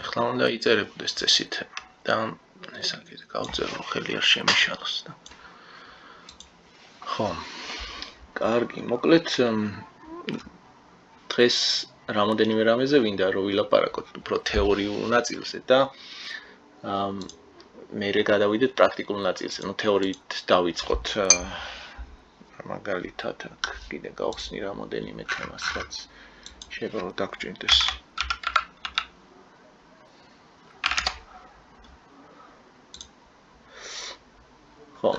ახლა უნდა იწერებოდეს წესით და ეს აქეთ გავწერო ხელი არ შემიშალოს და ხო კარგი მოკლედ დღეს რამოდენიმე რამეზე ვინდა რომ ვილაპარაკოთ უფრო თეორიულ ნაწილზე და მერე გადავიდეთ პრაქტიკულ ნაწილზე. ნუ თეორიით დავიწყოთ მაგალითად აქ კიდე გავხსნი რამოდენიმე თემას რაც შეიძლება რომ დაგჭირდეს. ხო.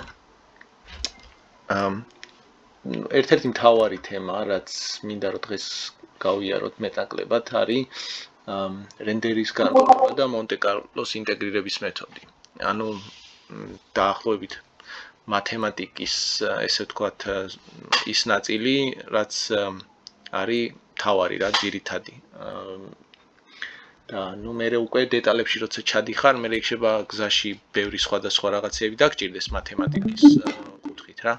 ერთ-ერთი მთავარი თემა, რაც მინდა რომ დღეს გავიაროთ მეტნაკლებად, არის რენდერის განყოფა და მონტე-კარლოს ინტეგრირების მეთოდი. ანუ დაახლოებით მათემატიკის, ესე ვთქვათ, ის ნაწილი, რაც არის მთავარი რა ძირითადი. და ნუ მე უკვე დეტალებში როცა ჩადიხარ, მე იქნება გზაში ბევრი სხვადასხვა რაღაცები დაგჭირდეს მათემატიკის კუთხით რა.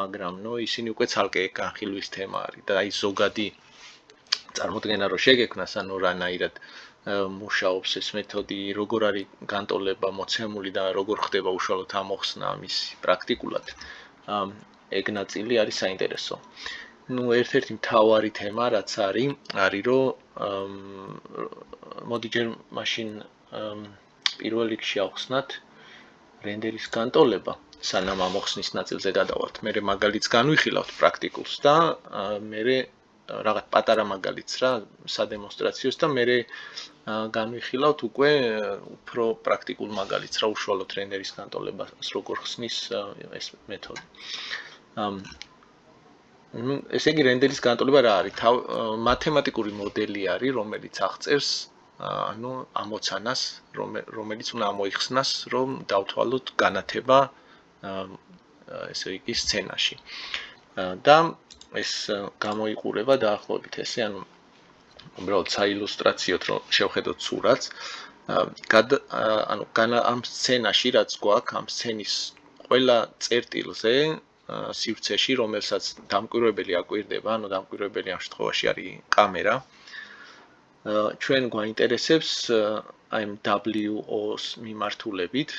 მაგრამ ნუ ისინი უკვე ცალკე განხილვის თემა არის და აი ზოგადი წარმოდგენა რო შეგექმნას, ანუ რანაირად მუშაობს ეს მეთოდი, როგორ არის განტოლება მოცემული და როგორ ხდება უშუალოდ ამოხსნა ამის პრაქტიკულად. ეგ ნაწილი არის საინტერესო. ნუ ერთ-ერთი მთავარი თემა რაც არის რომ მოდი ჯერ მაშინ პირველ რიგში ავხსნათ რენდერის განტოლება. სანამ ამოხსნის ნაწილზე გადავალთ. მე მაგალითს განვიხილავთ პრაქტიკულს და მე რაღაც პატარა მაგალითს რა სადემონსტრაციოს და მე განვიხილავთ უკვე უფრო პრაქტიკულ მაგალითს რა უშუალოდ რენდერის განტოლებას როგორ ხსნის ეს მეთოდი. ესე იგი რენდერის განტოლება რა არის? მათემატიკური მოდელი არის, რომელიც აღწერს ანუ ამოცანას, რომელიც უნდა ამოიხსნას, რომ დავთვალოთ განათება ესე იგი სცენაში. და ეს გამოიყურება დაახლოებით ესე, ანუ უბრალოდ საილუსტრაციოდ რომ შევხედოთ სურათს, ანუ ამ სცენაში რაც გვაქვს, ამ სცენის ყველა წერტილზე სივრცეში, რომელსაც დამკვირვებელი აკვირდება, ანუ დამკვირვებელი ამ შემთხვევაში არის კამერა. ჩვენ გვაინტერესებს აი WO-ს მიმართულებით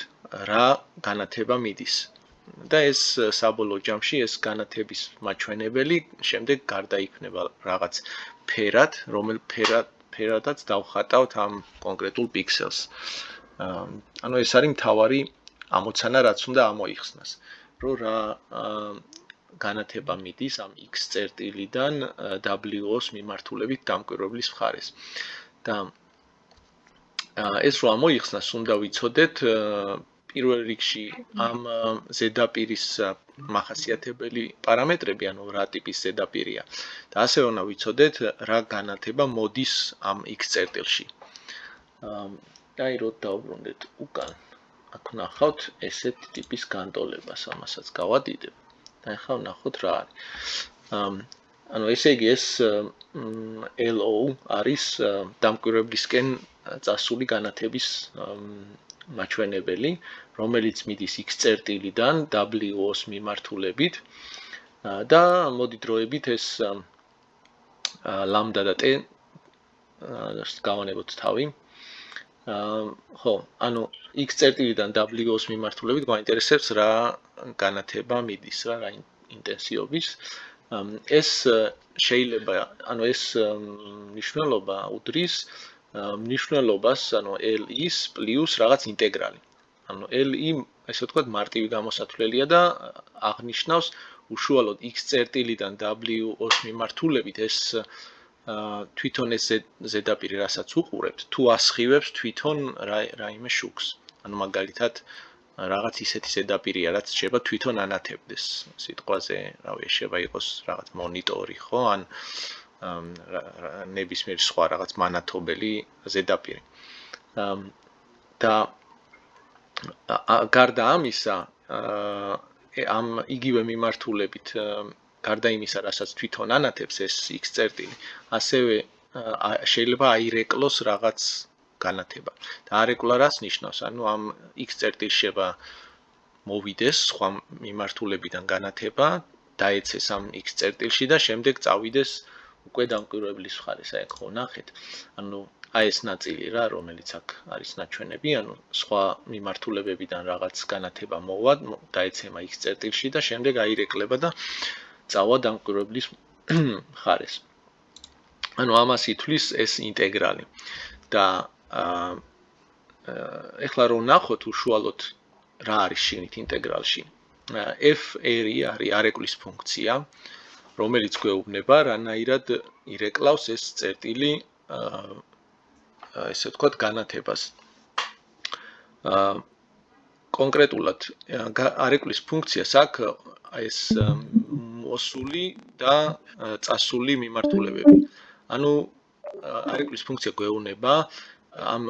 რა განათება მიდის. და ეს საბოლოო ჯამში ეს განათების მაჩვენებელი შემდეგ გარდაიქმნება რაღაც ფერად, რომელ ფერადაც დავხატავთ ამ კონკრეტულ პიქსელს. ანუ ეს არის მთავარი ამოცანა, რაც უნდა ამოიხსნას. რომ რა განათება მიდის ამ X წერტილიდან WO-ს მიმართულებით დამკვირვებლის მხარეს. და ეს რომ ამოიხსნას, უნდა ვიცოდეთ პირველ რიგში ამ ზედაპირის მახასიათებელი პარამეტრები, ანუ რა ტიპის ზედაპირია. და ასევე უნდა ვიცოდეთ რა განათება მოდის ამ X წერტილში. და აი რომ დავბრუნდეთ უკან. აქ ნახავთ ესეთ ტიპის განტოლებას, ამასაც გავადიდებ. და ახლა ვნახოთ რა არის. ანუ ესე იგი ეს LO არის დამკვირვებლისკენ წასული განათების მაჩვენებელი, რომელიც მიდის X წერტილიდან WO-ს მიმართულებით და მოდი დროებით ეს ლამდა და T გავანებოთ თავი. ხო, ანუ X წერტილიდან WO-ს მიმართულებით გვაინტერესებს რა განათება მიდის, რა ინტენსივობის. ეს შეიძლება, ანუ ეს მნიშვნელობა უდრის მნიშვნელობას, ანუ LI-ს პლუს რაღაც ინტეგრალი. ანუ LI, ესე ვთქვათ, მარტივი გამოსათვლელია და აღნიშნავს უშუალოდ X წერტილიდან WO-ს მიმართულებით ეს თვითონ ეს ზედაპირი, რასაც უყურებთ, თუ ასხივებს თვითონ რაიმე შუქს. ანუ მაგალითად რაღაც ისეთი ზედაპირია, რაც შეიძლება თვითონ ანათებდეს. სიტყვაზე, რავი, შეიძლება იყოს რაღაც მონიტორი, ხო, ან ნებისმიერ სხვა რაღაც მანათობელი ზედაპირი. და გარდა ამისა, ამ იგივე მიმართულებით, გარდა იმისა, რასაც თვითონ ანათებს ეს X წერტილი, ასევე შეიძლება აირეკლოს რაღაც განათება. და არეკლა რას ნიშნავს? ანუ ამ X წერტილს შეიძლება მოვიდეს სხვა მიმართულებიდან განათება, დაეცეს ამ X წერტილში და შემდეგ წავიდეს უკვე დამკვირვებლის მხარეს. აი ხო, ნახეთ. ანუ აი ეს ნაწილი რა, რომელიც აქ არის ნაჩვენები, ანუ სხვა მიმართულებებიდან რაღაც განათება მოვა, დაეცემა X წერტილში და შემდეგ აირეკლება და წავა დამკვირვებლის მხარეს. ანუ ამას ითვლის ეს ინტეგრალი. და ეხლა რომ ნახოთ უშუალოდ რა არის შიგნით ინტეგრალში. f-ერი არის არეკლის ფუნქცია, რომელიც გვეუბნება რანაირად ირეკლავს ეს წერტილი ესე ვთქვათ განათებას. კონკრეტულად არეკლის ფუნქციას აქვს ეს მოსული და წასული მიმართულებები. ანუ არეკლის ფუნქცია გვეუბნება ამ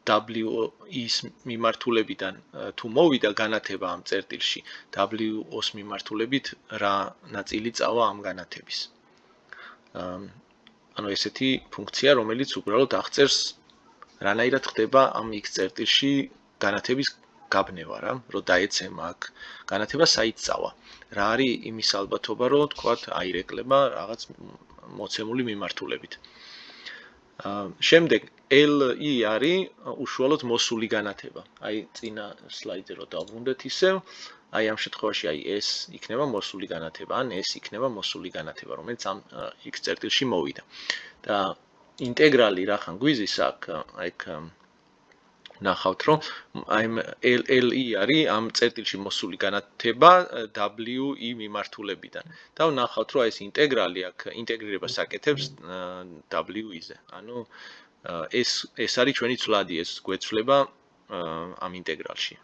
W-ის მიმართულებიდან თუ მოვიდა განათება ამ წერტილში, W-ოს მიმართულებით რა ნაწილი წავა ამ განათების. ანუ ესეთი ფუნქცია, რომელიც უბრალოდ აღწერს რანაირად ხდება ამ X წერტილში განათების გაბნევა რა, რომ დაეცემა აქ განათება საით წავა. რა არის იმის ალბათობა, რომ თქვათ აირეკლება რაღაც მოცემული მიმართულებით. შემდეგ LE არის უშუალოდ მოსული განათება. აი წინა სლაიდზე რო დავბრუნდეთ ისევ, აი ამ შემთხვევაში აი S იქნება მოსული განათება, ან S იქნება მოსული განათება, რომელიც ამ X წერტილში მოვიდა. და ინტეგრალი რახან გვიზის აქ აი ნახავთ რომ აი LE არის ამ წერტილში მოსული განათება WE მიმართულებიდან. და ნახავთ რომ ეს ინტეგრალი აქ ინტეგრირებას აკეთებს WE-ზე. ანუ ეს არის ჩვენი ცვლადი, ეს გვეცვლება ამ ინტეგრალში.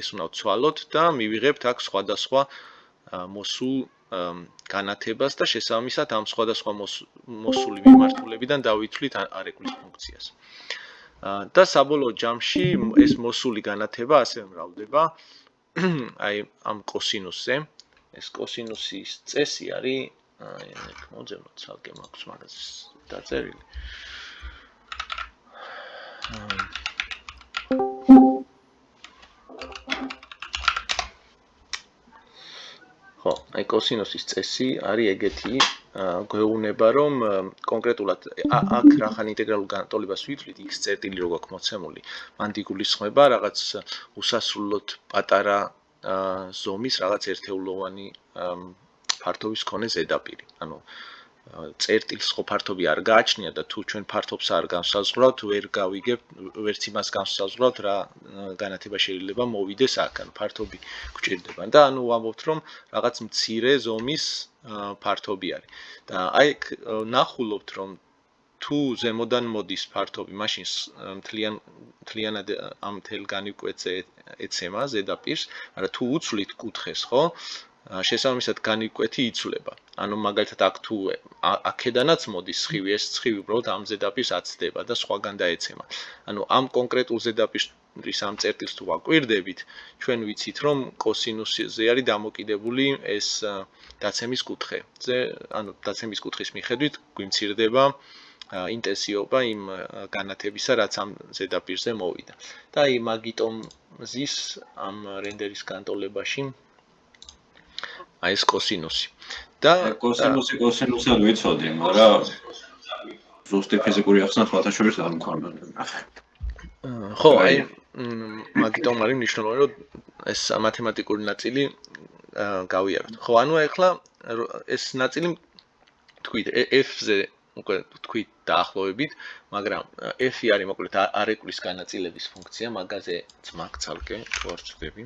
ეს უნდა ვცვალოთ და მივიღებთ აქ სხვადასხვა მოსულ განათებას და შესაბამისად ამ სხვადასხვა მოსული მიმართულებიდან დავითვლით არეკლის ფუნქციას. და საბოლოო ჯამში ეს მოსული განათება ასევე მრავლდება აი ამ კოსინუსზე. ეს კოსინუსის წესი არის აი ეგ მოძებნოთ ცალკე მაქვს მაგას დაწერილი. ხო, აი კოსინუსის წესი არის ეგეთი, გვეუბნება რომ კონკრეტულად აქ რახან ინტეგრალურ განტოლებას ვითვლით X წერტილი რო გვაქვს მოცემული, მან იგულისხმება რაღაც უსასრულოდ პატარა ზომის რაღაც ერთეულოვანი ფართობის მქონე ზედაპირი. ანუ წერტილს ხო ფართობი არ გააჩნია და თუ ჩვენ ფართობს არ განსაზღვრავთ, ვერ გავიგებთ, ვერც იმას განსაზღვრავთ რა განათება შეიძლება მოვიდეს აქ, ანუ ფართობი გვჭირდება. და ანუ ვამბობთ რომ რაღაც მცირე ზომის ფართობი არის. და აი ნახულობთ რომ თუ ზემოდან მოდის ფართობი, მაშინ მთლიანად ამ მთელ განივკვეთზე ეცემა ზედაპირს, მაგრამ თუ უცვლით კუთხეს, ხო? შესაბამისად განივკვეთი იცვლება. ანუ მაგალითად აქ თუ აქედანაც მოდის სხივი, ეს სხივი უბრალოდ ამ ზედაპირს აცდება და სხვაგან დაეცემა. ანუ ამ კონკრეტულ ზედაპირის ამ წერტილს თუ ვაკვირდებით, ჩვენ ვიცით რომ კოსინუსზე არის დამოკიდებული ეს დაცემის კუთხე. ანუ დაცემის კუთხის მიხედვით გვიმცირდება ინტენსივობა იმ განათებისა, რაც ამ ზედაპირზე მოვიდა. და აი მაგიტომ ზის ამ რენდერის განტოლებაში აი ეს კოსინუსი. და კოსინუსად ვიცოდი, მაგრამ ზუსტი ფიზიკური ახსნა სხვათა შორის არ მქონდა. ხო, აი მაგიტომ არის მნიშვნელოვანი, რომ ეს მათემატიკური ნაწილი გავიაროთ. ხო, ანუ ეხლა ეს ნაწილი თქვით F-ზე უკვე თქვით დაახლოებით, მაგრამ F-ი არის მოკლედ არეკლის განაწილების ფუნქცია, მაგაზე ძმაკ ცალკე თუ არ ვწდები.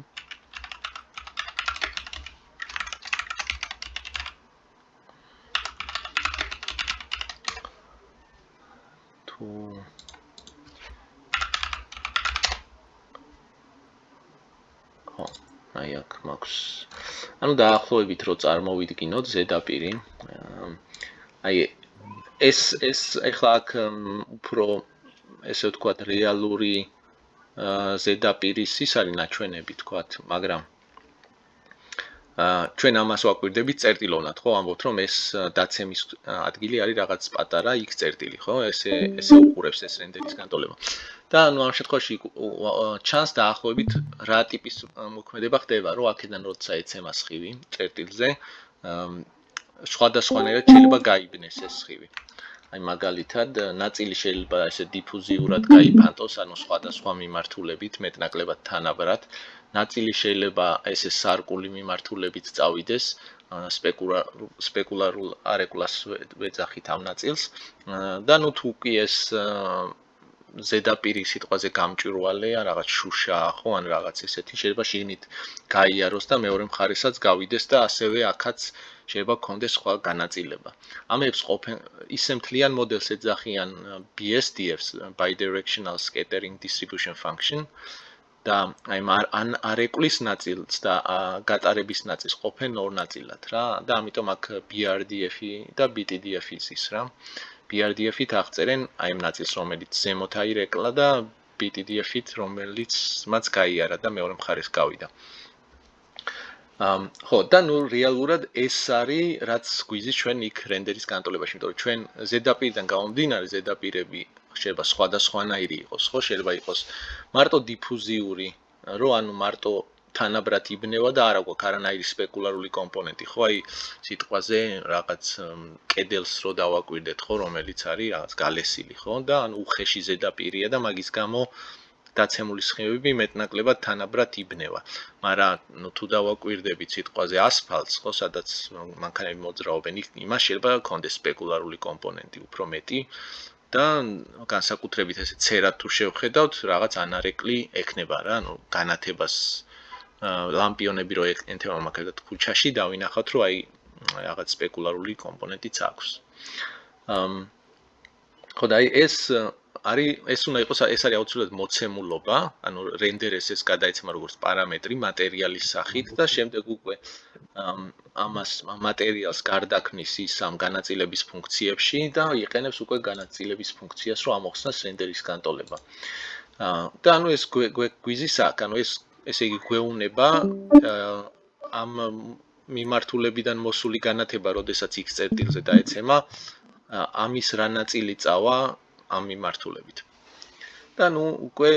ხო, აი აქ მაქვს. ანუ დაახლოებით რო წარმოვიდგინოთ ზედაპირი. აი ეს ეხლა აქ უფრო ესე ვთქვათ რეალური ზედაპირის ის არის ნაჩვენები თქვათ, მაგრამ ჩვენ ამას ვაკვირდებით წერტილოვნად, ხო? ამბობთ რომ ეს დაცემის ადგილი არის რაღაც პატარა X წერტილი, ხო? ესე უყურებს ეს რენდერის განტოლება. და ანუ ამ შემთხვევაში ჩანს დაახლოებით რა ტიპის მოქმედება ხდება, რომ აქედან როცა ეცემა სხივი წერტილზე, სხვადასხვანაირად შეიძლება გაიბნეს ეს სხივი. აი მაგალითად, ნაწილი შეიძლება ესე დიფუზიურად გაიფანტოს, ანუ სხვადასხვა მიმართულებით, მეტნაკლებად თანაბრად. ნაწილი შეიძლება ესე სარკული მიმართულებით წავიდეს, სპეკულარულ არეკულას ვეძახით ამ ნაწილს. და ნუ თუ კი ეს ზედაპირი სიტყვაზე გამჭვირვალეა, რაღაც შუშაა, ხო, ან რაღაც ესეთი, შეიძლება შიგნით გაიაროს და მეორე მხარესაც გავიდეს და ასევე აქაც შეიძლება გქონდეს სხვა განაწილება. ამებს ყოფენ ისე მთლიან მოდელს ეძახიან BSDF-ს, bidirectional scattering distribution function და აი ან არეკulis ნაწილს და გატარების ნაწილს ყოფენ ორ ნაწილად რა და ამიტომ აქ BRDF-ი და BTDF-ი იცის რა. BRDF-ით აღწერენ აი ამ ნაწილს, რომელიც ზემოთ აირეკლა და BTDF-ით, რომელიც მათ გაიარა და მეორე მხარეს გავიდა. ხო, და ნუ რეალურად ეს არის, რაც გვიზის ჩვენ იქ რენდერის განტოლებაში, იმიტომ რომ ჩვენ ზედაპირიდან გამომდინარე, ზედაპირები შეიძლება სხვადასხვანაირი იყოს, ხო, შეიძლება იყოს მარტო დიფუზიური, რო ანუ მარტო თანაბრად იბნევა და არა გვაქვს არანაირი სპეკულარული კომპონენტი, ხო, აი სიტყვაზე რაღაც კედელს რო დავაკვირდეთ, ხო, რომელიც არის რაღაც გალესილი, ხო, და ანუ უხეში ზედაპირია და მაგის გამო დაცემული სხივები მეტნაკლებად თანაბრად იბნევა. მაგრამ ნუ თუ დავაკვირდებით სიტყვაზე ასფალტს, ხო, სადაც მანქანები მოძრაობენ, იმას შეიძლება გქონდეს სპეკულარული კომპონენტი უფრო მეტი და განსაკუთრებით ესე ცერად თუ შევხედავთ, რაღაც ანარეკლი ექნება რა, ანუ განათებას ლამპიონები რო ეთემა მაგალითად ქუჩაში დავინახავთ, რომ აი რაღაც სპეკულარული კომპონენტიც აქვს. ხო და აი ეს უნდა იყოს, ეს არის აუცილებლად მოცემულობა, ანუ რენდერეს ეს გადაეცემა როგორც პარამეტრი მატერიალის სახით და შემდეგ უკვე ამას მატერიალს გარდაქმნის ის ამ განაწილების ფუნქციებში და იყენებს უკვე განაწილების ფუნქციას, რომ ამოხსნას რენდერის განტოლება. და ანუ ეს გვიზის აქ, ანუ ესე იგი გვეუბნება ამ მიმართულებიდან მოსული განათება, როდესაც X წერტილზე დაეცემა, ამის რა ნაწილი წავა ამ მიმართულებით. და ნუ უკვე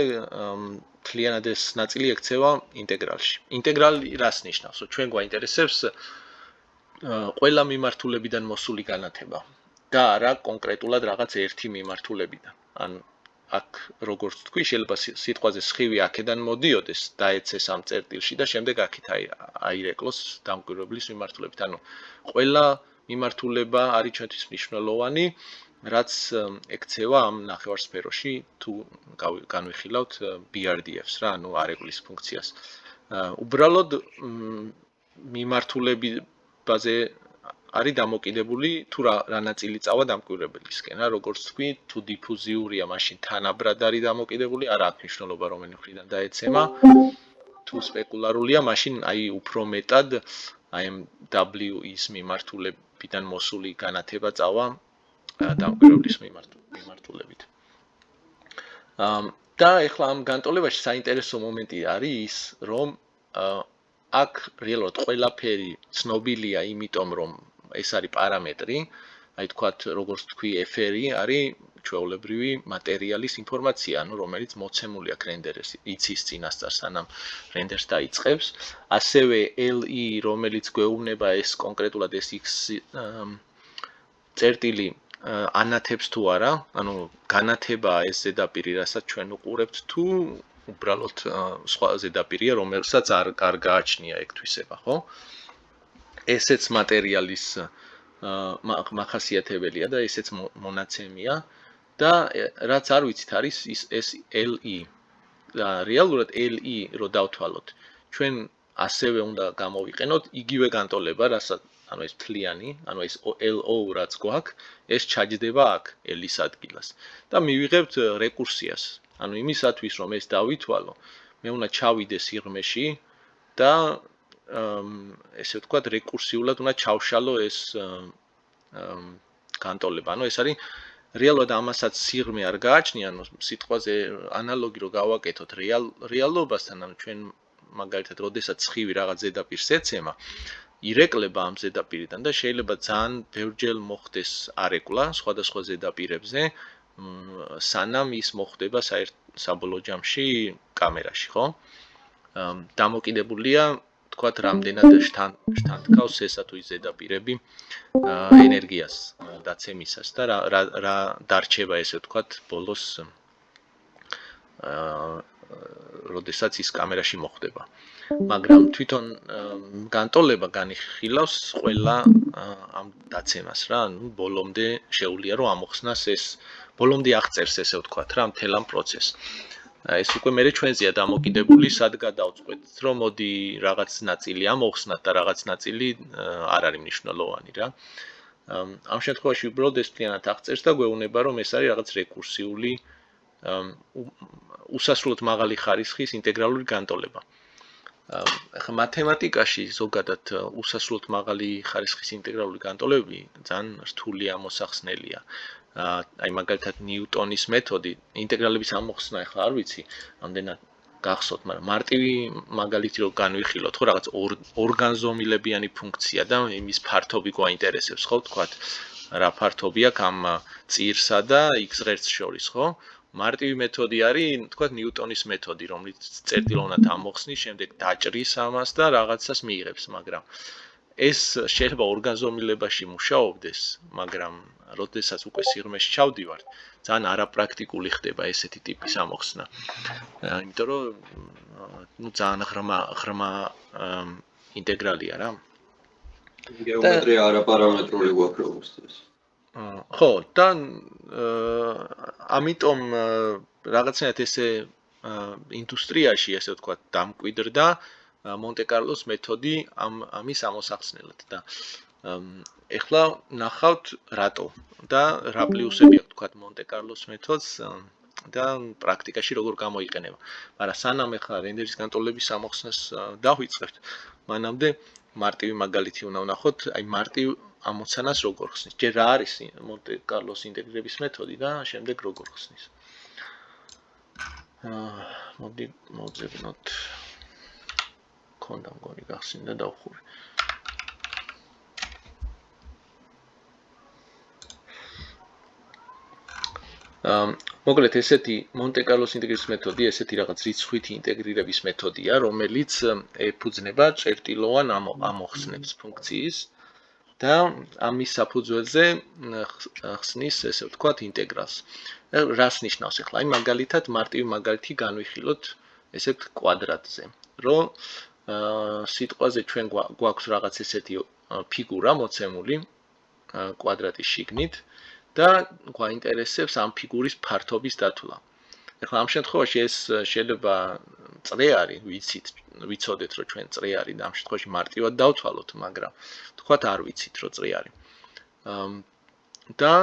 მთლიანად ეს ნაწილი ექცევა ინტეგრალში. ინტეგრალი რას ნიშნავს? ჩვენ გვაინტერესებს ყველა მიმართულებიდან მოსული განათება და არა კონკრეტულად რაღაც ერთი მიმართულებიდან. ან აქ როგორც თქვი, შეიძლება სიტყვაზე სხივი აქედან მოდიოდეს, დაეცეს ამ წერტილში და შემდეგ აქეთ აირეკლოს დამკვირვებლის მიმართულებით. ანუ ყველა მიმართულება არის ჩვენთვის მნიშვნელოვანი, რაც ექცევა ამ ნახევარსფეროში თუ განვიხილავთ BRDF-ს რა, ანუ არეკulis ფუნქციას. უბრალოდ მიმართულებაზე არის დამოკიდებული თუ რა ნაწილი წავა დამკვირვებელისკენ რა, როგორც თქვი, თუ დიფუზიურია, მაშინ თანაბრად არის დამოკიდებული, არა აქვს მნიშვნელობა რომელი მხრიდან დაეცემა. თუ სპეკულარულია, მაშინ აი უფრო მეტად აი ამ W-ის მიმართულებიდან მოსული განათება წავა დამკვირვებლის მიმართულებით. და ეხლა ამ განტოლებაში საინტერესო მომენტი არის ის, რომ აქ რეალურად ყველაფერი ცნობილია, იმიტომ რომ ეს არის პარამეტრი, აი თქვათ, როგორც თქვი, FR-ი არის ჩვეულებრივი მატერიალის ინფორმაცია, ანუ რომელიც მოცემული აქვს რენდერში, იცის წინასწარ სანამ რენდერს დაიწყებს. ასევე LE, რომელიც გვეუბნება ეს კონკრეტულად ეს X წერტილი ანათებს თუ არა, ანუ განათებაა ეს ზედაპირი, რასაც ჩვენ უყურებთ, თუ უბრალოდ სხვა ზედაპირია, რომელსაც არ გააჩნია ეგ თვისება, ხო? ესეც მატერიალის მახასიათებელია და ესეც მონაცემია და რაც არ ვიცით არის ეს LE. რეალურად LE რო დავთვალოთ, ჩვენ ასევე უნდა გამოვიყენოთ იგივე განტოლება, რასაც ანუ ეს მთლიანი, ანუ ეს LO რაც გვაქვს, ეს ჩაჯდება აქ L-ის ადგილას და მივიღებთ რეკურსიას. ანუ იმისათვის რომ ეს დავითვალო, მე უნდა ჩავიდე სიღრმეში და ესე ვთქვათ, რეკურსიულად უნდა ჩავშალო ეს განტოლება. ანუ ეს არის რეალურად ამასაც სიღრმე არ გააჩნია, ანუ სიტყვაზე ანალოგი რო გავაკეთოთ რეალობასთან, ანუ ჩვენ მაგალითად, როდესაც სხივი რაღაც ზედაპირს ეცემა, ირეკლება ამ ზედაპირიდან და შეიძლება ძალიან ბევრჯერ მოხდეს არეკლა სხვადასხვა ზედაპირებზე, სანამ ის მოხდება საბოლოო ჯამში კამერაში, ხო? დამოკიდებულია თქვათ, რამდენად შთანთქავს ესა თუ ის ზედაპირები ენერგიას დაცემისას და რა დარჩება ესე ვთქვათ ბოლოს როდესაც ის კამერაში მოხვდება. მაგრამ თვითონ განტოლება განიხილავს ყველა ამ დაცემას რა, ანუ ბოლომდე შეუძლია რომ ამოხსნას ეს ბოლომდე აღწერს ესე ვთქვათ რა მთელ ამ პროცესს. ეს უკვე მე ჩვენზეა დამოკიდებული, სად გადავწყვეტთ, რომ მოდი რაღაც ნაწილი ამოხსნათ და რაღაც ნაწილი არ არის მნიშვნელოვანი რა. ამ შემთხვევაში უბრალოდ ეს მთლიანად აღწერს და გვეუბნება, რომ ეს არის რაღაც რეკურსიული უსასრულოდ მაღალი ხარისხის ინტეგრალური განტოლება. ახლა მათემატიკაში ზოგადად უსასრულოდ მაღალი ხარისხის ინტეგრალური განტოლებები ძალიან რთული ამოსახსნელია. აი მაგალითად ნიუტონის მეთოდი ინტეგრალების ამოხსნა ახლა არ ვიცი, ამდენად გახსოვთ, მაგრამ მარტივი მაგალითი რო განვიხილოთ, ხო რაღაც ორგანზომილებიანი ფუნქცია და იმის ფართობი გვაინტერესებს, ხო თქვათ, რა ფართობი აქვს ამ წირსა და x ღერს შორის, ხო? მარტივი მეთოდი არის, თქვათ, ნიუტონის მეთოდი, რომელიც წერტილოვნად ამოხსნის, შემდეგ დაჭრის ამას და რაღაცას მიიღებს, მაგრამ ეს შეიძლება ორგანზომილებაში მუშაობდეს, მაგრამ როდესაც უკვე სიღრმეში ჩავდივართ, ძალიან არაპრაქტიკული ხდება ესეთი ტიპის ამოხსნა. იმიტომ რომ ნუ ძალიან ღრმა ინტეგრალია რა. გეომეტრია არაპარამეტრული გვაქვს როგორც ეს. ხო, და ამიტომ რაღაცნაირად ესე ინდუსტრიაში, ესე ვთქვათ, დამკვიდრდა მონტე-კარლოს მეთოდი ამის ამოსახსნელად და ეხლა ნახავთ რატო და რა პლუსები აქვს თქვათ მონტე-კარლოს მეთოდს და პრაქტიკაში როგორ გამოიყენება. მაგრამ სანამ ეხლა რენდერის განტოლების ამოხსნას დავიწყებთ, მანამდე მარტივი მაგალითი უნდა ვნახოთ, აი მარტივ ამოცანას როგორ ხსნის. ჯერ რა არის მონტე-კარლოს ინტეგრირების მეთოდი და შემდეგ როგორ ხსნის. მოდი მოვძებნოთ. კონდა მგონი გახსნი და დავხურე. მოკლედ ესეთი მონტე-კარლოს ინტეგრირების მეთოდი, ესეთი რაღაც რიცხვითი ინტეგრირების მეთოდია, რომელიც ეფუძნება წერტილოვან ამოხსნებს ფუნქციის და ამის საფუძველზე ხსნის, ესე ვთქვათ, ინტეგრალს. რას ნიშნავს ახლა? აი მაგალითად, მარტივი მაგალითი განვიხილოთ ესეთ კვადრატზე, რომ სიტყვაზე ჩვენ გვაქვს რაღაც ესეთი ფიგურა მოცემული კვადრატის შიგნით და გვაინტერესებს ამ ფიგურის ფართობის დათვლა. ახლა ამ შემთხვევაში ეს შეიძლება წრე არის, ვიცოდეთ რომ ჩვენ წრე არის და ამ შემთხვევაში მარტივად დავთვალოთ, მაგრამ თქვათ არ ვიცით რომ წრე არის. და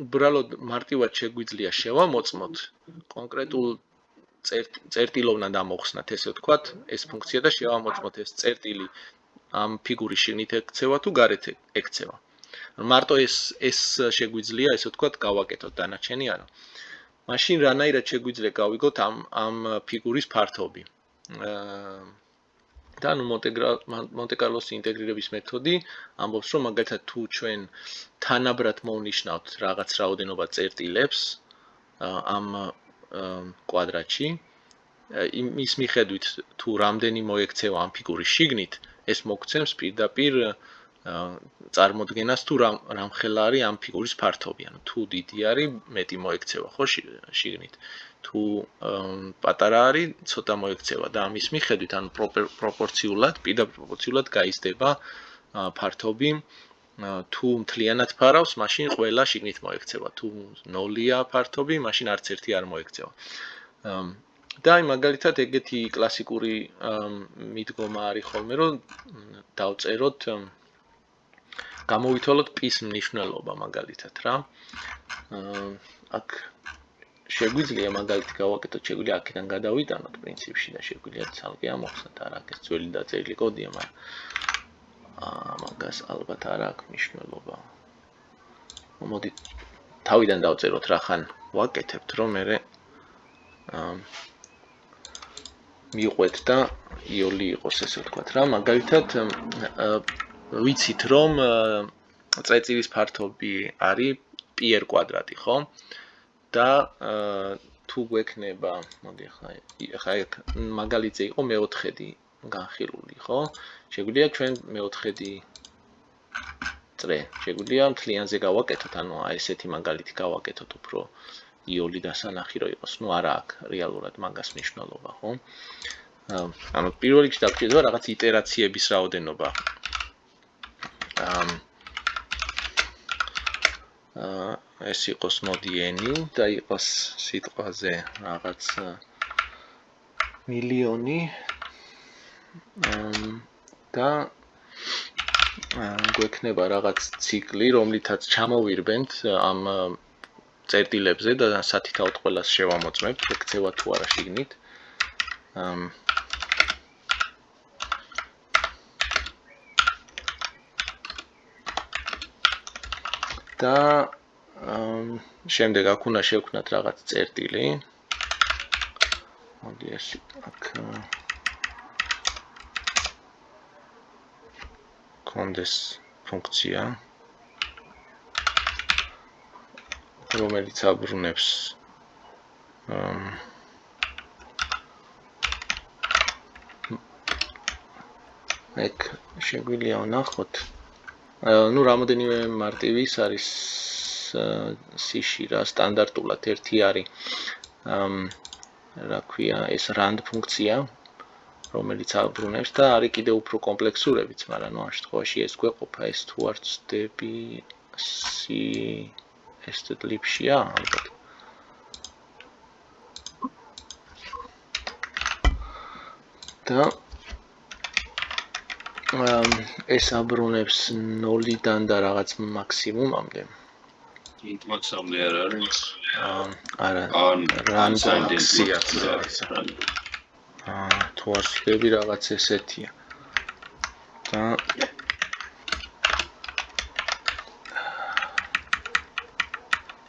უბრალოდ მარტივად შეგვიძლია შევამოწმოთ კონკრეტულ წერტილოვნად ამოხსნათ, ესე ვთქვათ, ეს ფუნქცია და შევამოწმოთ ეს წერტილი ამ ფიგურის შიგნით ექცევა თუ გარეთ ექცევა. მარტო ეს შეგვიძლია, ესე ვთქვათ, გავაკეთოთ, დანარჩენი არა. მაშინ რანაირად შეგვიძლია გავიგოთ ამ ფიგურის ფართობი. და ნუ მონტე-კარლოს ინტეგრირების მეთოდი ამბობს, რომ მაგალითად თუ ჩვენ თანაბრად მოვნიშნავთ რაღაც რაოდენობა წერტილებს ამ კვადრატში, იმის მიხედვით თუ რამდენი მოექცევა ამ ფიგურის შიგნით, ეს მოგცემს პირდაპირ წარმოდგენას თუ რამხელა არის ამ ფიგურის ფართობი, ანუ თუ დიდი არის, მეტი მოექცევა ხო შიგნით. თუ პატარა არის, ცოტა მოექცევა და ამის მიხედვით, ანუ პროპორციულად, პირდაპირ პროპორციულად გაიზრდება ფართობი. თუ მთლიანად ფარავს, მაშინ ყველა შიგნით მოექცევა. თუ ნოლია ფართობი, მაშინ არც ერთი არ მოექცევა. და აი მაგალითად ეგეთი კლასიკური მიდგომა არის ხოლმე, რომ დავწეროთ გამოვითვალოთ პის მნიშვნელობა მაგალითად რა. აქ შეგვიძლია მაგალითი გავაკეთოთ, შეგვიძლია აქედან გადავიტანოთ პრინციპში და შეგვიძლია ცალკე ამოხსნათ, არა აქ ეს ძველი დაწერილი კოდია, მაგრამ მაგას ალბათ არ აქვს მნიშვნელობა. მოდით თავიდან დავწეროთ რახან ვაკეთებთ, რომ მე მიყვეთ და იოლი იყოს, ესე ვთქვათ რა. მაგალითად ვიცით რომ წრეწირის ფართობი არის πr კვადრატი, ხო? და თუ გვექნება, მოდი ახლა მაგალითზე იყო მეოთხედი განხილული, ხო? შეგვიძლია ჩვენ მეოთხედი წრე, შეგვიძლია მთლიანზე გავაკეთოთ, ანუ აი ესეთი მაგალითი გავაკეთოთ უფრო იოლი დასანახი რო იყოს. ნუ არა აქვს რეალურად მაგას მნიშვნელობა, ხო? ანუ პირველ რიგში დაგჭირდება რაღაც იტერაციების რაოდენობა. ეს იყოს მოდი n და იყოს სიტყვაზე რაღაც მილიონი და გვექნება რაღაც ციკლი, რომლითაც ჩამოვირბენთ ამ წერტილებზე და სათითაოდ ყველას შევამოწმებთ, ექცევა თუ არა შიგნით. და შემდეგ აქ უნდა შევქნათ რაღაც წერტილი. მოდი ეს აქ კონდეს ფუნქცია, რომელიც აბრუნებს ეგ შეგვიძლია ვნახოთ. ნუ რამოდენიმე მარტივი ის არის C-ში რა სტანდარტულად ერთი არის რა ქვია ეს rand ფუნქცია, რომელიც აბრუნებს და არის კიდევ უფრო კომპლექსურებიც, მაგრამ ნუ ამ შემთხვევაში ეს გვეყოფა, ეს თუ არ ვცდები C ესეთ ლიფშია ალბათ. და ეს აბრუნებს 0-დან და რაღაც მაქსიმუმამდე. int max-ამდე არ არის? არა. rand-ია. თუ არ ვცდები რაღაც ესეთია. და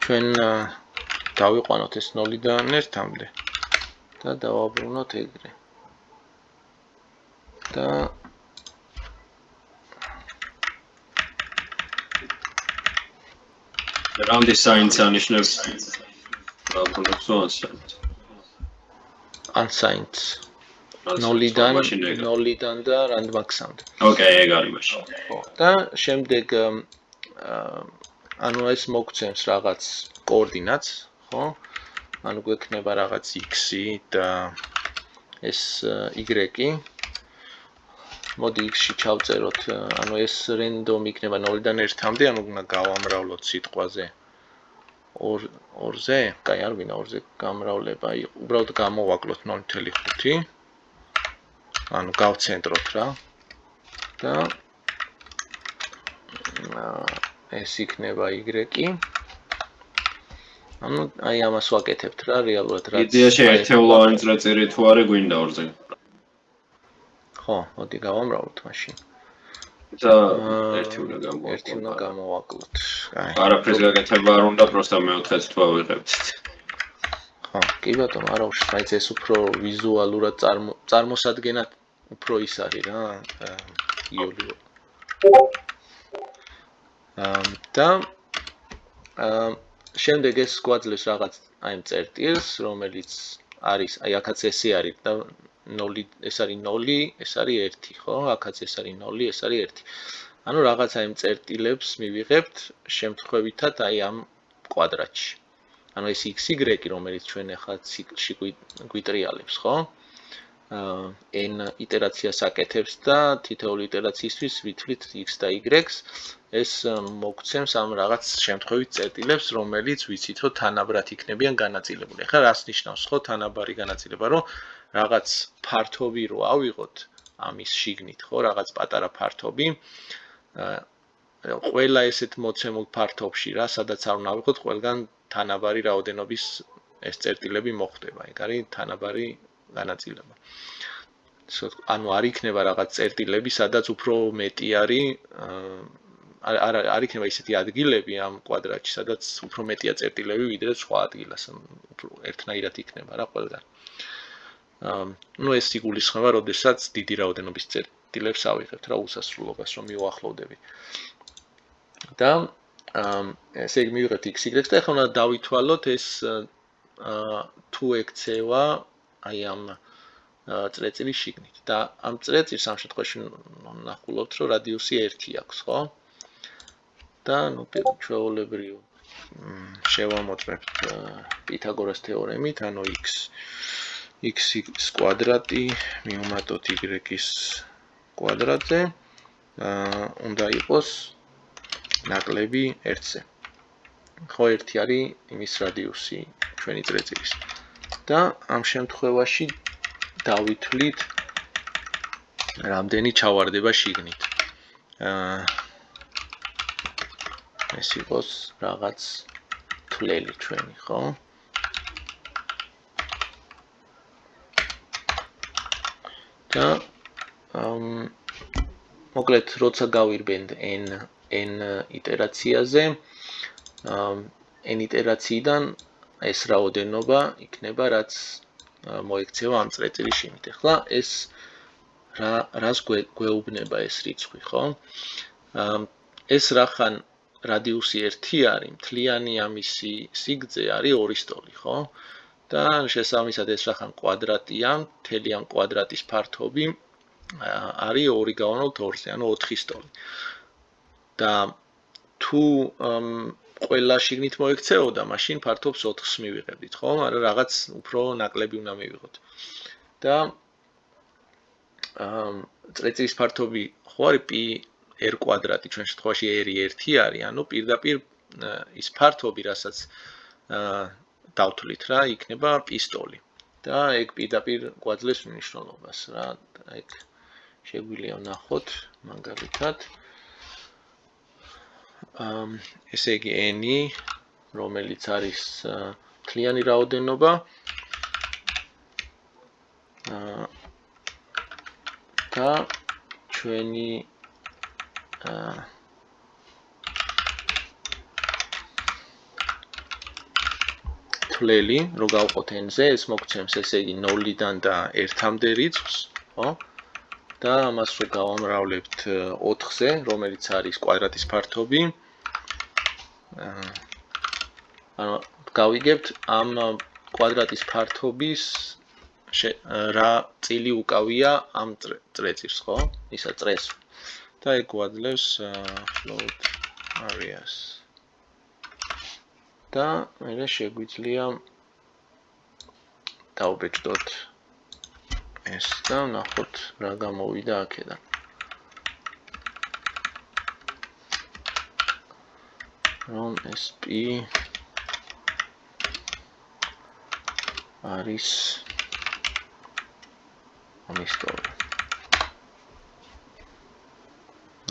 ჩვენ დავიყვანოთ ეს 0-დან 1-მდე და დავაბრუნოთ ეგრე. და რამდენი საინც ანიშნებს აბრუნებს unsigned. unsigned 0-დან და rand max-მდე. ოკეი, ეგ არის მაშინ. ხო. და შემდეგ ანუ ეს მოგცემს რაღაც კოორდინატს, ხო? ანუ გვექნება რაღაც x-ი და ეს y-ი. მოდი x-ში ჩავწეროთ, ანუ ეს random იქნება 0-დან 1-მდე, ანუ უნდა გავამრავლოთ სიტყვაზე 2-ზე, კაი, არ ვინა 2-ზე გამრავლება, უბრალოდ გამოვაკლოთ 0.5. ანუ გავცენტროთ რა. და ეს იქნება y-ი. ანუ აი ამას ვაკეთებთ რა რეალურად რა. იდეაში ერთეულოვანი წრეწირი თუ არა გვინდა 2-ზე. ხო, მოდი გავამრავლოთ მაშინ. და ერთი უნდა გამოვაკლოთ. აი. არაფერს გაკეთება არ უნდა, პროსტა მეოთხედს თუ ავიღებთ. ხო, კი ბატონო, არა უშ, მაინც ეს უფრო ვიზუალურად წარმოსადგენად უფრო ის არის რა, იოლი. და შემდეგ ეს გვაძლევს რაღაც აი წერტილს, რომელიც არის, აი აქაც ესე არის და 0, ეს არის 0, ეს არის 1, ხო? აქაც ეს არის 0, ეს არის 1. ანუ რაღაც აი წერტილებს მივიღებთ შემთხვევითად აი ამ კვადრატში. ანუ ეს x-y, რომელიც ჩვენ ახლა ციკლში გვიტრიალებს, ხო? n iterაციას აკეთებს და თითოეული iterაციისთვის ვითვლით x და y-ს, ეს მოგცემს ამ რაღაც შემთხვევით წერტილებს, რომელიც ვიცით, რომ თანაბრად იქნებიან განაწილებული. ახლა რას ნიშნავს, ხო, თანაბარი განაწილება, რომ რაღაც ფართობი რო ავიღოთ ამის შიგნით, ხო, რაღაც პატარა ფართობი. ყველა ესეთ მოცემულ ფართობში რა, სადაც არ უნდა ავიღოთ, ყველგან თანაბარი რაოდენობის ეს წერტილები მოხვდება. ეგ არის თანაბარი განაწილება. ანუ არ იქნება რაღაც წერტილები, სადაც უფრო მეტი არის, არ იქნება ისეთი ადგილები ამ კვადრატში, სადაც უფრო მეტია წერტილები ვიდრე სხვა ადგილას, უფრო ერთნაირად იქნება რა ყველგან. ნუ ეს იგულისხმება, როდესაც დიდი რაოდენობის წერტილებს ავიღებთ რა უსასრულობას რომ მივახლოვდებით. და ესე იგი მივიღებთ x-y-ს და ახლა უნდა დავითვალოთ ეს თუ ექცევა აი ამ წრეწირის შიგნით და ამ წრეწირს ამ შემთხვევაში ნახულობთ რომ რადიუსი 1 აქვს, ხო? და ჩვეულებრივ შევამოწმებთ პითაგორას თეორემით, ანუ x კვადრატი მივუმატოთ y-ის კვადრატზე უნდა იყოს ნაკლები 1-ზე. ხო, 1 არის იმის რადიუსი ჩვენი წრეწირის. და ამ შემთხვევაში დავითვლით რამდენი ჩავარდება შიგნით. ეს იყოს რაღაც თვლელი ჩვენი, ხო? და მოკლედ, როცა გავირბენთ n iterაციაზე, n iterაციიდან ეს რაოდენობა იქნება, რაც მოექცევა ამ წრეწირის შიგნით. ახლა ეს რას გვეუბნება ეს რიცხვი, ხო? ეს რახან რადიუსი 1 არის, მთლიანი ამისი სიგრძე არის 2 სტოლი, ხო? და შესაბამისად ეს რახან კვადრატია, მთელი ამ კვადრატის ფართობი არის 2 გავანალოთ 2-ზე, ანუ 4 სტოლი. და თუ ყველა შიგნით მოექცეოდა, მაშინ ფართობს 4-ს მივიღებდით, ხო? მაგრამ რაღაც უფრო ნაკლები უნდა მივიღოთ. და წრეწირის ფართობი ხო არის π r კვადრატი, ჩვენ შემთხვევაში r 1 არის, ანუ პირდაპირ ის ფართობი, რასაც დავთვლით რა, იქნება π სტოლი. და ეგ პირდაპირ გვაძლევს მნიშვნელობას რა. ეგ შეგვიძლია ვნახოთ მაგალითად. ესე იგი n, რომელიც არის მთლიანი რაოდენობა, და ჩვენი თვლელი, რო გავყოთ n-ზე, ეს მოგცემს ესე იგი 0-დან და 1-მდე რიცხვს, ხო? და ამას რო გავამრავლებთ 4-ზე, რომელიც არის კვადრატის ფართობი, ანუ გავიგებთ ამ კვადრატის ფართობის რა წილი უკავია ამ წრეწირს, ხო? ისა წრეს. და ეგ გვაძლევს float areas. და მე შეგვიძლია დავბეჭდოთ ეს და ვნახოთ რა გამოვიდა აქედან. რომ ეს p არის ამის სწორი.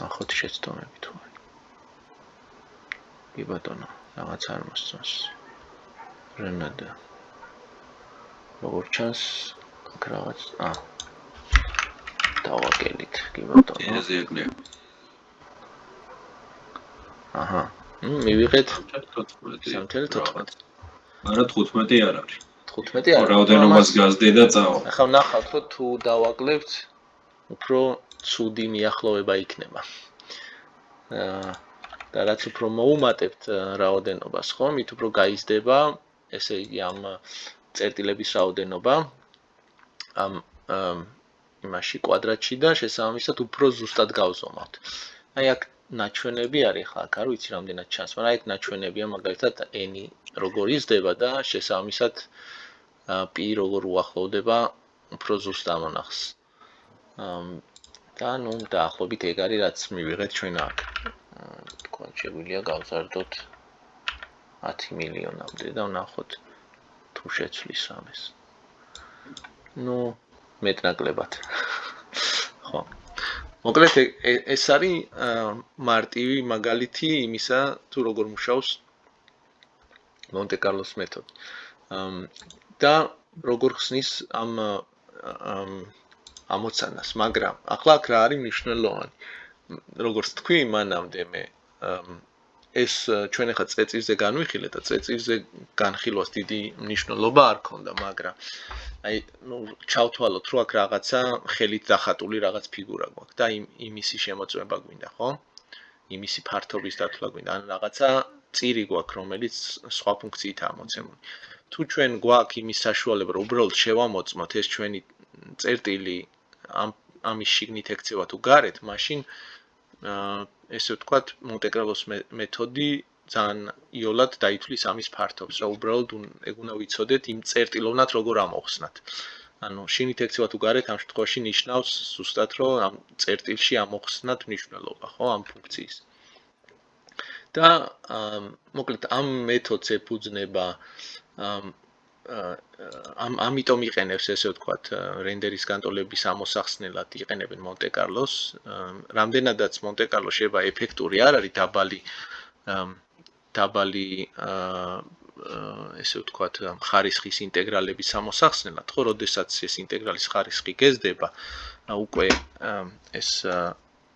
ნახოთ შეცდომები თუ არა. კი ბატონო, რაღაც არ მოსწონს. რენადა. როგორ ჩანს, აქ რაღაც, დავაგელით, კი ბატონო. ეზე ეკლია. აჰა. მივიღეთ 3.14. არა 15 არ არის. 15 არის. რაოდენობას გაზდე და წავა. ახლა ვნახავთ, რომ თუ დავაკლებთ, უფრო ცუდი მიახლოვება იქნება. და რაც უფრო მოუმატებთ რაოდენობას, ხო, მით უფრო გაიზრდება, ესე იგი ამ წერტილების რაოდენობა ამ იმაში კვადრატში და შესაბამისად უფრო ზუსტად გავზომავთ. აი აქ ნაჩვენები არის, ხა, არ ვიცი რამდენად ჩანს, მაგრამ აქ ნაჩვენებია მაგალითად n როგორ იზრდება და შესაბამისად p როგორ უახლოვდება უფრო ზუსტ ამონახს. და ნუ დაახლოებით ეგ არის რაც მივიღეთ ჩვენ აქ. თქვენ შეგვიძლია გავზარდოთ 10 მილიონამდე და ვნახოთ თუ შეცვლის რამეს. ნუ მეტნაკლებად. ხო. მოკლედ ეს არის მარტივი მაგალითი იმისა თუ როგორ მუშაობს მონტე-კარლოს მეთოდი. და როგორ ხსნის ამ ამოცანას, მაგრამ ახლა აქ რა არის მნიშვნელოვანი. როგორც თქვი, მანამდე მე ეს ჩვენ ახლა წრეწირზე განვიხილეთ და წრეწირზე განხილვას დიდი მნიშვნელობა არ ქონდა, მაგრამ აი, ნუ ჩავთვალოთ, რომ აქ რაღაცა ხელით დახატული რაღაც ფიგურა გვაქვს და იმისი შემოწმება გვინდა, ხო? იმისი ფართობის დათვლა გვინდა, ან რაღაცა წირი გვაქვს, რომელიც სხვა ფუნქციითაა მოცემული. თუ ჩვენ გვაქვს იმის საშუალება, რომ უბრალოდ შევამოწმოთ ეს ჩვენი წერტილი ამის შიგნით ექცევა თუ გარეთ, მაშინ ესე ვთქვათ, მონტე-კარლოს მეთოდი ძალიან იოლად დაითვლის ამის ფართობს, რა უბრალოდ ეგ უნდა ვიცოდეთ იმ წერტილოვნად როგორ ამოხსნათ. ანუ შიგნით ექცევა თუ გარეთ, ამ შემთხვევაში ნიშნავს ზუსტად, რომ ამ წერტილში ამოხსნათ მნიშვნელობა, ხო, ამ ფუნქციის. და მოკლედ ამ მეთოდს ეფუძნება ამიტომ იყენებს ესე ვთქვათ რენდერის განტოლების ამოსახსნელად იყენებენ მონტე-კარლოს. რამდენადაც მონტე-კარლო შეიძლება ეფექტური არ არის დაბალი ესე ვთქვათ ხარისხის ინტეგრალების ამოსახსნელად, ხო, როდესაც ეს ინტეგრალის ხარისხი გეზდება, უკვე ეს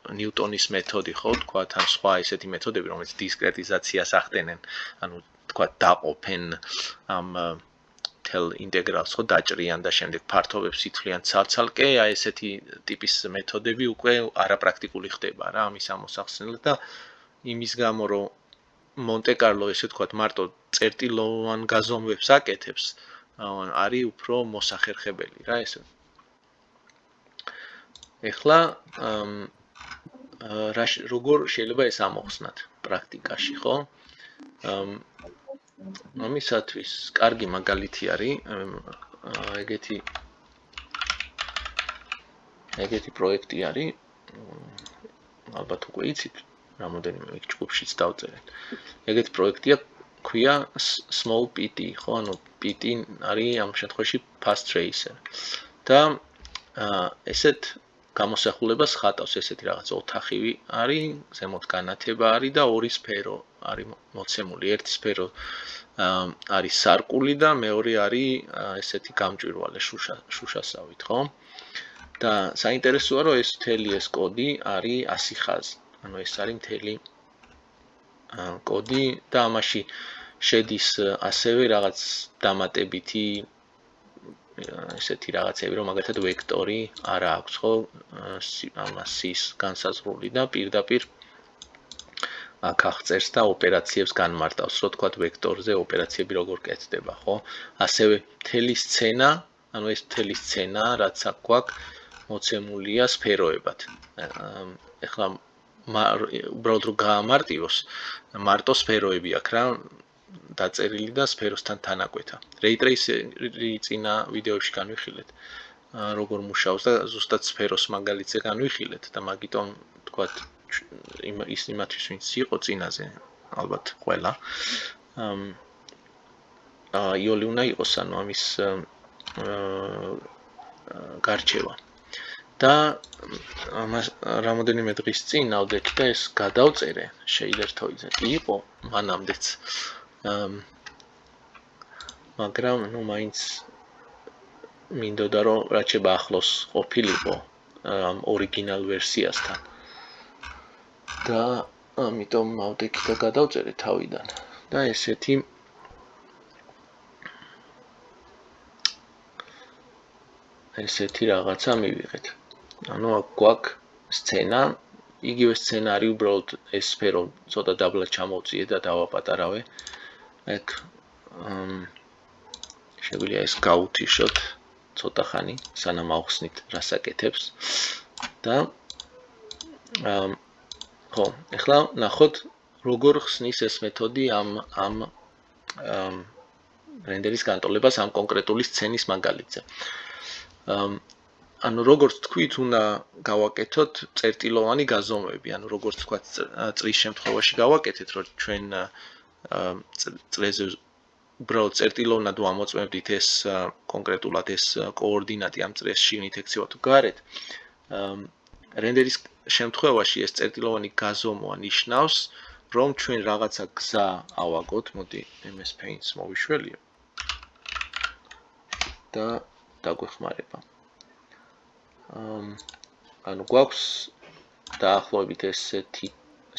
ნიუტონის მეთოდი, ხო, ვთქვათ, ან სხვა ესეთი მეთოდები, რომელიც დისკრეტიზაციას ახდენენ, ანუ ვთქვათ, დაყოფენ ამ თელ ინტეგრალს, ხო, დაჭრიან და შემდეგ ფართობებს ითვლიან ცალ-ცალკე, აი ესეთი ტიპის მეთოდები უკვე არაპრაქტიკული ხდება რა ამის ამოსახსნელად და იმის გამო, რომ მონტე-კარლო ესე ვთქვათ, მარტო წერტილოვან გაზომვებს აკეთებს, არის უფრო მოსახერხებელი რა ესე. ეხლა როგორ შეიძლება ეს ამოხსნათ პრაქტიკაში, ხო? ამისათვის კარგი მაგალითი არის ეგეთი პროექტი არის, ალბათ უკვე იცით, რამოდენიმე ჯგუფშიც დავწერეთ. ეგეთი პროექტია ქვია small pt, ხო, ანუ pt არის ამ შემთხვევაში path tracer. და ესეთ გამოსახულებას ხატავს ესეთი რაღაც ოთახივი არის, ზემოთ განათება არის და ორი სფერო არის მოცემული. ერთი სფერო არის სარკული და მეორე არის ესეთი გამჭვირვალე შუშასავით, ხო? და საინტერესოა, რომ ეს მთელი ეს კოდი არის 100 ხაზი. ანუ ეს არის მთელი კოდი და ამაში შედის ასევე რაღაც დამატებითი ესეთი რაღაცები, რომ მაგათად ვექტორი არ აქვს, ხო? ამას განსაზღვრული და პირდაპირ აქ აღწერს და ოპერაციებს განმარტავს, რო თქვათ ვექტორზე ოპერაციები როგორ კეთდება, ხო? ასევე მთელი სცენა, ანუ ეს მთელი სცენა, რაც აქ გვაქვს, მოცემულია სფეროებად. ეხლა უბრალოდ რომ გაამარტივოს, მარტო სფეროები აქვს რა დაწერილი და სფეროსთან თანაკვეთა. რეიტრეისერი წინა ვიდეოებში განვიხილეთ, როგორ მუშაობს და ზუსტად სფეროს მაგალითზე განვიხილეთ და მაგიტომ თქვათ იმათვის ვინც იყო წინაზე, ალბათ ყველა. იოლი უნდა იყოს, ანუ ამის გარჩევა. და რამოდენიმე დღის წინ ავდექი და ეს გადავწერე შეიდერ თოიზე. იყო მანამდეც. მაგრამ ნუ მაინც მინდოდა რომ რაც შეიძლება ახლოს ყოფილიყო ამ ორიგინალ ვერსიასთან. და ამიტომ ავდექი და გადავწერე თავიდან. და ესეთი რაღაცა მივიღეთ. ანუ აქ გვაქვს სცენა, იგივე სცენა არის, უბრალოდ ეს სფერო ცოტა დაბლად ჩამოვწიე და დავაპატარავე. აქ შეგვიძლია ეს გაუთიშოთ ცოტა ხანი, სანამ ავხსნით რას აკეთებს. და ხო, ეხლა ნახოთ როგორ ხსნის ეს მეთოდი ამ რენდერის განტოლებას ამ კონკრეტული სცენის მაგალითზე. ანუ როგორც თქვით, უნდა გავაკეთოთ წერტილოვანი გაზომვები, ანუ როგორც თქვა წრის შემთხვევაში გავაკეთეთ, რომ ჩვენ წრეზე უბრალოდ წერტილოვნად ვამოწმებდით ეს კონკრეტულად ეს კოორდინატი ამ წრეს შიგნით ექცევა თუ გარეთ. რენდერის შემთხვევაში ეს წერტილოვანი გაზომვა ნიშნავს, რომ ჩვენ რაღაცა გზა ავაგოთ, მოდი MS Paint-ს მოვიშველიო. და დაგვეხმარება. ანუ გვაქვს დაახლოებით ესეთი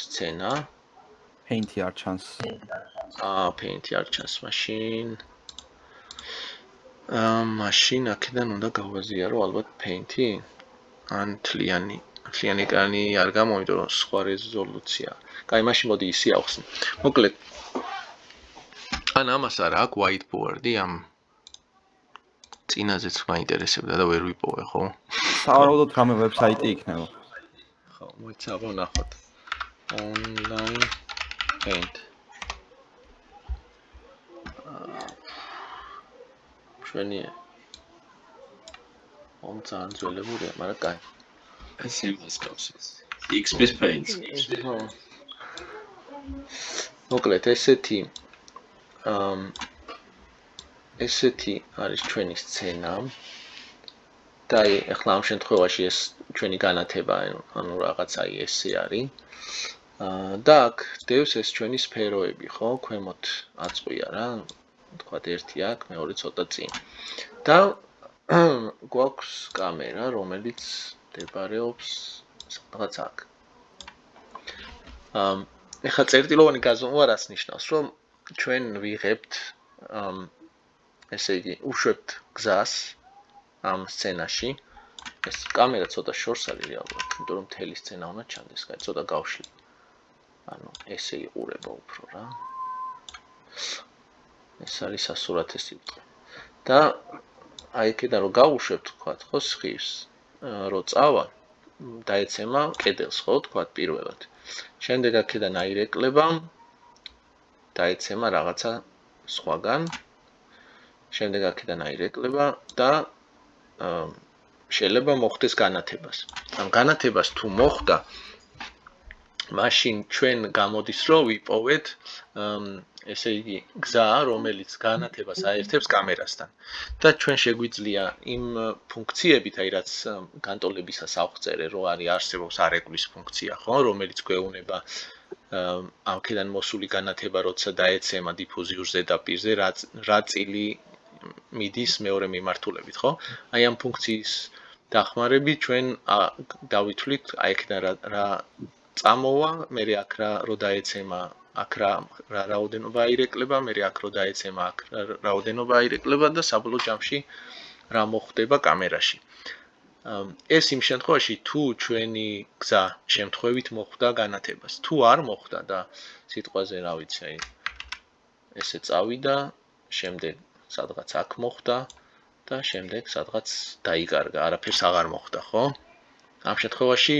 სცენა. Paint-ი არ ჩანს. Paint-ი არ ჩანს მაშინ. მაშინ აქედან უნდა გავაზიარო ალბათ Paint-ი. ან თლიანი ეკრანი არ გამოვიდა, რომ სხვა რეზოლუცია. კაი, მაშინ მოდი ისე ავხსნი. მოკლედ ან ამას არა აქვს whiteboard-ი ამ წინაზეც მაინტერესებდა და ვერ ვიპოვე, ხო? სავარაუდოდ რამე ვებსაიტი იქნება. ხო, მოიცა ვნახოთ. Online paint. ჩვენი ძალიან ძველებურია, მაგრამ კაი. ეს იმას გავს. XP-ს paint. მოკლედ ესეთი არის ჩვენი სცენა. და ახლა ამ შემთხვევაში ეს ჩვენი განათება, ანუ რაღაცა ესე არის. და აქ დევს ეს ჩვენი სფეროები, ხო? ქვემოთ აწყვია რა. თქვათ ერთი აქ, მეორე ცოტა წინ. და გვაქვს კამერა, რომელიც მდებარეობს რაღაც აქ. ეხლა წერტილოვანი გაზომვა რას ნიშნავს, რომ ჩვენ ვიღებთ ესე იგი, უშვებთ გზას ამ სცენაში. ეს კამერა ცოტა შორს არის რეალურად, იმიტომ რომ მთელი სცენა უნდა ჩანდეს, კაი, ცოტა გავშლი. ანუ ესე იყურება უფრო რა. ეს არის სასურათე სიბრტყე. და აი აქედან რომ გავუშვებთ, თქვათ, ხო, სხივს, რო წავა, დაეცემა კედელს, ხო, თქვათ, პირველად. შემდეგ აქედან აირეკლება, დაეცემა რაღაცა სხვაგან. შემდეგ აქედან აირეკლება და შეიძლება მოხდეს განათებას. ამ განათებას თუ მოხდა, მაშინ ჩვენ გამოდის, რომ ვიპოვეთ ესე იგი გზა, რომელიც განათებას აერთებს კამერასთან. და ჩვენ შეგვიძლია იმ ფუნქციებით, აი რაც განტოლებისას აღწერე, რომ არსებობს არეკვის ფუნქცია, ხო, რომელიც გვეუბნება აქედან მოსული განათება, როცა დაეცემა დიფუზიურ ზედაპირზე, რა წილი მიდის მეორე მიმართულებით, ხო? აი ამ ფუნქციის დახმარებით ჩვენ დავითვლით აი აქედან რა წამოვა, მე აქ რა დაეცემა, აქ რა რაოდენობა აირეკლება, მე აქ რო დაეცემა, აქ რაოდენობა აირეკლება და საბოლოო ჯამში რა მოხდება კამერაში. ეს იმ შემთხვევაში თუ ჩვენი გზა შემთხვევით მოხდა განათებას. თუ არ მოხდა და სიტყვაზე რა ვიცი, აი ესე წავიდა, შემდეგ სადღაც აქ მოხდა და შემდეგ სადღაც დაიკარგა, არაფერს აღარ მოხდა, ხო? ამ შემთხვევაში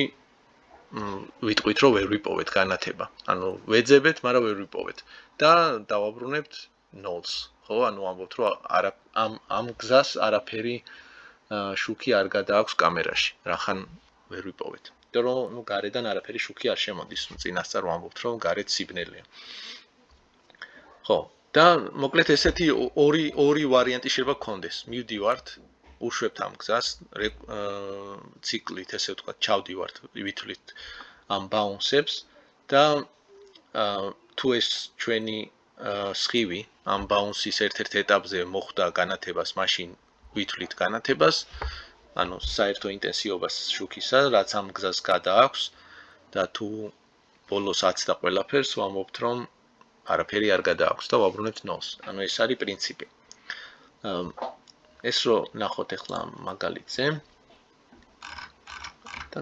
ვიტყვით, რომ ვერ ვიპოვეთ განათება. ანუ ვეძებეთ, მაგრამ ვერ ვიპოვეთ და დავაბრუნებთ 0-ს, ხო? ანუ ამბობთ, რომ ამ გზას არაფერი შუქი არ გადააქვს კამერაში. რახან ვერ ვიპოვეთ. იმიტომ რომ ნუ გარედან არაფერი შუქი არ შემოდის. წინასწარ ვამბობთ, რომ გარეთ სიბნელეა. ხო, და მოკლედ ესეთი ორი ვარიანტი შეიძლება გქონდეს. მივდივართ, უშვებთ ამ გზას, ციკლით, ესე ვთქვათ, ჩავდივართ, ვითვლით ამ ბაუნსებს და თუ ეს ჩვენი სხივი ამ ბაუნსის ერთ-ერთ ეტაპზე მოხდა განათებას, მაშინ ვითვლით განათებას, ანუ საერთო ინტენსივობას შუქისა, რაც ამ გზას გადააქვს და თუ ბოლოს 10 და ყველაფერს ვამბობთ, რომ არაფერი არ გადააქვს და ვაბრუნებთ 0-ს. ანუ ეს არის პრინციპი. ეს რო ნახოთ ახლა მაგალითზე. და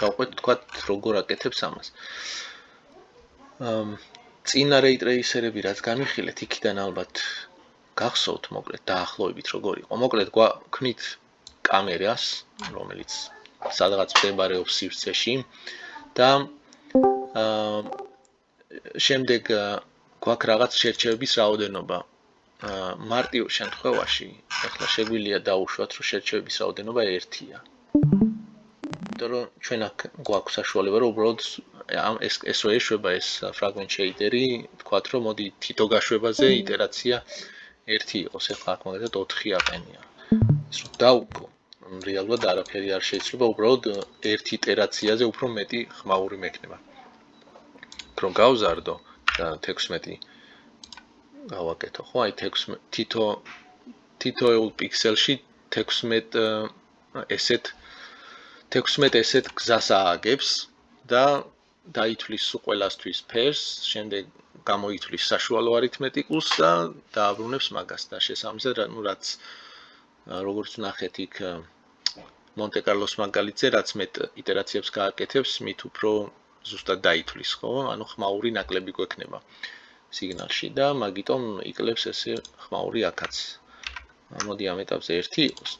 გავყვეთ, თქვათ, როგორ აკეთებს ამას. წინა რეი ტრეისერები რაც გამიხილეთ, იქიდან ალბათ გახსოვთ, მოკლედ დაახლოებით როგორ იყო. მოკლედ გვაქვთ კამერას, რომელიც სადღაც მდებარეობს სივრცეში და შემდეგ გვაქვს რაღაც შერჩევების რაოდენობა. მარტივ შემთხვევაში, ახლა შეგვიძლია დავუშვათ, რომ შერჩევების რაოდენობა 1-ია. იმიტომ რომ ჩვენ აქ გვაქვს საშუალება, რომ უბრალოდ ეს რო ეშვება ეს ფრაგმენტ შეიდერი, თქვათ, რომ მოდი თითო გაშვებაზე იტერაცია 1 იყოს, ახლა აქ მაგალითად 4 აყენია. ეს რო დავუკვო, რეალურად არაფერი არ შეიძლება, უბრალოდ 1 იტერაციაზე უფრო მეტი ხმაური მექნება. რომ გავზარდო და 16 გავაკეთო, ხო, აი 16 თითოეულ პიქსელში 16 ესეთ გზას ააგებს და დაითვლის ყველასთვის ფერს, შემდეგ გამოითვლის საშუალო არითმეტიკულს და დააბრუნებს მაგას და შესაბამისად, რაც როგორც ნახეთ იქ მონტე-კარლოს მაგალითზე, რაც მეტ იტერაციებს გააკეთებს, მით უფრო ზუსტად დაითვლის, ხო? ანუ ხმაური ნაკლები გვექნება სიგნალში და მაგიტომ იკლებს ესე ხმაური აქაც. მოდი ამ ეტაპზე 1 იყოს.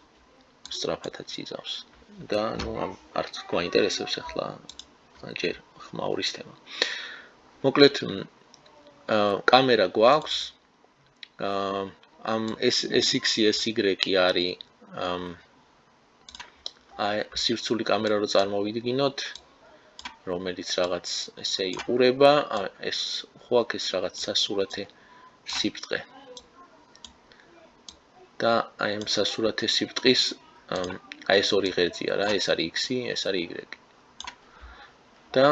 სწრაფადაც იზავს. და ამ არც გვაინტერესებს ახლა ჯერ ხმაურის თემა. მოკლედ კამერა გვაქვს. ამ SX-ი SY-ი არის სივრცული კამერა რო წარმოვიდგინოთ, რომელიც რაღაც ესე იყურება, ეს ხო აქ ეს რაღაც სასურათე სიბრტყე. და აი ამ სასურათე სიბრტყის აი ეს ორი ღერძია რა, ეს არის X-ი, ეს არის Y. და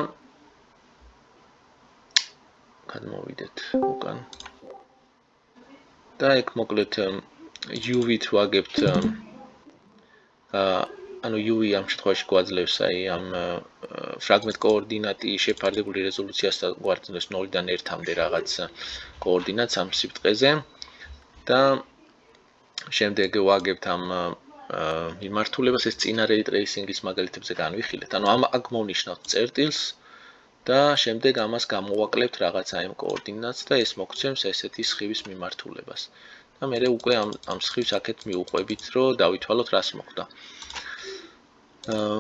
გადმოვიდეთ უკან. და ეგ მოკლედ UV-ით ვაგებთ ანუ UV ამ შემთხვევაში გვაძლევს აი ამ ფრაგმენტ კოორდინატი შეფარდებული რეზოლუციას და გვარდნებს 0-დან 1-მდე რაღაც კოორდინატს ამ სიბრტყეზე და შემდეგ ვაგებთ ამ მიმართულებას ეს წინა ray tracing-ის მაგალითებზე განვიხილეთ. ანუ აქ მოვნიშნავთ წერტილს და შემდეგ ამას გამოვაკლებთ რაღაცა იმ კოორდინატს და ეს მოგცემს ესეთი სხივის მიმართულებას. და მე უკვე ამ სხივს აქეთ მიუყვებით, რომ დავითვალოთ რას მოხდა.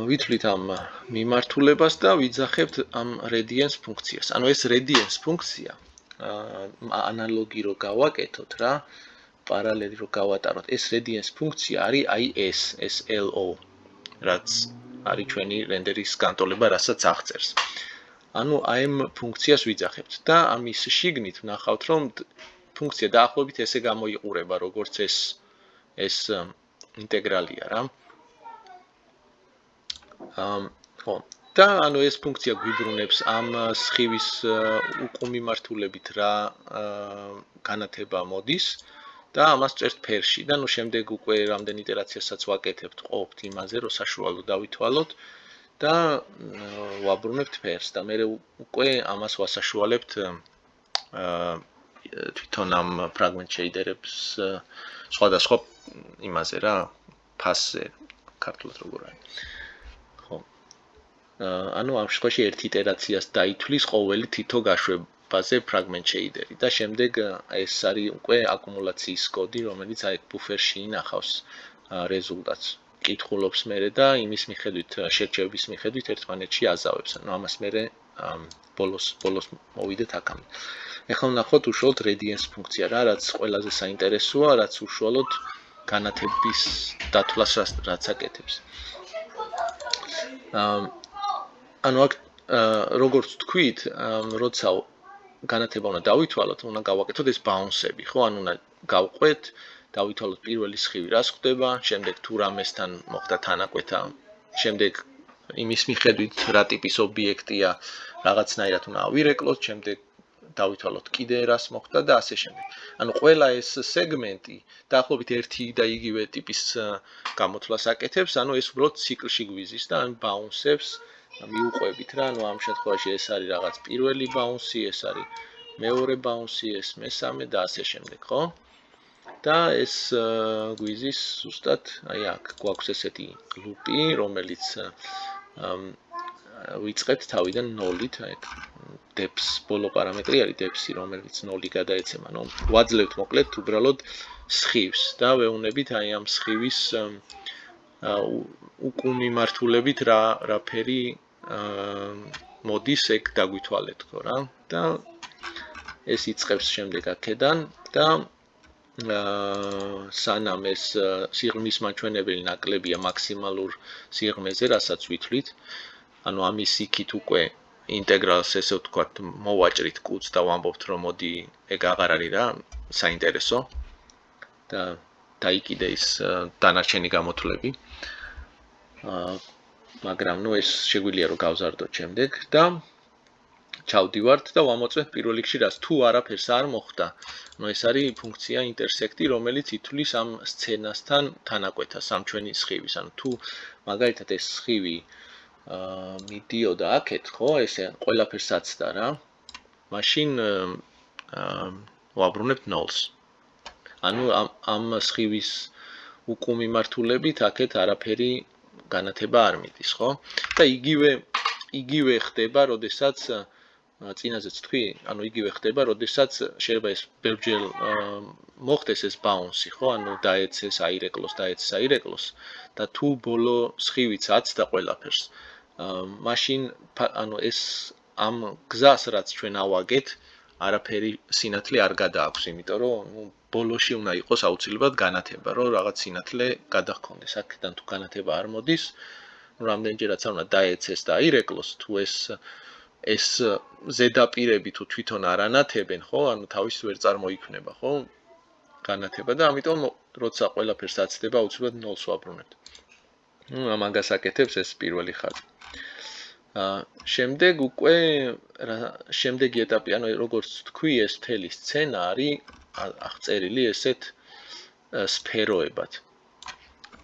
ვითვლით ამ მიმართულებას და ვიძახებთ ამ radiance ფუნქციას. ანუ ეს radiance ფუნქცია ანალოგი რო გავაკეთოთ რა, პარალელი რო გავატაროთ, ეს radiance ფუნქცია არის აი ეს LO, რაც არის ჩვენი რენდერის განტოლება, რასაც აღწერს. ანუ აი ამ ფუნქციას ვიძახებთ და ამის შიგნით ვნახავთ, რომ ფუნქცია დაახლოებით ესე გამოიყურება, როგორც ეს ინტეგრალია რა. ხო, და ანუ ეს ფუნქცია გვიბრუნებს ამ სხივის უკუმიმართულებით რა განათება მოდის და ამას წერთ ფერში და ნუ შემდეგ უკვე რამდენი იტერაციასაც ვაკეთებთ, ყოფთ იმაზე, რომ საშუალო დავითვალოთ და ვაბრუნებთ ფერს და მე უკვე ამას ვასაშუალებთ თვითონ ამ ფრაგმენტ შეიდერებს სხვადასხვა იმაზე რა, ფასზე, ქართულად როგორ არის. ანუ ამ შემთხვევაში ერთ იტერაციას დაითვლის ყოველი თითო გაშვებაზე ფრაგმენტ შეიდერი და შემდეგ ეს არის უკვე აკუმულაციის კოდი, რომელიც აი ბუფერში ინახავს რეზულტატს. კითხულობს მერე და იმის მიხედვით, შერჩევების მიხედვით ერთმანეთში აზავებს. ანუ ამას მერე ბოლოს მოვიდეთ აქამდე. ეხლა ვნახოთ უშუალოდ radiance ფუნქცია რა, რაც ყველაზე საინტერესოა, რაც უშუალოდ განათების დათვლას რაც აკეთებს. ანუ აქ როგორც თქვით, როცა განათება უნდა დავითვალოთ, უნდა გავაკეთოთ ეს ბაუნსები, ხო? ანუ უნდა გავყვეთ, დავითვალოთ პირველი სხივი რას ხდება, შემდეგ თუ რამესთან მოხდა თანაკვეთა, შემდეგ იმის მიხედვით რა ტიპის ობიექტია, რაღაცნაირად უნდა ავირეკლოთ, შემდეგ დავითვალოთ კიდე რას მოხდა და ასე შემდეგ. ანუ ყველა ეს სეგმენტი დაახლოებით ერთი და იგივე ტიპის გამოთვლას აკეთებს, ანუ ეს უბრალოდ ციკლში გვიზის და ამ ბაუნსებს მიუყვებით რა, ანუ ამ შემთხვევაში ეს არის რაღაც პირველი ბაუნსი, ეს არის მეორე ბაუნსი, ეს მესამე და ასე შემდეგ, ხო? და ეს გვიზის ზუსტად, აი აქ გვაქვს ესეთი ლუპი, რომელიც ვიწყებთ თავიდან 0-ით, აი depth ბოლო პარამეტრი არის depth-ი, რომელიც 0 გადაეცემა, ანუ ვაძლევთ მოკლედ უბრალოდ სხივს და ვეუბნებით აი ამ სხივის უკუმიმართულებით რა ფერი მოდის ეგ დაგვითვალეთ ხო რა და ეს იწყებს შემდეგ აქედან და სანამ ეს სიღრმის მაჩვენებელი ნაკლებია მაქსიმალურ სიღრმეზე, რასაც ვითვლით, ანუ ამის იქით უკვე ინტეგრალს ესე ვთქვათ მოვაჭრით კუდს და ვამბობთ რომ მოდი ეგ აღარ არის რა საინტერესო და დაიკიდე ის დანარჩენი გამოთვლები. მაგრამ ნუ ეს შეგვიძლია რომ გავზარდოთ შემდეგ და ჩავდივართ და ვამოწმეთ პირველ რიგში რას თუ არაფერს არ მოხდა. ნუ ეს არის ფუნქცია ინტერსექტი, რომელიც ითვლის ამ სცენასთან თანაკვეთას ამ ჩვენი სხივის. ანუ თუ მაგალითად ეს სხივი მიდიოდა აქეთ, ხო, ესე ყველაფერს აცდა რა. მაშინ ვაბრუნებთ 0-ს. ანუ ამ სხივის უკუმიმართულებით აქეთ არაფერი განათება არ მიდის, ხო? და იგივე ხდება, როდესაც წინაზეც თქვი, ანუ იგივე ხდება, როდესაც შეიძლება ეს ბევრჯერ მოხდეს ეს ბაუნსი, ხო? ანუ დაეცეს, აირეკლოს და თუ ბოლო სხივიც აცდა ყველაფერს. მაშინ ანუ ეს ამ გზას რაც ჩვენ ავაგეთ, არაფერი სინათლე არ გადააქვს, იმიტომ რომ ბოლოში უნდა იყოს აუცილებლად განათება, რომ რაღაც სინათლე გადახონდეს. აქედან თუ განათება არ მოდის, რამდენჯერაც არ უნდა დაეცეს და აირეკლოს, თუ ეს ზედაპირები თუ თვითონ არ ანათებენ, ხო? ანუ თავის ვერ წარმოიქმნება, ხო? განათება და ამიტომ როცა ყველაფერს აცდება, აუცილებლად ნოლს ვაბრუნებთ. ამაგას აკეთებს ეს პირველი ხაზი. შემდეგ უკვე შემდეგი ეტაპი, ანუ როგორც თქვი, ეს მთელი სცენა არის აღწერილი ესეთ სფეროებად.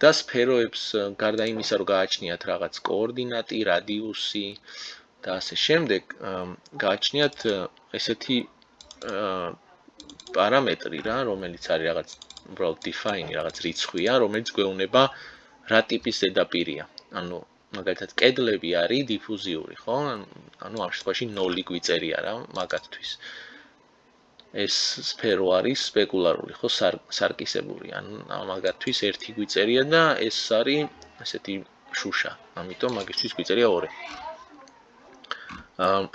და სფეროებს გარდა იმისა, რომ გააჩნიათ რაღაც კოორდინატი, რადიუსი და ასე შემდეგ, გააჩნიათ ესეთი პარამეტრი რა, რომელიც არის რაღაც უბრალოდ define, რაღაც რიცხვია, რომელიც გვეუბნება რა ტიპის ზედაპირია. ანუ მაგალითად კედლები არის დიფუზიური, ხო? ანუ ამ შემთხვევაში 0 გვიწერია რა, მაგათთვის. ეს სფერო არის სპეკულარული, ხო, სარკისებური. ანუ მაგათთვის 1 გვიწერია და ეს არის ესეთი შუშა. ამიტომ მაგისთვის გვიწერია 2.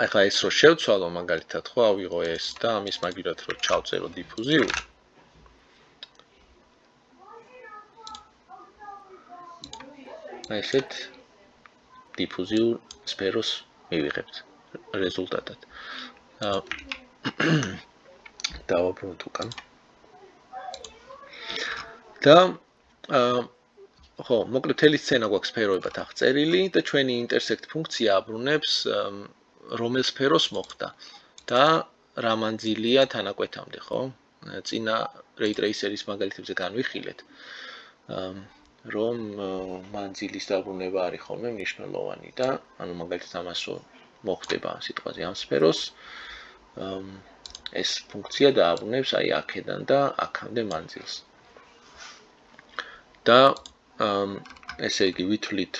ახლა ეს რო შევცვალო მაგალითად, ხო, ავიღო ეს და ამის მაგივრად რო ჩავწერო დიფუზიური. ესეთ დიფუზიურ სფეროს მივიღებთ რეზულტატად. დავაბრუნოთ უკან. და ხო, მოკლედ მთელი სცენა გვაქვს სფეროებად აღწერილი და ჩვენი ინტერსექტ ფუნქცია აბრუნებს რომელ სფეროს მოხდა და რა მანძილია თანაკვეთამდე, ხო? წინა ray tracer-ის მაგალითებზე განვიხილეთ, რომ მანძილის დაბრუნება არის ხოლმე მნიშვნელოვანი და ანუ მაგალითად ამას მოხდება სიტყვაზე ამ სფეროს ეს ფუნქცია დააბრუნებს აი აქედან და აქამდე მანძილს. და ესე იგი ვითვლით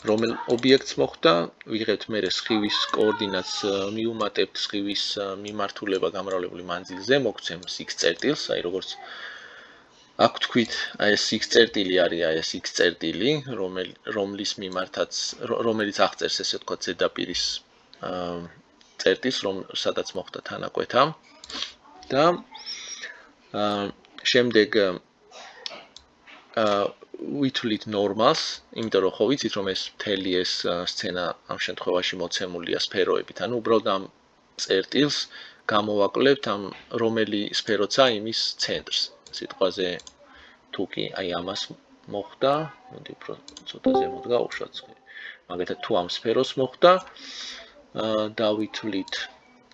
რომელ ობიექტს მოხდა, ვიღებთ მერე სხივის კოორდინატს, მიუმატებთ სხივის მიმართულება გამრავლებული მანძილზე, მოგცემს x წერტილს, აი როგორც აქ თქვით, აი ეს x წერტილი არის აი ეს x წერტილი, რომლის მიმართაც რომელიც აღწერს ესე ვთქვათ ზედაპირის წერტილს, სადაც მოხდა თანაკვეთა და შემდეგ ვითვლით ნორმალს, იმიტომ რომ ხო ვიცით რომ ეს მთელი ეს სცენა ამ შემთხვევაში მოცემულია სფეროებით, ანუ უბრალოდ ამ წერტილს გამოვაკლებთ ამ რომელი სფეროცა იმის ცენტრს. სიტყვაზე თუ კი აი ამას მოხდა, მოდი უფრო ცოტა ზემოთ გავუშვათ. მაგალითად თუ ამ სფეროს მოხდა, დავითვლით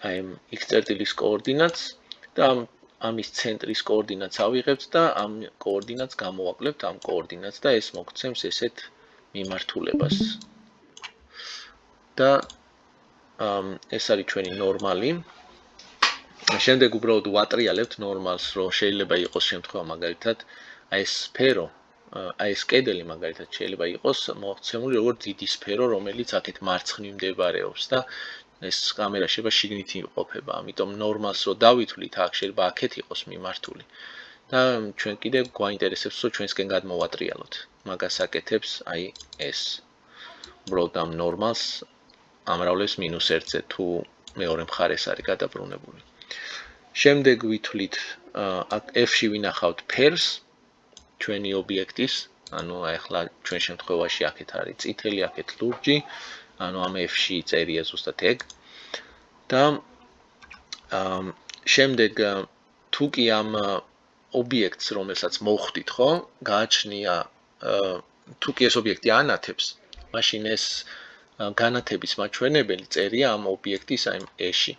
აი x წერტილის კოორდინატს და ამის ცენტრის კოორდინატს ავიღებთ და ამ კოორდინატს გამოვაკლებთ ამ კოორდინატს და ეს მოგცემს ესეთ მიმართულებას. და ეს არის ჩვენი ნორმალი. შემდეგ უბრალოდ ვატრიალებთ ნორმალს, რომ შეიძლება იყოს შემთხვევა მაგალითად აი ეს სფერო, აი ეს კედელი მაგალითად შეიძლება იყოს მოხსნილი როგორც დიდი სფერო, რომელიც აქეთ მარცხნივ მდებარეობს და ეს კამერა შეიძლება შიგნით იმყოფება. ამიტომ ნორმალს რო დავითვლით, აქ შეიძლება აქეთ იყოს მიმართული. და ჩვენ კიდე გვაინტერესებს, რომ ჩვენსკენ გადმოვატრიალოთ. მაგას აკეთებს აი ეს. უბრალოდ ამ ნორმალს ამრავლებს -1-ზე, თუ მეორე მხარეს არის გადაბრუნებული. შემდეგ ვითვლით, აქ F-ში ვინახავთ ფერს ჩვენი ობიექტის, ანუ ახლა ჩვენ შემთხვევაში აქეთ არის წითელი, აქეთ ლურჯი, ანუ ამ F-ში წერია ზუსტად ეგ. და შემდეგ თუ კი ამ ობიექტს, რომელსაც მოხვდით, ხო, გააჩნია თუ კი ეს ობიექტი ანათებს, მაშინ ეს განათების მაჩვენებელი წერია ამ ობიექტის აი E-ში.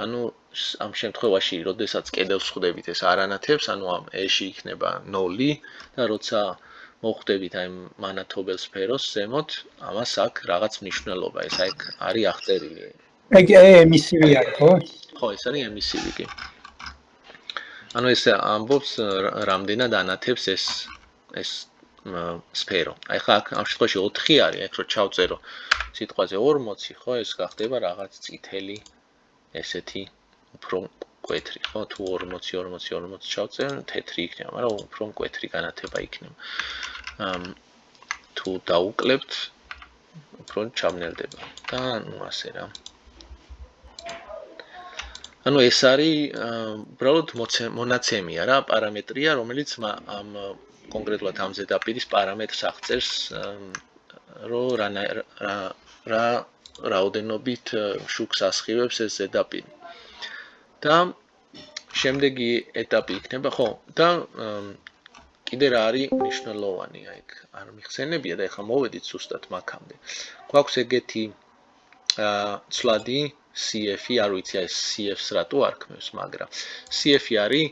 ანუ ამ შემთხვევაში, როდესაც კედელს ხვდებით, ეს არ ანათებს, ანუ ამ E-ში იქნება 0 და როცა მოხვდებით აი მანათობელ სფეროს ზემოთ, ამას აქვს რაღაც მნიშვნელობა, ეს აქ არის აღწერილი. ეგ ემისივი არის, ხო? ხო, ეს არის ემისივი კი. ანუ ეს ამბობს რამდენად ანათებს ეს სფერო. აი ხა ამ შემთხვევაში 4 არის, აქ რო ჩავწერო სიტყვაზე 40, ხო, ეს გახდება რაღაც წითელი ესეთი უფრო მკვეთრი, ხო? თუ 40 ჩავწერ, თეთრი იქნება, მაგრამ უფრო მკვეთრი განათება იქნება. თუ დაუკლებთ, უფრო ჩამნელდება და ნუ ასე რა. ანუ ეს არის უბრალოდ მონაცემია რა, პარამეტრია, რომელიც ამ კონკრეტულად ამ ზედაპირის პარამეტრს აღწერს, რომ რა რაოდენობით შუქს ასხივებს ეს ზედაპირი. და შემდეგი ეტაპი იქნება, ხო, და კიდე რა არის მნიშვნელოვანი, აი ეგ არ მიხსენებია და ეხლა მოვედით ზუსტად მაგამდე. გვაქვს ეგეთი ცვლადი CF-ი, არ ვიცი აი CF-ს რატო არქმევს, მაგრამ CF-ი არის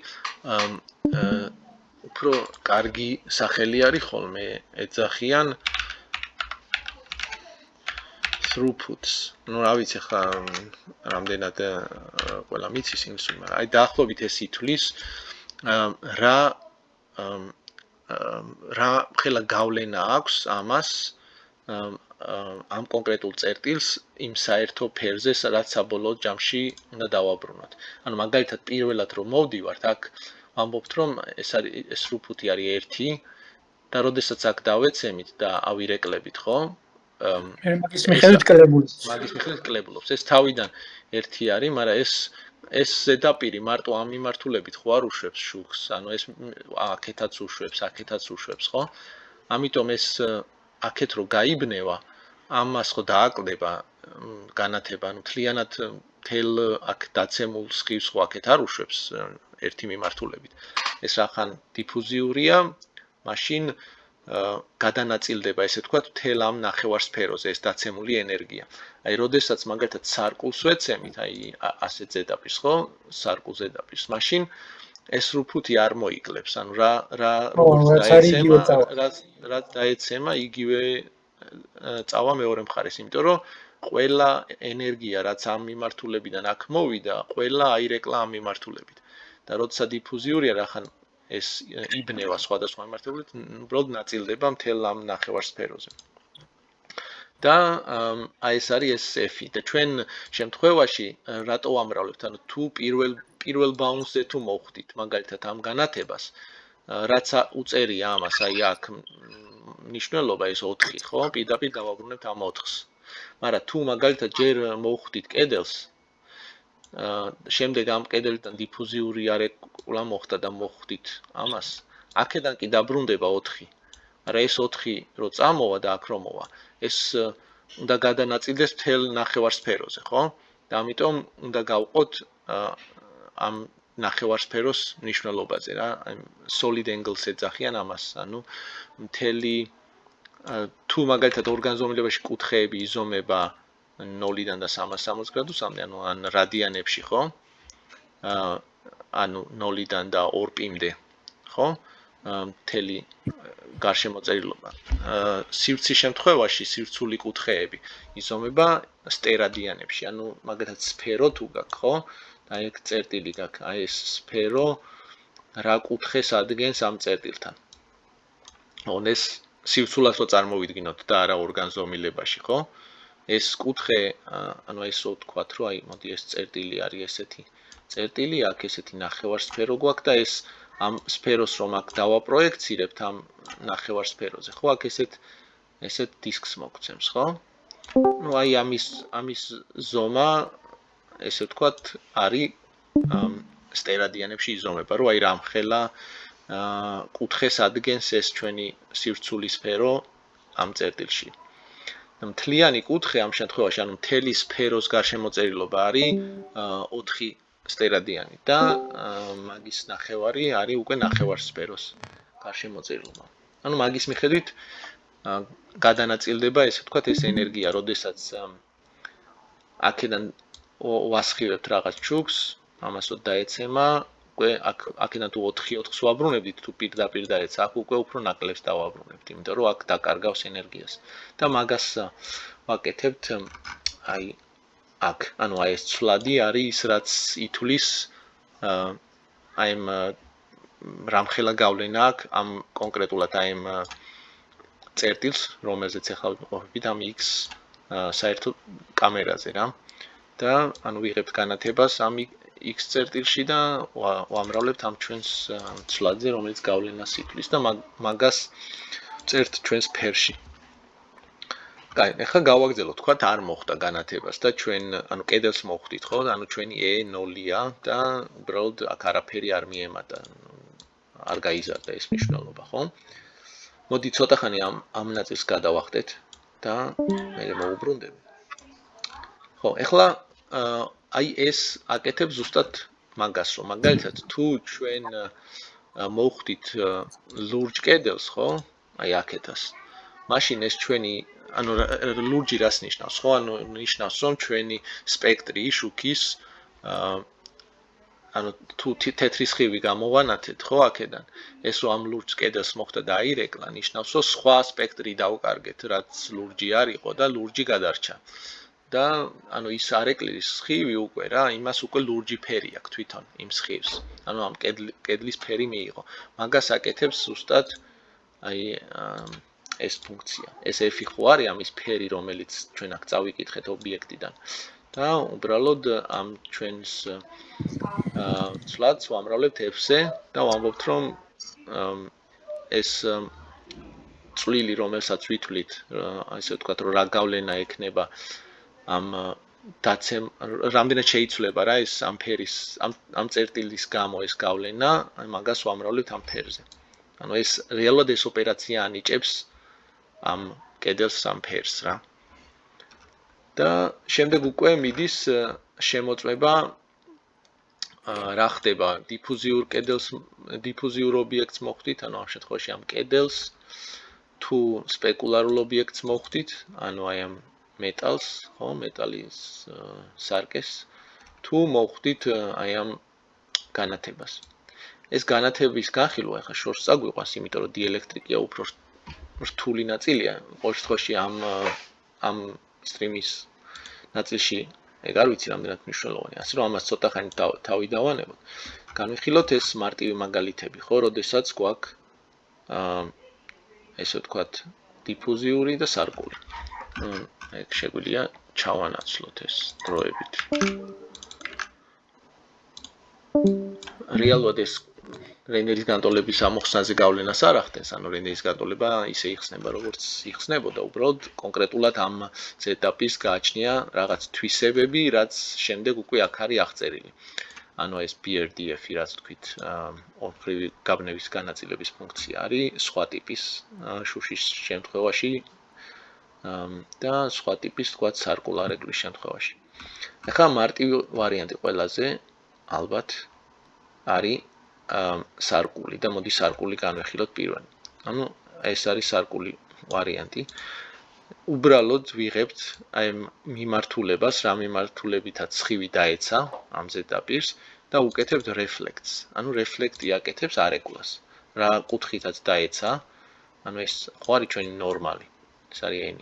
უფრო კარგი სახელი არის ხოლმე ეძახიან throughputs. Ну, რა ვიცი ხა რამდენად ყველა მიცის იმის, მაგრამ აი დაახლოებით ეს ითვლის რა ხელა გავლენა აქვს ამას ამ კონკრეტულ წერტილს იმ საერთო ფერზე, სადაც საბოლოო ჯამში უნდა დავაბრუნოთ. ანუ მაგალითად პირველად რომ მოვდივართ, აქ ვამბობთ რომ ეს throughput-ი არის 1 და როდესაც აქ დავეცემით და ავირეკლებით, ხო? მაგის მიხედვით კლებულობს. მაგის მიხედვით კლებულობს. ეს თავიდან 1 არის, მაგრამ ეს ზედაპირი მარტო ამ მიმართულებით ხო არ უშვებს შუქს, ანუ ეს აქეთაც უშვებს, ხო? ამიტომ ეს აქეთ რო გაიბნევა, ამას ხო დააკლდება განათება, ანუ თლიანად თელ აქ დაცემულ სხივს ხო აქეთ არ უშვებს ერთი მიმართულებით. ეს რახან დიფუზიურია, მაშინ გადანაწილდება, ესე ვთქვათ, თელ ამ ნახევარსფეროზე ეს დაცემული ენერგია. აი, როდესაც მაგალითად სარკულს ვეცემით, აი ასეთ ზედაპირს, ხო, სარკულ ზედაპირს, მაშინ ეს throughput-ი არ მოიკლებს, ანუ რა დაეცემა, იგივე წავა მეორე მხარეს, იმიტომ რომ ყველა ენერგია, რაც ამ მიმართულებიდან აქ მოვიდა, ყველა აირეკლა ამ მიმართულებით. და როცა დიფუზიურია, რახან ეს იბნევა სხვადასხვა მიმართულებით, უბრალოდ ნაწილდება მთელ ამ ნახევარსფეროზე. და აი ეს არის ეს F-ი და ჩვენ შემთხვევაში რატო ვამრავლებთ, ანუ თუ პირველ ბაუნსზე თუ მოვხდით, მაგალითად ამ განათებას, რაც უწერია ამას, აი აქ მნიშვნელობა ეს 4, ხო? პირდაპირ დავაბრუნებთ ამ 4-ს. მაგრამ თუ მაგალითად ჯერ მოვხდით კედელს, შემდეგ ამ კედელიდან დიფუზიური არეკულა მოხდა და მოხდით ამას, აქედან კი დაბრუნდება 4. მაგრამ ეს 4 რო წამოვა და აქ რო მოვა, ეს უნდა გადანაწილდეს მთელ ნახევარსფეროზე, ხო? და ამიტომ უნდა გავყოთ ამ ნახევარსფეროს მნიშვნელობაზე რა, აი solid angles ეძახიან ამას, ანუ მთელი თუ მაგალითად ორგანზომილებაში კუთხეები იზომება 0-დან და 360 გრადუსამდე, ანუ ან რადიანებში, ხო? ანუ 0-დან და 2 პიმდე, ხო? მთელი გარშემოწერილობა. სივრცის შემთხვევაში სივრცული კუთხეები იზომება სტერადიანებში, ანუ მაგალითად სფერო თუ გაქვს, ხო? და ეგ წერტილი გაქვს, აი ეს სფერო რა კუთხეს ადგენს ამ წერტილთან. ეს სივრცულად რო წარმოვიდგინოთ და არა ორგანზომილებაში, ხო? ეს კუთხე, ანუ ესო ვთქვათ, რომ აი მოდი ეს წერტილი არის ესეთი წერტილი, აქ ესეთი ნახევარსფერო გვაქვს და ეს ამ სფეროს რომ აქ დავაპროექცირებთ ამ ნახევარსფეროზე, ხო? აქ ესეთ დისკს მოგცემს, ხო? ну აი ამის ზომა, ესე ვთქვათ, არის სტერადიანებში იზომება, რომ აი რამხელა კუთხეს ადგენს ეს ჩვენი სივრცული სფერო ამ წერტილში. მთლიანი კუთხე ამ შემთხვევაში, ანუ მთელი სფეროს გარშემოწერილობა არის 4 სტერადიანი და მაგის ნახევარი არის უკვე ნახევარსფეროს გარშემოწერილობა. ანუ მაგის მიხედვით გადანაწილდება, ესე ვთქვათ, ეს ენერგია, როდესაც აქედან ვასხივებთ რაღაც ჩუქს, ამასო დაეცემა, უკვე აქედან თუ 4-4-ს ვაბრუნებდით, თუ პირდაპირ დაეცა, აქ უკვე უფრო ნაკლებს დავაბრუნებთ, იმიტომ რომ აქ დაკარგავს ენერგიას. და მაგას ვაკეთებთ აი აქ, ანუ აი ეს ცვლადი არის ის, რაც ითვლის აი ამ რამხელა გავლენა აქვს ამ კონკრეტულად აი ამ წერტილს, რომელზეც ახლა ვიმყოფებით ამ X საერთო კამერაზე რა. და ანუ ვიღებთ განათებას ამ x წერტილში და ვამრავლებთ ამ ჩვენს ცვლადზე, რომელიც გავლენას ითვლის და მაგას წერთ ჩვენს ფერში. კაი, ეხლა გავაგრძელოთ, თქვათ არ მოხდა განათებას და ჩვენ, ანუ კედელს მოვხვდით, ხო? ანუ ჩვენი e 0-ია და უბრალოდ აქ არაფერი არ მიემატა. არ გაიზარდა ეს მნიშვნელობა, ხო? მოდი ცოტა ხანი ამ ნაწილს გადავახტეთ და მე მოვუბრუნდები. ხო, ეხლა აი ეს აკეთებს ზუსტად მაგას, რომ მაგალითად თუ ჩვენ მოვხვდით ლურჯ კედელს, ხო? აი აქეთას. მაშინ ეს ჩვენი ანუ ლურჯი რას ნიშნავს, ხო? ანუ ნიშნავს, რომ ჩვენი სპექტრი შუქის ანუ თუ თეთრი სხივი გამოვანათეთ, ხო, აქედან. ეს რომ ამ ლურჯ კედელს მოხდა და აირეკლა, ნიშნავს, რომ სხვა სპექტრი დავკარგეთ, რაც ლურჯი არ იყო და ლურჯი გადარჩა. და ანუ ის არეკლი სხივი უკვე რა, იმას უკვე ლურჯი ფერი აქვს თვითონ იმ სხივს. ანუ ამ კედლის ფერი მიიღო. მაგას აკეთებს ზუსტად აი ეს ფუნქცია. ეს f ხო არის ამის ფერი, რომელიც ჩვენ აქ წავიკითხეთ ობიექტიდან. და უბრალოდ ამ ჩვენს ცვლადს ვამრავლებთ f-ზე და ვამბობთ, რომ ეს წვლილი, რომელსაც ვითვლით, ასე ვთქვათ, რომ რა გავლენა ექნება ამ დაცემ, რამდენად შეიცვლება რა ეს ამ ფერის, ამ წერტილის გამო ეს გავლენა, მაგას ვამრავლებთ ამ ფერზე. ანუ ეს რეალურად ეს ოპერაცია ანიჭებს ამ კედელს ამ ფერს რა. და შემდეგ უკვე მიდის შემოწმება რა ხდება დიფუზიურ კედელს, დიფუზიურ ობიექტს მოხდით, ანუ ამ შემთხვევაში ამ კედელს, თუ სპეკულარულ ობიექტს მოხდით, ანუ აი ამ მეტალს, ხო, მეტალის სარკეს, თუ მოხდით აი ამ განათებას. ეს განათების განხილვა ახლა შორს წაგვიყვანს, იმიტომ რომ დიელექტრიკია უფრო რთული ნაწილია. ყოველ შემთხვევაში ამ სტრიმის ნაწილში ეგ არ ვიცი რამდენად მნიშვნელოვანია. ასე რომ ამას ცოტა ხანი თავი დავანებოთ. განვიხილოთ ეს მარტივი მაგალითები, ხო, როდესაც გვაქვს ესე ვთქვათ დიფუზიური და სარკული. ეგ შეგვიძლია ჩავანაცვლოთ ეს დროებით. რეალურად ეს რენდერის განტოლების ამოხსნაზე გავლენას არ ახდენს, ანუ რენდერის განტოლება ისე იხსნება, როგორც იხსნებოდა, უბრალოდ კონკრეტულად ამ ეტაპის გააჩნია რაღაც თვისებები, რაც შემდეგ უკვე აქ არის აღწერილი. ანუ ეს BRDF-ი, რაც თქვით, ორმხრივი გაბნევის განაწილების ფუნქცია არის, სხვა ტიპის შუშის შემთხვევაში და სხვა ტიპის, თქვათ, სარკულარ ეგლის შემთხვევაში. ახლა მარტივი ვარიანტი ყველაზე ალბათ არის სარკული და მოდი სარკული განვიხილოთ პირველი. ანუ ეს არის სარკული ვარიანტი. უბრალოდ ვიღებთ აი მიმართულებას, რა მიმართულებითაც სხივი დაეცა ამ ზედაპირს და უკეთებთ რეფლექტს. ანუ რეფლექტი აკეთებს არეკლას. რა კუთხითაც დაეცა, ანუ ეს ხო არის ჩვენი ნორმალი. ეს არის n.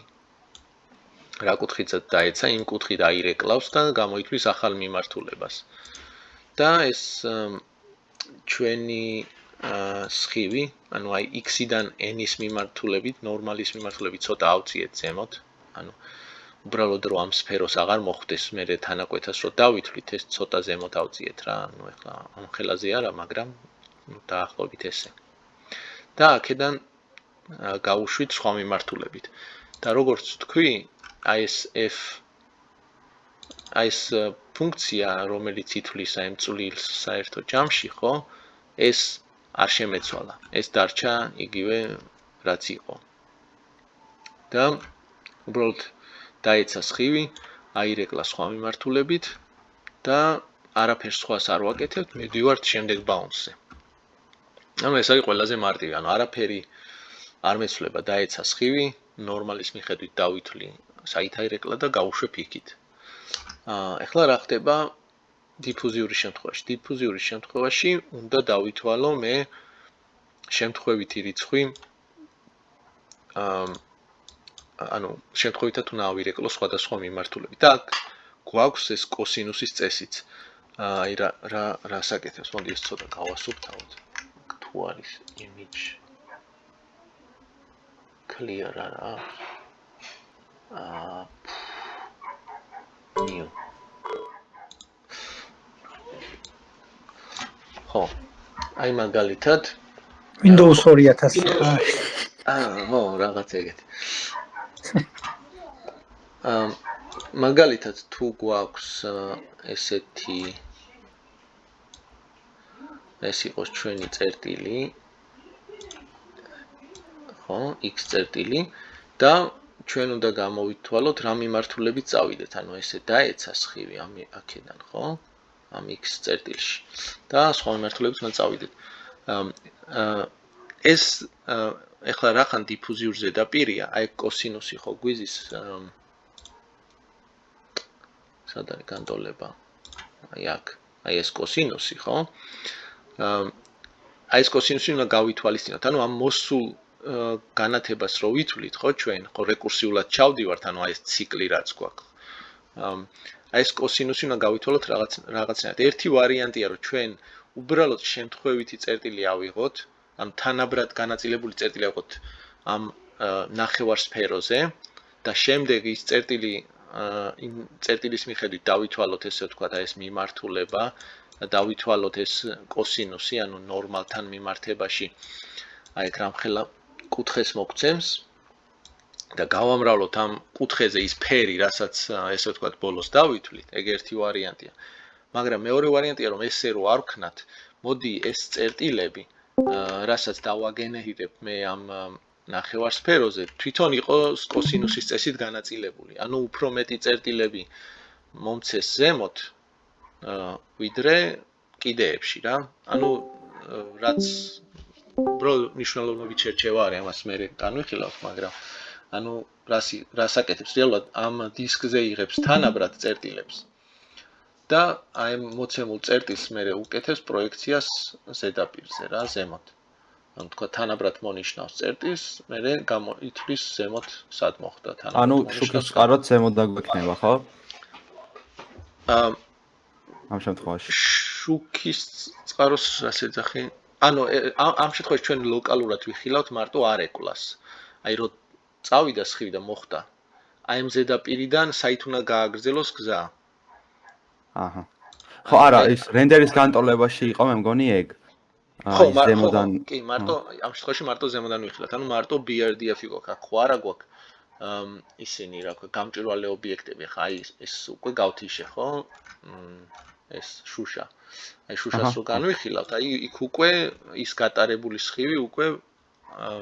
რა კუთხითაც დაეცა, იმ კუთხით აირეკლავს და გამოითვლის ახალ მიმართულებას. და ეს ჩვენი სხივი, ანუ აი x-დან n-ის მიმართულებით, ნორმალის მიმართულებით ცოტა ავწიეთ ზემოთ, ანუ უბრალოდ რომ ამ სფეროს აღარ მოხვდეს მე თანაკვეთას რომ დავითვლით, ეს ცოტა ზემოთ ავწიეთ რა, ანუ ეხლა ამ ხელაზე არა, მაგრამ დაახლოებით ესე. და აქედან გავუშვით სხვა მიმართულებით. და როგორც თქვი, აი ეს f აი ეს ფუნქცია, რომელიც ითვლის აი წვლილს საერთო ჯამში, ხო? ეს არ შემეცვალა. ეს დარჩა იგივე რაც იყო. და უბრალოდ დაეცა სხივი, აირეკლა სხვა მიმართულებით და არაფერს სხვას არ ვაკეთებთ, მივდივართ შემდეგ ბაუნსზე. ანუ ეს არის ყველაზე მარტივი, ანუ არაფერი არ მეცვლება, დაეცა სხივი, ნორმალის მიხედვით დავითვლი, საით აირეკლა და გავუშვებ იქით. ეხლა რა ხდება დიფუზიური შემთხვევაში? დიფუზიური შემთხვევაში უნდა დავითვალო მე შემთხვევითი რიცხვი ანუ შემთხვევითად უნდა ავირეკლო სხვადასხვა მიმართულებით. და აქ გვაქვს ეს კოსინუსის წესიც. აი რა საკეთებს? მოდი ეს ცოტა გავასუფთავოთ. თუ არის image clear არა? new ხო. აი მაგალითად Windows 2000. ხო, რაღაც ეგეთი. მაგალითად თუ გვაქვს ესეთი ეს იყოს ჩვენი წერტილი ხო, x წერტილი და ჩვენ უნდა გამოვითვალოთ რა მიმართულებით წავიდეთ, ანუ ესე დაეცა სხივი აქედან, ხო? ამ x წერტილში და სხვა მიმართულებით უნდა წავიდეთ. ეს ეხლა რახან დიფუზიურ ზედაპირია, აი კოსინუსი ხო გვიზის სად არის განტოლება? აი აქ, აი ეს კოსინუსი, ხო? აი ეს კოსინუსი უნდა გავითვალისწინოთ, ანუ ამ მოსულ განათებას რო ვითვლით, ხო, ჩვენ, ხო, რეკურსიულად ჩავდივართ, ანუ აი ეს ციკლი რაც გვაქვს. აი ეს კოსინუსი უნდა გავითვალოთ რაღაცნაირად. ერთი ვარიანტია, რომ ჩვენ უბრალოდ შემთხვევითი წერტილი ავიღოთ, ამ თანაბრად განაწილებული წერტილი ავიღოთ ამ ნახევარსფეროზე და შემდეგ ის წერტილი იმ წერტილის მიხედვით დავითვალოთ ესე ვთქვათ, აი ეს მიმართულება და დავითვალოთ ეს კოსინუსი, ანუ ნორმალთან მიმართებაში. აი ეგ რამხელა კუთხეს მოგცემს და გავამრავლოთ ამ კუთხეზე ის ფერი, რასაც ესე ვთქვათ, ბოლოს დავითვლით, ეგ ერთი ვარიანტია. მაგრამ მეორე ვარიანტია, რომ ესე რო არ ვქნათ, მოდი ეს წერტილები, რასაც დავაგენერირებ მე ამ ნახევარსფეროზე, თვითონ იყოს კოსინუსის წესით განაწილებული. ანუ უფრო მეტი წერტილები მომცეს ზემოთ, ვიდრე კიდეებში რა. ანუ რაც უბრალოდ მნიშვნელოვნობით შერჩევა არის, ამას მე განვიხილავთ, მაგრამ ანუ რას აკეთებს? რეალურად ამ დისკზე იღებს თანაბრად წერტილებს და აი მოცემულ წერტილს მე უკეთებს პროექციას ზედაპირზე რა, ზემოთ. ანუ თქვა თანაბრად მონიშნავს წერტილს, მე გამოითვლის ზემოთ სად მოხდა თანაბრად. ანუ შუქის წყაროც ზემოთ დაგვექნება, ხო? ამ შემთხვევაში. შუქის წყაროს რას ეძახი? ანუ ამ შემთხვევაში ჩვენ ლოკალურად ვიხილავთ მარტო არეკლას. აი რო წავიდა სხივი და მოხდა. აი ამ ზედაპირიდან საით უნდა გააგრძელოს გზა. აჰა. ხო, არა, ის რენდერის განტოლებაში იყო, მე მგონი ეგ. ხო, ზემოდან. კი, მარტო ამ შემთხვევაში მარტო ზემოდან ვიხილავთ. ანუ მარტო BRDF-ი გვაქვს, აქ ხო არა გვაქვს ისინი რა ქვია, გამჭვირვალე ობიექტები, ხა აი ეს უკვე გავთიშე, ხო? ეს შუშა. აი შუშას რო განვიხილავთ, აი იქ უკვე ის გატარებული სხივი უკვე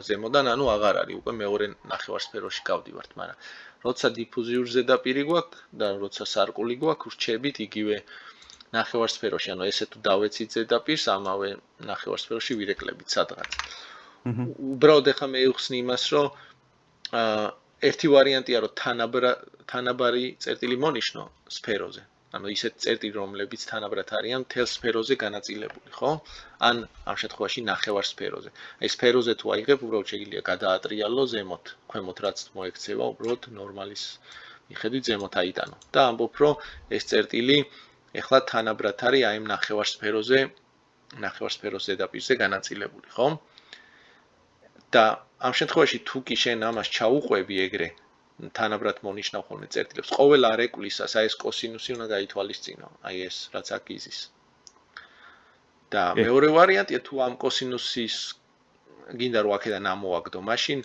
ზემოდან ანუ აღარ არის, უკვე მეორე ნახევარსფეროში გავდივართ, მაგრამ როცა დიფუზიურ ზედაპირი გვაქვს და როცა სარკული გვაქვს, ვრჩებით იგივე ნახევარსფეროში, ანუ ესე თუ დავეცით ზედაპირს, ამავე ნახევარსფეროში ვირეკლებით სადღაც. უბრალოდ ახლა მე ვხსნი იმას, რომ ერთი ვარიანტია, რომ თანაბარი წერტილი მონიშნო სფეროზე. ანუ ისეთ წერტილი, რომლებიც თანაბრად არიან მთელ სფეროზე განაწილებული, ხო? ან ამ შემთხვევაში ნახევარსფეროზე. აი სფეროზე თუ აიღებ, უბრალოდ შეიძლება გადაატრიალო ზემოთ, ქვემოთ რაც მოექცევა, უბრალოდ ნორმალის მიხედვით ზემოთ აიტანო. და ამბობ, რომ ეს წერტილი ეხლა თანაბრად არის აი ამ ნახევარსფეროს ზედაპირზე განაწილებული, ხო? და ამ შემთხვევაში თუ კი შენ ამას ჩაუყვები ეგრე თანაბრად მონიშნავ ხოლმე წერტილებს. ყოველ არეკლისას აი ეს კოსინუსი უნდა გაითვალისწინო, აი ეს რაც აქ იზის. და მეორე ვარიანტია თუ ამ კოსინუსის გინდა რომ აქედან ამოაგდო, მაშინ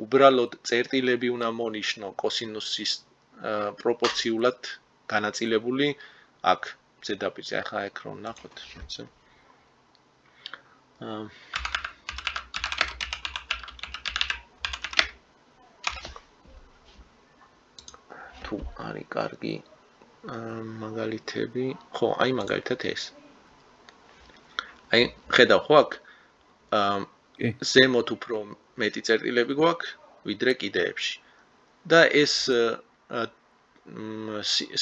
უბრალოდ წერტილები უნდა მონიშნო კოსინუსის პროპორციულად განაწილებული აქ ზედაპირზე. ახლა ეგ რომ ნახოთ, შეცე. თუ არის კარგი მაგალითები, ხო, აი მაგალითად ეს. აი, ხედავ ხო აქ ზემოთ უფრო მეტი წერტილები გვაქვს, ვიდრე კიდეებში. და ეს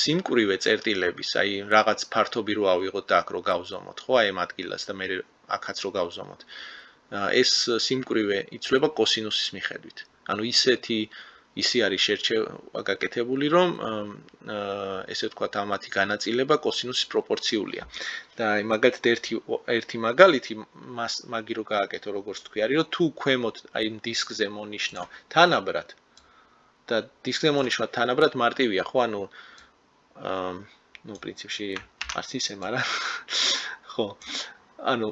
სიმკვრივე წერტილების, აი რაღაც ფართობი რო ავიღოთ და აქ რო გავზომოთ, ხო, აი ამ ადგილას და მე აქაც რო გავზომოთ. ეს სიმკვრივე იცვლება კოსინუსის მიხედვით. ანუ ისი არის შერჩევა გაკეთებული, რომ ესე ვთქვათ, ამათი განაწილება კოსინუსის პროპორციულია. და აი მაგალითად ერთი მაგალითი მაგი რო გააკეთო, როგორც თქვი, არის რომ თუ ქვემოთ აი დისკზე მონიშნავ თანაბრად და დისკზე მონიშნავ თანაბრად მარტივია, ხო, ანუ ნუ პრინციპში არც ისე, მაგრამ ხო. ანუ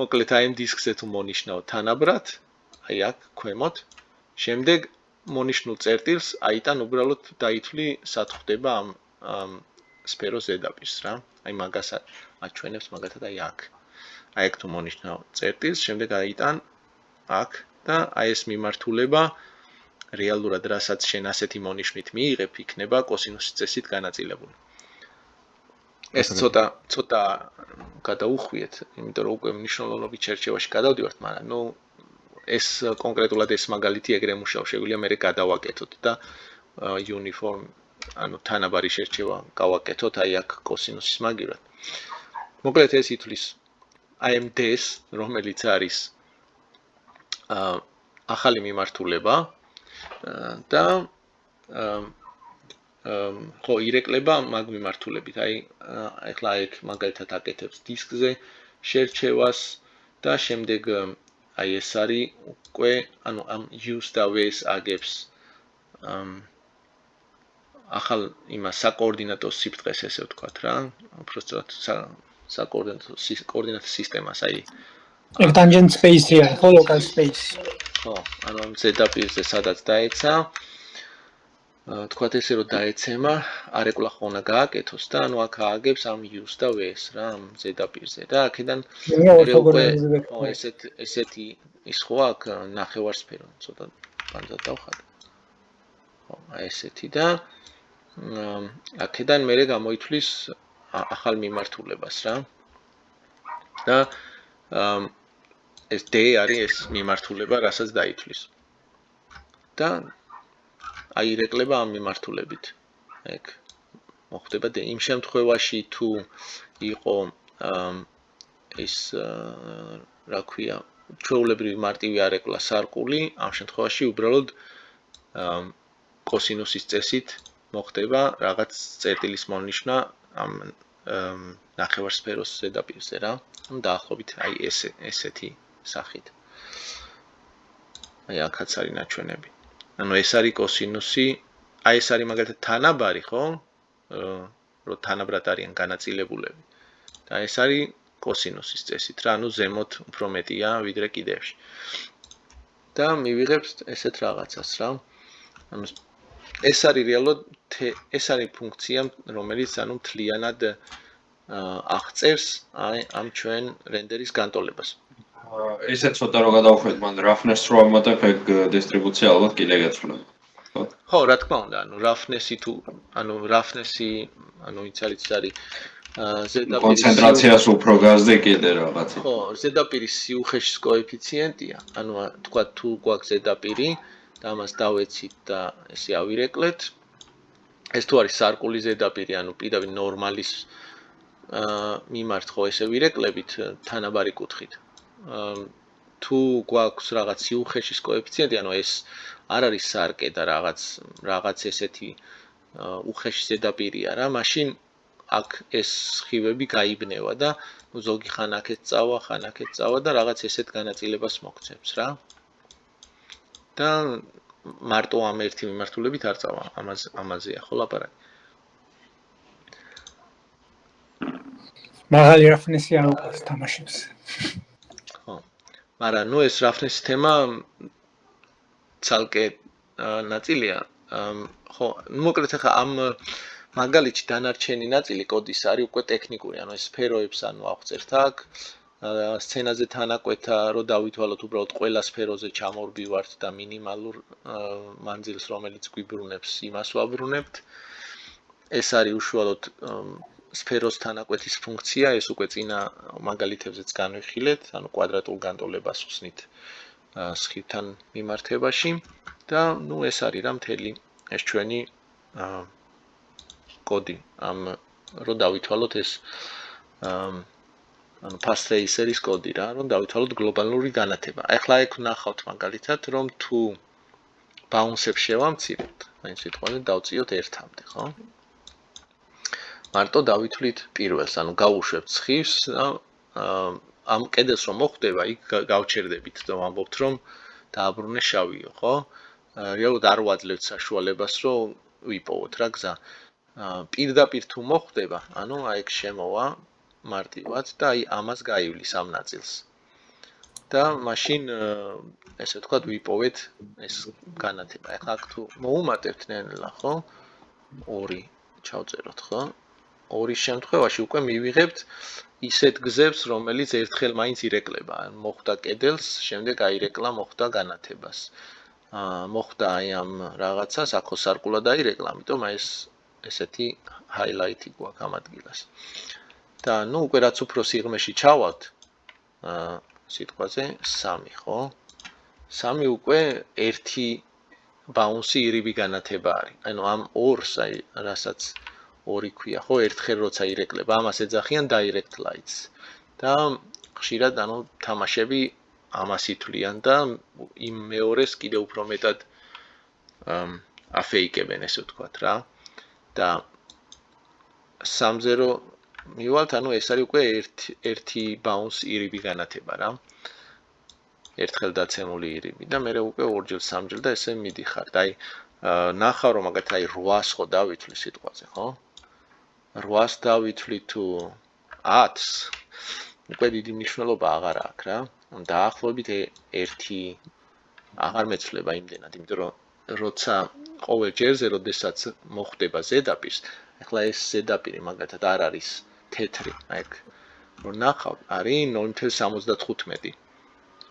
მოკლედ აი ამ დისკზე თუ მონიშნავ თანაბრად, აი აქ ქვემოთ, შემდეგ მონიშნულ წერტილს აიტან უბრალოდ დაითვლი სად ხვდება ამ სფეროს ზედაპირს რა. აი მაგას აჩვენებს მაგათად აი აქ. აი აქ თუ მონიშნავ წერტილს, შემდეგ აიტან აქ და აი ეს მიმართულება რეალურად რასაც შენ ასეთი მონიშნვით მიიღებ, იქნება კოსინუსის წესით განაწილებული. ეს ცოტა გადაუხვიეთ, იმიტომ რომ უკვე მნიშვნელოვნობით შერჩევაში გადავდივართ, მაგრამ ნუ ეს კონკრეტულად ეს მაგალითი ეგრე მუშაობს, შეგვიძლია მე გადავაკეთოთ და uniform, ანუ თანაბარი შერჩევა გავაკეთოთ აი აქ კოსინუსის მაგივრად. მოკლედ ეს ითვლის აი ამ D-ს, რომელიც არის ახალი მიმართულება და ხო ირეკლება მაგ მიმართულებით. აი ეხლა ეგ მაგალითად აკეთებს დისკზე შერჩევას და შემდეგ აი ეს არის უკვე ანუ ამ use და V-ს აგებს ახალ იმას საკოორდინატო სიფრთხეს ესე ვთქვათ რა. უბრალოდ საკოორდინატო სისტემას აი ეგ tangent space-ი არის, ხო, local space. ხო, ანუ ამ ზედაპირზე სადაც დაეცა თქვათ ესე რომ დაეცემა, არეკლა ხო უნდა გააკეთოს და ანუ აქ ააგებს ამ use და V-ს რა, ამ ზედაპირზე და აქედან ესეთი ის ხო აქ ნახევარსფერო, ცოტა განზად დავხატე. ხო, ესეთი და აქედან მე გამოითვლის ახალ მიმართულებას რა. და ეს D არის ეს მიმართულება, რასაც დაითვლის. და აირეკლება ამ მიმართულებით. ეგ მოხდება და იმ შემთხვევაში თუ იყო ეს რა ქვია, ჩვეულებრივი მარტივი არეკლა სარკული, ამ შემთხვევაში უბრალოდ კოსინუსის წესით მოხდება რაღაც წერტილის მონიშნა ამ ნახევარსფეროს ზედაპირზე რა. ანუ დაახლოებით აი ესეთი სახით. აი აქაც არის ნაჩვენები. ანუ ეს არის კოსინუსი, აი ეს არის მაგალითად თანაბარი, ხო? რომ თანაბრად არიან განაწილებულები. და ეს არის კოსინუსის წესით რა, ანუ ზემოთ უფრო მეტია ვიდრე კიდევში. და მივიღებთ ესეთ რაღაცას რა. ანუ ეს არის რეალურად ეს არის ფუნქცია, რომელიც ანუ მთლიანად აღწერს აი ამ ჩვენ რენდერის განტოლებას. ესე ცოტა რო გადავხვიდეთ, მან roughness რო ამატებ, ეგ დისტრიბუცია ალბათ კიდე გეცვლება. ხო, რა თქმა უნდა, ანუ roughness-ი თუ ანუ roughness-ი, ანუ იც არის ზედაპირის კონცენტრაციას უფრო გაზდე კიდე რაღაცა. ხო, ზედაპირის სიუხეშის კოეფიციენტია, ანუ თქვა თუ გვაქვს ზედაპირი და ამას დავეცით და ესე ავირეკლეთ. ეს თუ არის სარკული ზედაპირი, ანუ პირდაპირ ნორმალის მიმართ ხო ესე ვირეკლებით თანაბარი კუთხით. თუ გვაქვს რაღაც სიუხეშის კოეფიციენტი, ანუ ეს არ არის სარკე და რაღაც ესეთი უხეში ზედაპირია რა, მაშინ აქ ეს სხივები გაიბნევა და ზოგი ხან აქეთ წავა და რაღაც ესეთ განაწილებას მოგცემს რა. და მარტო ამ ერთი მიმართულებით არ წავა, ამაზეა ხო ლაპარაკი. მაღალი roughness-ი არ უყვარს თამაშებს. ხო. მაგრამ ნუ ეს roughness თემა ცალკე ნაწილია. ხო, მოკლედ ახლა ამ მაგალითში დანარჩენი ნაწილი კოდის არის უკვე ტექნიკური, ანუ ეს სფეროებს ანუ აღწერთ აქ, სცენაზე თანაკვეთა რო დავითვალოთ უბრალოდ ყველა სფეროზე ჩამორბივართ და მინიმალურ მანძილს რომელიც გვიბრუნებს, იმას ვაბრუნებთ. ეს არის უშუალოდ სფეროს თანაკვეთის ფუნქცია, ეს უკვე წინა მაგალითებზეც განვიხილეთ, ანუ კვადრატულ განტოლებას ხსნით სხივთან მიმართებაში და ნუ ეს არის რა მთელი ეს ჩვენი კოდი ამ რო დავითვალოთ ეს ანუ path tracer-ის კოდი რა, რომ დავითვალოთ გლობალური განათება. ახლა ეგ ვნახავთ მაგალითად, რომ თუ bounce-ებს შევამცირებთ, მაინც სიტყვაზე დავწიოთ 1-მდე, ხო? მარტო დავითვლით პირველს, ანუ გავუშვებთ სხივს და ამ კედელს რომ მოხვდება, იქ გავჩერდებით და ვამბობთ რომ დააბრუნე შავიო, ხო? რეალურად არ ვაძლევთ საშუალებას რომ ვიპოვოთ რა გზა. პირდაპირ თუ მოხვდება, ანუ აი ეგ შემოვა მარტივად და აი ამას გაივლის ამ ნაწილს. და მაშინ ესე ვთქვათ ვიპოვეთ ეს განათება. ეხლა აქ თუ მოუმატებთ ნელა, ხო? 2 ჩავწეროთ, ხო? 2 შემთხვევაში უკვე მივიღებთ ისეთ გზებს, რომელიც ერთხელ მაინც ირეკლება. მოხვდა კედელს, შემდეგ აირეკლა, მოხვდა განათებას. მოხვდა აი ამ რაღაცას, აქო სარკულა დაირეკლა, ამიტომ აი ესეთი ჰაილაითი გვაქვს ამ ადგილას. და ნუ უკვე რაც უფრო სიღრმეში ჩავალთ, სიტყვაზე 3, ხო? 3 უკვე 1 ბაუნსი ირიბი განათება არის. ანუ ამ 2-ს აი რასაც 2 ქვია, ხო, ერთხელ როცა ირეკლება, ამას ეძახიან direct lights. და ხშირად ანუ თამაშები ამას ითვლიან და იმ მეორეს კიდევ უფრო მეტად აფეიკებენ, ესე ვთქვათ რა. და 3-0 მივალთ, ანუ ეს არის უკვე 1 ბაუნს ირიბი განათება რა. ერთხელ დაცემული ირიბი და მე უკვე 2-ჯერ 3-ჯერ და ესე მიდიხართ. აი ნახავ რომ მაგათ აი 8-ს ხო დავითვლი სიტყვაზე, ხო? 8-ს დავითვლი თუ 10-ს უკვე დიდი მნიშვნელობა აღარ აქვს რა. დაახლოებით 1 აღარ მეცვლება იმდენად, იმიტომ რომ როცა ყოველ ჯერზე, როდესაც მოხვდება ზედაპირს, ეხლა ეს ზედაპირი მაგათად არ არის თეთრი, აი ეგ რო ნახავთ, არის 0.75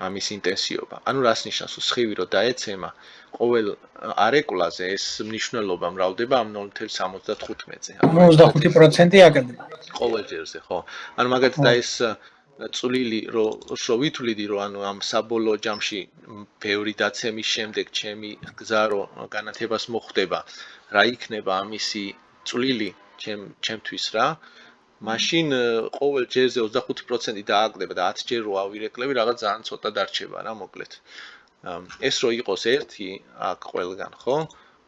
ამის ინტენსივობა. ანუ რას ნიშნავს, სხივი რო დაეცემა, ყოველ არეკლაზე ეს მნიშვნელობა მრავლდება ამ 0.75-ზე. 55% აკადემია. ყოველ ჯერზე, ხო? ანუ მაგათად ეს წვლილი რო ვითვლიდი, რომ ანუ ამ საბოლოო ჯამში ბევრი დაცემის შემდეგ ჩემი გზა რო განათებას მოხვდება, რა იქნება ამისი წვლილი ჩემთვის რა? მაშინ ყოველ ჯერზე 25% დააკლდება და 10 ჯერ რო ავირეკლები, რაღაც ძალიან ცოტა დარჩება რა, მოკლედ. ეს რო იყოს 1 აქ ყველგან, ხო?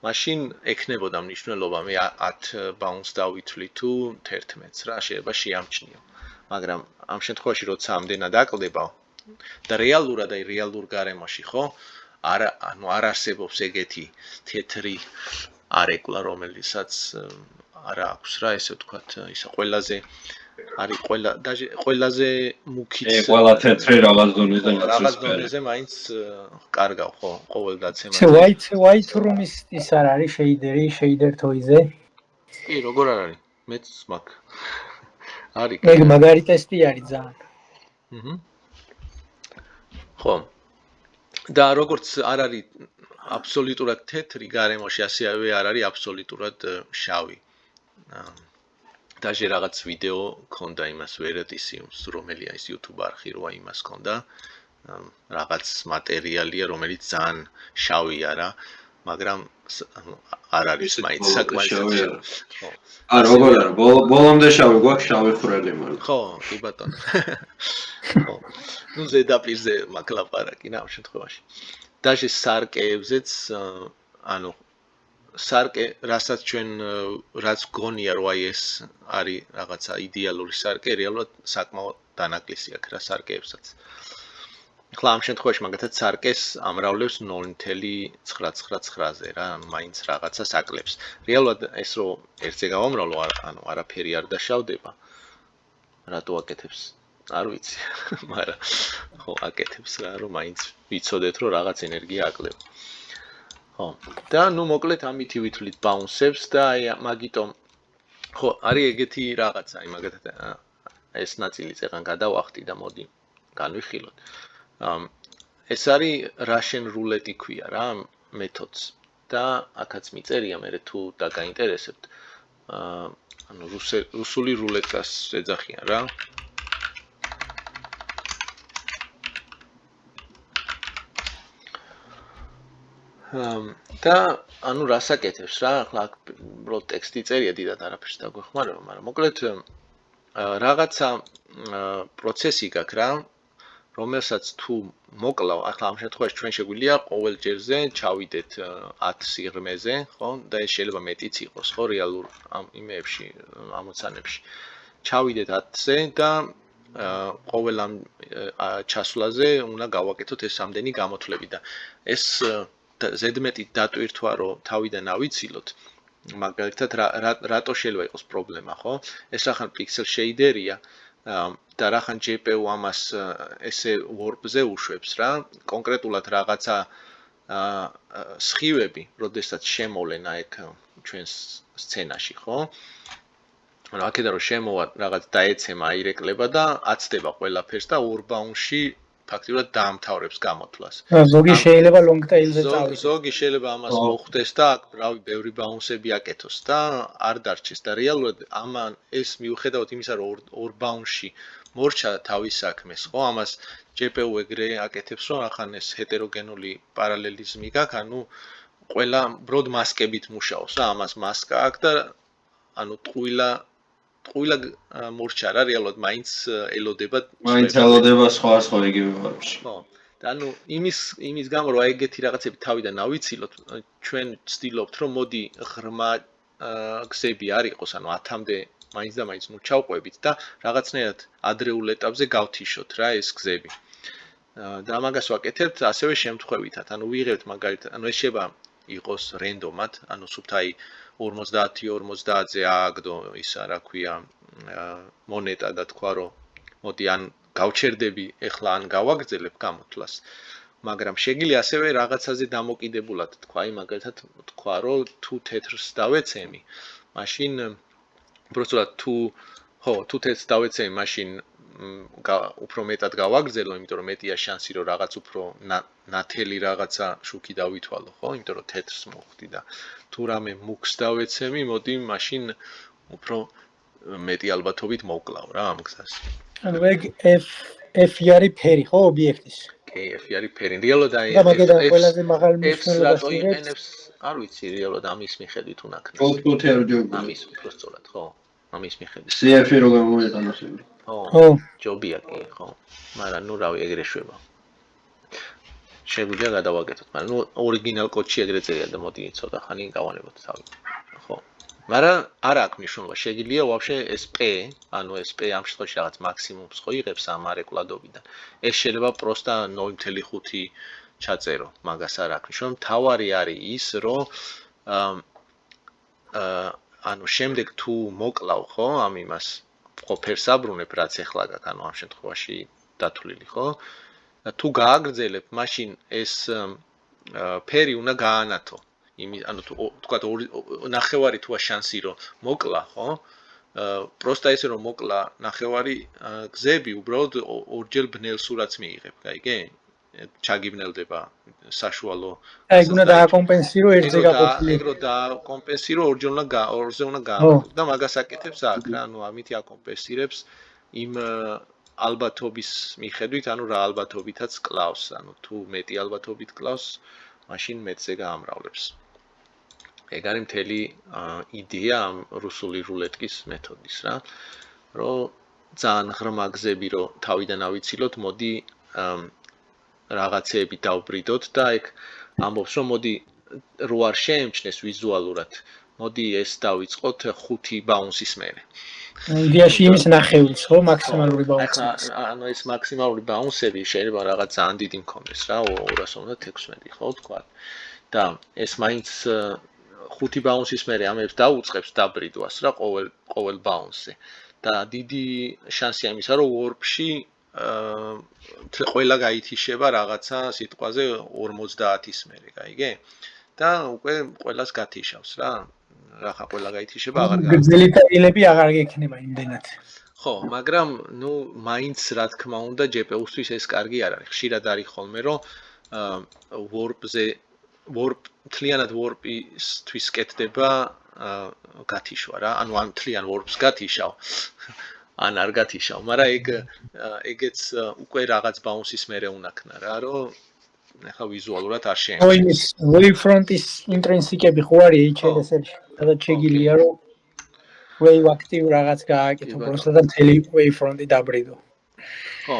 მაშინ ექნებოდა მნიშვნელობა მე 10 ბაუნს დავითვლი თუ 11-ს რა, შეიძლება შეამჩნიო. მაგრამ ამ შემთხვევაში როცა ამდენად აკლდება და რეალურად აი რეალურ გარემოში, ხო? ანუ არ არსებობს ეგეთი თეთრი არეკლა, რომელიცაც არ აქვს რა, ესე ვთქვათ, ისა ყველაზე არის ყველაზე მუქიც ყველა თეთრი რაღაც დონეზე მაინც კარგავ, ხო, ყოველ დაცემაზე. white room-ის ის არ არის შეიდერი, shader toys-ზე? კი, როგორ არ არის? მეც მაქვს. არის. ეგ მაგარი ტესტი არის ძალიან. ხო. და როგორც არ არის აბსოლუტურად თეთრი გარემოში, ასევე არ არის აბსოლუტურად შავი. დაჟე რაღაც ვიდეო ქონდა იმას ვერეტისიუმს, რომელია ის YouTube არხი როა იმას ქონდა. რაღაც მატერიალია, რომელიც ძალიან შავია რა, მაგრამ არ არის მაინც საკმაოდ შავი. ხო. არა, როგორ არა, ბოლომდე შავი გვაქვს, შავი ხვრელი მაგრამ. ხო, კი ბატონო. ხო. ნუ ზედაპირზე მაქვს ლაპარაკი რა ამ შემთხვევაში. დაჟე სარკეებზეც, ანუ სარკე, რასაც ჩვენ რაც გონია რომ აი ეს არის რაღაცა იდეალური სარკე, რეალურად საკმაოდ დანაკლისი აქვს რა სარკეებსაც. ახლა ამ შემთხვევაში მაგათაც სარკეს ამრავლებს 0.999-ზე რა, ანუ მაინც რაღაცას აკლებს. რეალურად ეს რომ ერთზე გავამრავლო, ანუ არაფერი არ დაშავდება. რატო აკეთებს? არ ვიცი, მაგრამ ხო აკეთებს რა, რომ მაინც ვიცოდეთ რომ რაღაც ენერგია აკლება. ხო, და ნუ მოკლედ ამითი ვითვლით ბაუნსებს და აი მაგიტომ ხო, არის ეგეთი რაღაცა, აი მაგათად ეს ნაწილიც ეგან გადავახტი და მოდი განვიხილოთ. ეს არის Russian roulette ქვია რა, მეთოდს და აქაც მიწერია მე თუ დაგაინტერესებთ. ანუ რუსული რულეტას ეძახიან რა. და ანუ რას აკეთებს რა, ახლა რო ტექსტი წერია დიდად არაფერს დაგვეხმარება, მაგრამ მოკლედ რაღაცა პროცესი გაქვს რა, რომელსაც თუ მოკლავ, ახლა ამ შემთხვევაში ჩვენ შეგვიძლია ყოველ ჯერზე ჩავიდეთ 10 სიღრმეზე, ხო? და ეს შეიძლება მეტიც იყოს, ხო, რეალურ ამ იმეებში, ამოცანებში. ჩავიდეთ 10-ზე და ყოველ ამ ჩასვლაზე უნდა გავაკეთოთ ეს ამდენი გამოთვლები და ეს ზედმეტი დატვირთვა რომ თავიდან ავიცილოთ, მაგალითად რატო შეიძლება იყოს პრობლემა, ხო? ეს ახალ პიქსელ შეიდერია და რახან GPU ამას ესე warp-ზე უშვებს რა, კონკრეტულად რაღაცა სხივები, როდესაც შემოვლენ აქ ჩვენს სცენაში, ხო? ანუ აქედან რომ შემოვა რაღაც დაეცემა აირეკლება და აცდება ყველაფერს და ორ ბაუნდში ფაქტიურად დაამთავრებს გამოთვლას. ზოგი შეიძლება long tail-ზე წავიდეს. ზოგი შეიძლება ამას მოხდეს და აქ რავი ბევრი ბაუნსები აკეთოს და არ დარჩეს და რეალურად ამან ეს მიუხედავად იმისა რომ ორ ბაუნდში მორჩა თავის საქმეს, ხო? ამას GPU ეგრე აკეთებს რომ ახან ეს ჰეტეროგენული პარალელიზმი გაქვს, ანუ ყველა ბროდ მასკებით მუშაობს რა, ამას მასკა აქვს და ანუ ტყუილა მორჩა რა რეალურად მაინც ელოდება სხვა იგივე ვარებში. ხო. და ანუ იმის გამო რომ ეგეთი რაღაცები თავიდან ავიცილოთ, ჩვენ ვცდილობთ რომ მოდი ღრმა გზები არ იყოს, ანუ 10-მდე მაინც და მაინც ნუ ჩავყვებით და რაღაცნაირად ადრეულ ეტაპზე გავთიშოთ რა ეს გზები. და მაგას ვაკეთებთ ასევე შემთხვევითად, ანუ ვიღებთ მაგალითად, ანუ ეს შეიძლება იყოს რენდომად, ანუ სუფთაი 50-50-ზე ააგდო ისა რა ქვია მონეტა და თქვა რომ მოდი ან გავჩერდები ეხლა ან გავაგრძელებ გამოთვლას, მაგრამ შეგიძლია ასევე რაღაცაზე დამოკიდებულად თქვა, მაგალითად თქვა რომ თუ თეთრს დავეცემი, მაშინ უბრალოდ თუ თეთრს დავეცემი, მაშინ უფრო მეტად გავაგრძელო, იმიტომ რომ მეტია შანსი რომ რაღაც უფრო ნათელი რაღაცა შუქი დავითვალო, ხო? იმიტომ რომ თეთრს მოხდი და თუ რამე მუქს დავეცემი, მოდი მაშინ უფრო მეტი ალბათობით მოვკლავ რა ამ გზას. ანუ ეგ F-ი არის ფერი, ხო, ობიექტის? კი, F-ი არის ფერი. რეალურად აი მაგედან ყველაზე მაღალი მნიშვნელობას იღებს. არ ვიცი, რეალურად ამის მიხედვით უნდა ქნას. ოთხი არ ჯობია. ამის უფრო სწორად, ხო? ამის მიხედვით. CF-ი როგორ მოიყანოს? ხო, ჯობია კი, ხო. მაგრამ ნუ რავი, ეგრე შვება. შეგვიძლია გადავაკეთოთ, მაგრამ ნუ ორიგინალ კოდში ეგრე წერია და მოდი ცოტა ხანი გავანებოთ თავი. ხო. მაგრამ არ აქვს მნიშვნელობა, შეგიძლია ვაფშე ეს P, ანუ ეს P ამ შემთხვევაში რაღაც მაქსიმუმს ხო იღებს ამ არეკლადობიდან. ეს შეიძლება პროსტა 0.5 ჩაწერო, მაგას არ აქვს მნიშვნელობა. თავარი არის ის, რომ ანუ შემდეგ თუ მოკლავ ხო ამ იმას ყოფერს აბრუნებ, რაც ახლა გაქვს, ანუ ამ შემთხვევაში დათვლილი, ხო? თუ გააგრძელებ, მაშინ ეს ფერი უნდა გაანათო. ანუ თქვა ნახევარი თუა შანსი რომ მოკლა, ხო? პროსტა ესე რომ მოკლა ნახევარი გზები უბრალოდ ორჯერ ბნელ სურათს მიიღებ, გაიგე? ჩაგიბნელდება საშუალო. ეგ უნდა დააკომპენსირო ერთზე გაყოფილი. ეგ რო დააკომპენსირო ორზე უნდა გაანათო და მაგას აკეთებს აქ რა, ანუ ამით აკომპენსირებს იმ ალბათობის მიხედვით, ანუ რა ალბათობითაც კლავს, ანუ თუ მეტი ალბათობით კლავს, მაშინ მეტზე გაამრავლებს. ეგ არის მთელი იდეა ამ რუსული რულეტკის მეთოდის რა, რომ ძალიან ღრმა გზები რო თავიდან ავიცილოთ, მოდი რაღაცეები დავბრიდოთ და ეგ ამბობს რომ მოდი რო არ შეემჩნეს ვიზუალურად, მოდი ეს დავიწყოთ 5 ბაუნსის მერე. იდეაში იმის ნახევრიც ხო მაქსიმალური ბაუნსი. ანუ ეს მაქსიმალური ბაუნსები შეიძლება რაღაც ძალიან დიდი მქონდეს რა, 216 ხო თქვა. და ეს მაინც 5 ბაუნსის მერე ამებს დაუწყებს დაბრიდვას რა ყოველ ბაუნსზე. და დიდი შანსია იმისა რომ warp-ში ყველა გაითიშება რაღაცა სიტყვაზე 50-ის მერე, გაიგე? და უკვე ყველას გათიშავს რა. რახა ყველა გაითიშება აღარ გაქვს. გრძელი ტაილები აღარ გექნება იმდენად. ხო, მაგრამ ნუ მაინც რა თქმა უნდა GPU-სთვის ეს კარგი არ არის. ხშირად არის ხოლმე რომ თლიანად warp-ისთვის კეთდება გათიშვა რა. ანუ ან თლიან warp-ს გათიშავ. ან არ გათიშავ, მაგრამ ეგეც უკვე რაღაც ბაუნსის მერე უნდა ქნა რა, რომ ახლა ვიზუალურად არ შეემჩნევს. ხო, იმის wavefront-ის ინტრინსიკები ხო არის HLSL-ში. სადაც შეგიძლია რომ wave active რაღაც გააკეთო, просто და მთელი wavefront-ი დაბრიდო. ხო.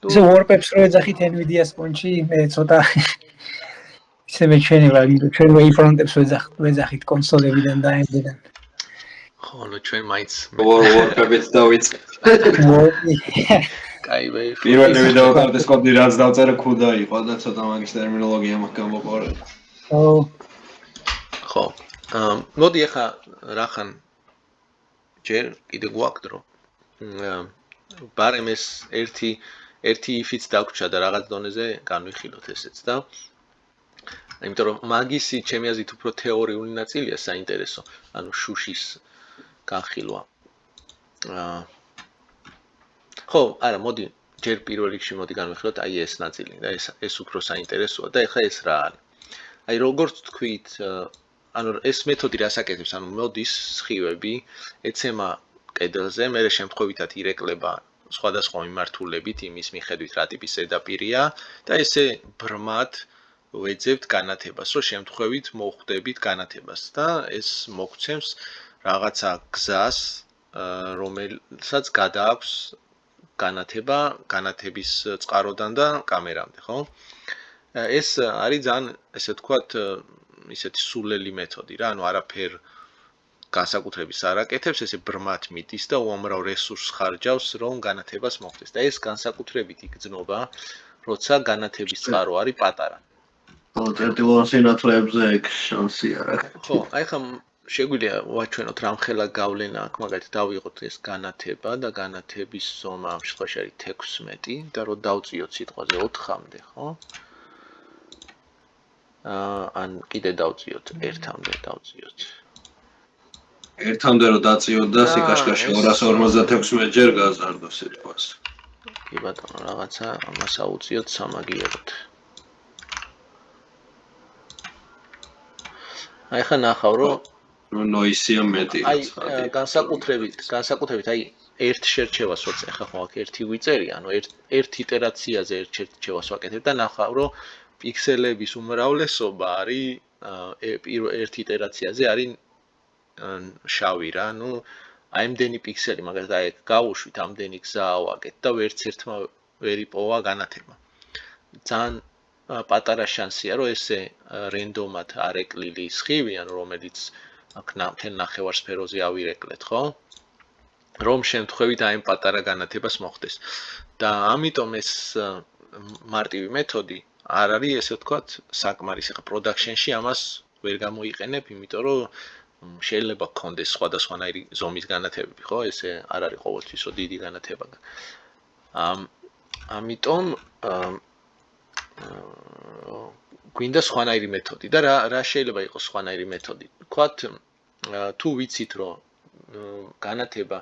ეს warp-ებს რო ეძახით NVIDIA-ს პონჩი, მე ცოტა ისე მეჩვენება, ჩვენ wavefront-ებს ვეძახით კონსოლებიდან და AMD-დან. ხო, ნუ ჩვენ მაინც warp-ებს დავიწყეთ. კაი ვეიფ. პირველი ვიდეო კარდის კოდი რაც დავწერე ქუდა იყო და ცოტა მაგის ტერმინოლოგია მაქვს გამოყორე. ხო. მოდი ახლა რახან ჯერ კიდე გვაქვს დრო. ბარემ ეს ერთი if-იც დაგვრჩა და რაღაც დონეზე განვიხილოთ ესეც და იმიტომ რომ მაგისი ჩემი აზრით უფრო თეორიული ნაწილია საინტერესო, ანუ შუშის განხილვა. ხო, არა, მოდი ჯერ პირველ რიგში მოდი განვიხილოთ აი ეს ნაწილი და ეს უფრო საინტერესოა და ეხლა ეს რა არის. აი როგორც თქვით, ანუ ეს მეთოდი რას აკეთებს, ანუ მოდის სხივები ეცემა კედელზე, მე შემთხვევითად ირეკლება სხვადასხვა მიმართულებით იმის მიხედვით რა ტიპის ზედაპირია და ესე ბრმად ვეძებთ განათებას, რომ შემთხვევით მოხვდებით განათებას და ეს მოგცემს რაღაცა გზას, რომელსაც გადააქვს განათება, განათების წყაროდან და კამერამდე, ხო? ეს არის ძალიან, ესე ვთქვათ, ისეთი სულელი მეთოდი რა, ანუ არაფერ განსაკუთრების არ აკეთებს, ესე ბრმად მიდის და უამრავ რესურსს ხარჯავს, რომ განათებას მოხდეს. და ეს განსაკუთრებით იგრძნობა, როცა განათების წყარო არის პატარა. ხო, წერტილოვან სინათლეებზე ეგ შანსი არ აქვს. ხო, აი ხა შეგვიძლია ვაჩვენოთ რამხელა გავლენა აქვს, მაგალითად დავიღოთ ეს განათება და განათების ზომა ამ შემთხვევაში არის 16 და რო დავწიოთ სიტყვაზე 4-მდე, ხო? ან კიდე დავწიოთ 1-მდე დავწიოთ. 1-მდე რო დაწიოთ და სიკაშკაშე 256 ჯერ გაზარდო სიტყვას. კი ბატონო, რაღაცა ამას აუწიოთ სამაგიეროდ. აი ხა ნახავ რომ ნოისია მეტი აი განსაკუთრებით აი ერთ შერჩევას როცა ახლა ხო აქ ერთი ვიწერია, ანუ ერთ იტერაციაზე ერთ შერჩევას ვაკეთებ და ნახავ რომ პიქსელების უმრავლესობა არის ერთ იტერაციაზე არის შავი რა, ну აი ამდენი პიქსელი, მაგალითად აი გავუშვით ამდენი გზა ავაგეთ და ვერც ერთმა ვერ იპოვა განათება. ძალიან პატარა შანსია, რომ ესე რენდომად არ ეკლილი სხივი, ანუ რომელიც აქ მთელ ნახევარსფეროზე ავირეკლეთ, ხო? რომ შემთხვევით აი პატარა განათებას მოხდეს. და ამიტომ ეს მარტივი მეთოდი არ არის, ესე ვთქვათ, საკმარისი. ხა პროდაქშენში ამას ვერ გამოიყენებ, იმიტომ რომ შეიძლება გქონდეს სხვადასხვანაირი ზომის განათებები, ხო? ესე არ არის ყოველთვის რომ დიდი განათება. ამიტომ გვინდა სხვანაირი მეთოდი და რა შეიძლება იყოს სხვანაირი მეთოდი? ვთქვათ, თუ ვიცით რომ განათება,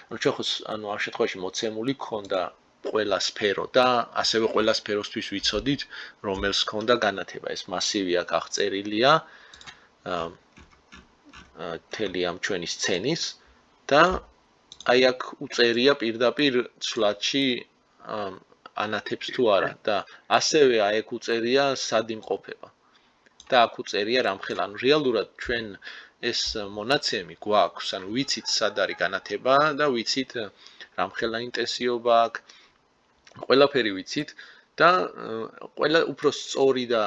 ანუ ჩვენ ხო ანუ ამ შემთხვევაში მოცემული გქონდა ყველა სფერო და ასევე ყველა სფეროსთვის ვიცოდით რომელს გქონდა განათება. ეს მასივი აქ აღწერილია თელი ამ ჩვენი სცენის და აი აქ უწერია პირდაპირ ცვლადში ანათებს თუ არა და ასევე აი აქ უწერია სად იმყოფება. და აქ უწერია რამხელა, ანუ რეალურად ჩვენ ეს მონაცემი გვაქვს, ანუ ვიცით სად არის განათება და ვიცით რამხელა ინტენსივობა აქვს. ყველაფერი ვიცით და ყველა უფრო სწორი და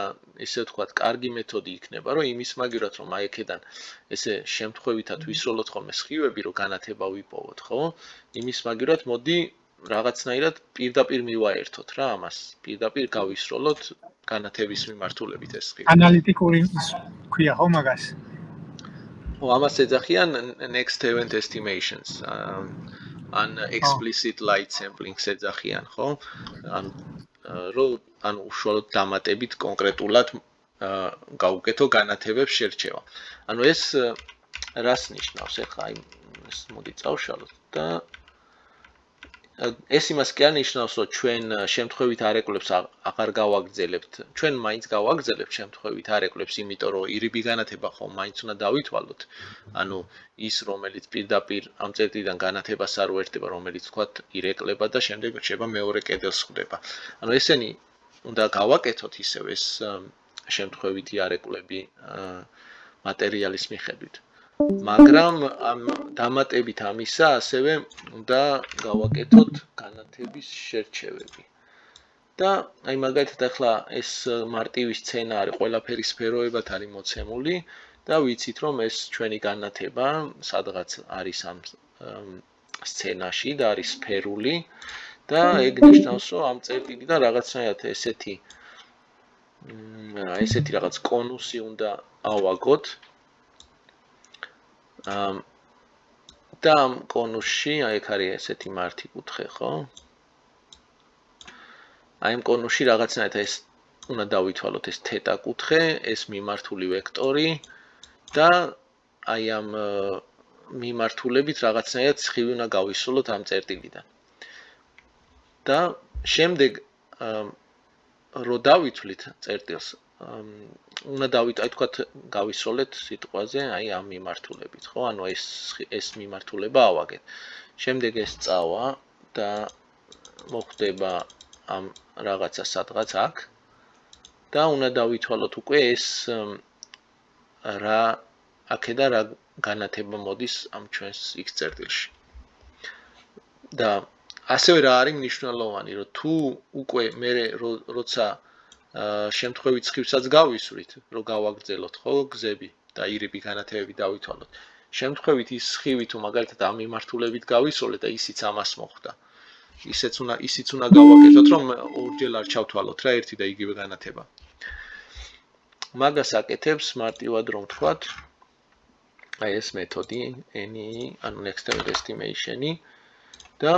ესე ვთქვათ, კარგი მეთოდი იქნება, რომ იმის მაგივრად რომ აი აქედან ესე შემთხვევითად ვისროლოთ ხოლმე სხივები, რომ განათება ვიპოვოთ, ხო? იმის მაგივრად მოდი რაღაცნაირად პირდაპირ მივაერთოთ რა ამას. პირდაპირ გავისროლოთ განათების მიმართულებით ეს სხივი. ანალიტიკური ქვია ხო მაგას? ო ამას ეძახიან next event estimations. ან explicit light sampling-ს ეძახიან, ხო? ანუ უშუალოდ დამატებით კონკრეტულად გავუკეთო განათებებს შერჩევა. ანუ ეს რას ნიშნავს? ეხლა აი ეს მოდი წავშალოთ და ეს იმას კი არ ნიშნავს, რომ ჩვენ შემთხვევით არ ეკლებს აღარ გავაგრძელებთ. ჩვენ მაინც გავაგრძელებთ შემთხვევით არ ეკლებს, იმიტომ რომ ირიბი განათება ხო მაინც უნდა დავითვალოთ. ანუ ის რომელიც პირდაპირ ამ წერტილიდან განათებას არ უერთდება, რომელიც თქვათ ირეკლება და შემდეგ რჩება მეორე კედელს ხვდება. ანუ ესენი უნდა გავაკეთოთ ისევ ეს შემთხვევითი არ ეკლები მატერიალის მიხედვით. მაგრამ ამ დამატებით ამისა ასევე უნდა გავაკეთოთ განათების შერჩევები. და აი მაგალითად ახლა ეს მარტივი სცენა არის, ყველაფერი სფეროებად არის მოცემული და ვიცით რომ ეს ჩვენი განათება სადღაც არის ამ სცენაში და არის სფერული და ეგ ნიშნავს რომ ამ წერტილიდან რაღაცნაირად ესეთი რაღაც კონუსი უნდა ავაგოთ. და ამ კონუსში, აი ეგ არის ესეთი მართი კუთხე, ხო? აი ამ კონუსში რაღაცნაირად ეს უნდა დავითვალოთ ეს თეტა კუთხე, ეს მიმართული ვექტორი და აი ამ მიმართულებით რაღაცნაირად სხივი უნდა გავისრულოთ ამ წერტილიდან. და შემდეგ რო დავითვლით წერტილს, უნდა აი თქვათ გავისროლეთ სიტყვაზე, აი ამ მიმართულებით, ხო? ანუ ეს მიმართულება ავაგეთ. შემდეგ ეს წავა და მოხდება ამ რაღაცა სადღაც აქ და უნდა დავითვალოთ უკვე ეს რა აქედა რა განათება მოდის ამ ჩვენს X წერტილში. და ასევე რა არის მნიშვნელოვანი, რომ თუ უკვე მე როცა შემთხვევით სხივსაც გავისვრით, რომ გავაგრძელოთ, ხო, გზები და ირები განათებები დავითვალოთ. შემთხვევით ის სხივი თუ მაგალითად ამ მიმართულებით გავისროლეთ და ისიც ამას მოხდა. ისიც უნდა გავაკეთოთ, რომ ორჯერ არ ჩავთვალოთ რა ერთი და იგივე განათება. მაგას აკეთებს მარტივად რომ ვთქვათ, აი ეს მეთოდი NE, ანუ next estimation-ი და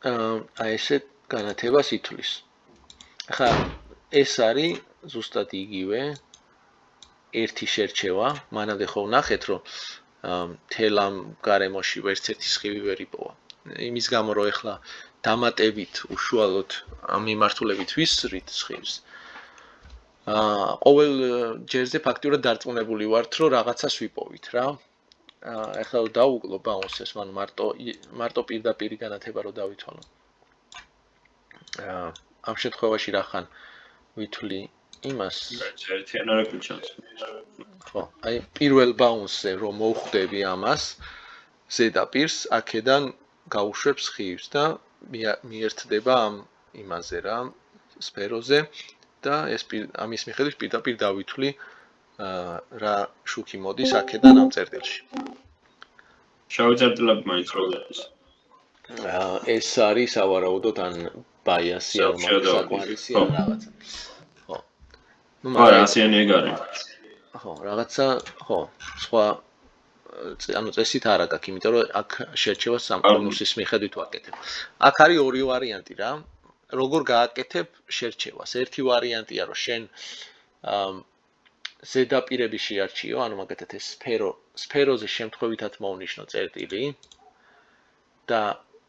აი ესეთ განათებას ითვლის. ახლა ეს არის ზუსტად იგივე ერთი შერჩევა, მანამდე ხო ვნახეთ, რომ თელ ამ გარემოში ვერც ერთი სხივი ვერ იპოვა. იმის გამო რომ ეხლა დამატებით უშუალოდ ამ მიმართულებით ვისვრით სხივს. ყოველ ჯერზე ფაქტიურად დარწმუნებული ვართ, რომ რაღაცას ვიპოვით რა. ეხლა დავუკლო ბაუნსეს, მან მარტო პირდაპირი განათება რო დავითვალო. ამ შემთხვევაში რა ხან ვითვლი იმას. ერთიან არ აქვს შანსი. ხო, აი პირველ ბაუნსზე რომ მოვხვდები ამას, ზედაპირს აქედან გაუშვებს სხივს და მიერთდება ამ იმაზე რა, სფეროზე და ეს ამის მიხედვით პირდაპირ დავითვლი რა შუქი მოდის აქედან ამ წერტილში. შავი წერტილები მაინც როდის? ეს არის ავარაუდოდ ან ბაიასი ან საკვარისი ან რაღაცა. ხო. ნუ ასიანი ეგ არის. ხო, რაღაცა, ხო, სხვა ანუ წესით არ აქვს, იმიტომ რომ აქ შერჩევას სამკონუსის მიხედვით ვაკეთებ. აქ არის ორი ვარიანტი რა. როგორ გააკეთებ შერჩევას? ერთი ვარიანტია, რომ შენ ზედაპირები შეარჩიო, ანუ მაგათად ეს სფეროზე შემთხვევითად მოვნიშნო წერტილი და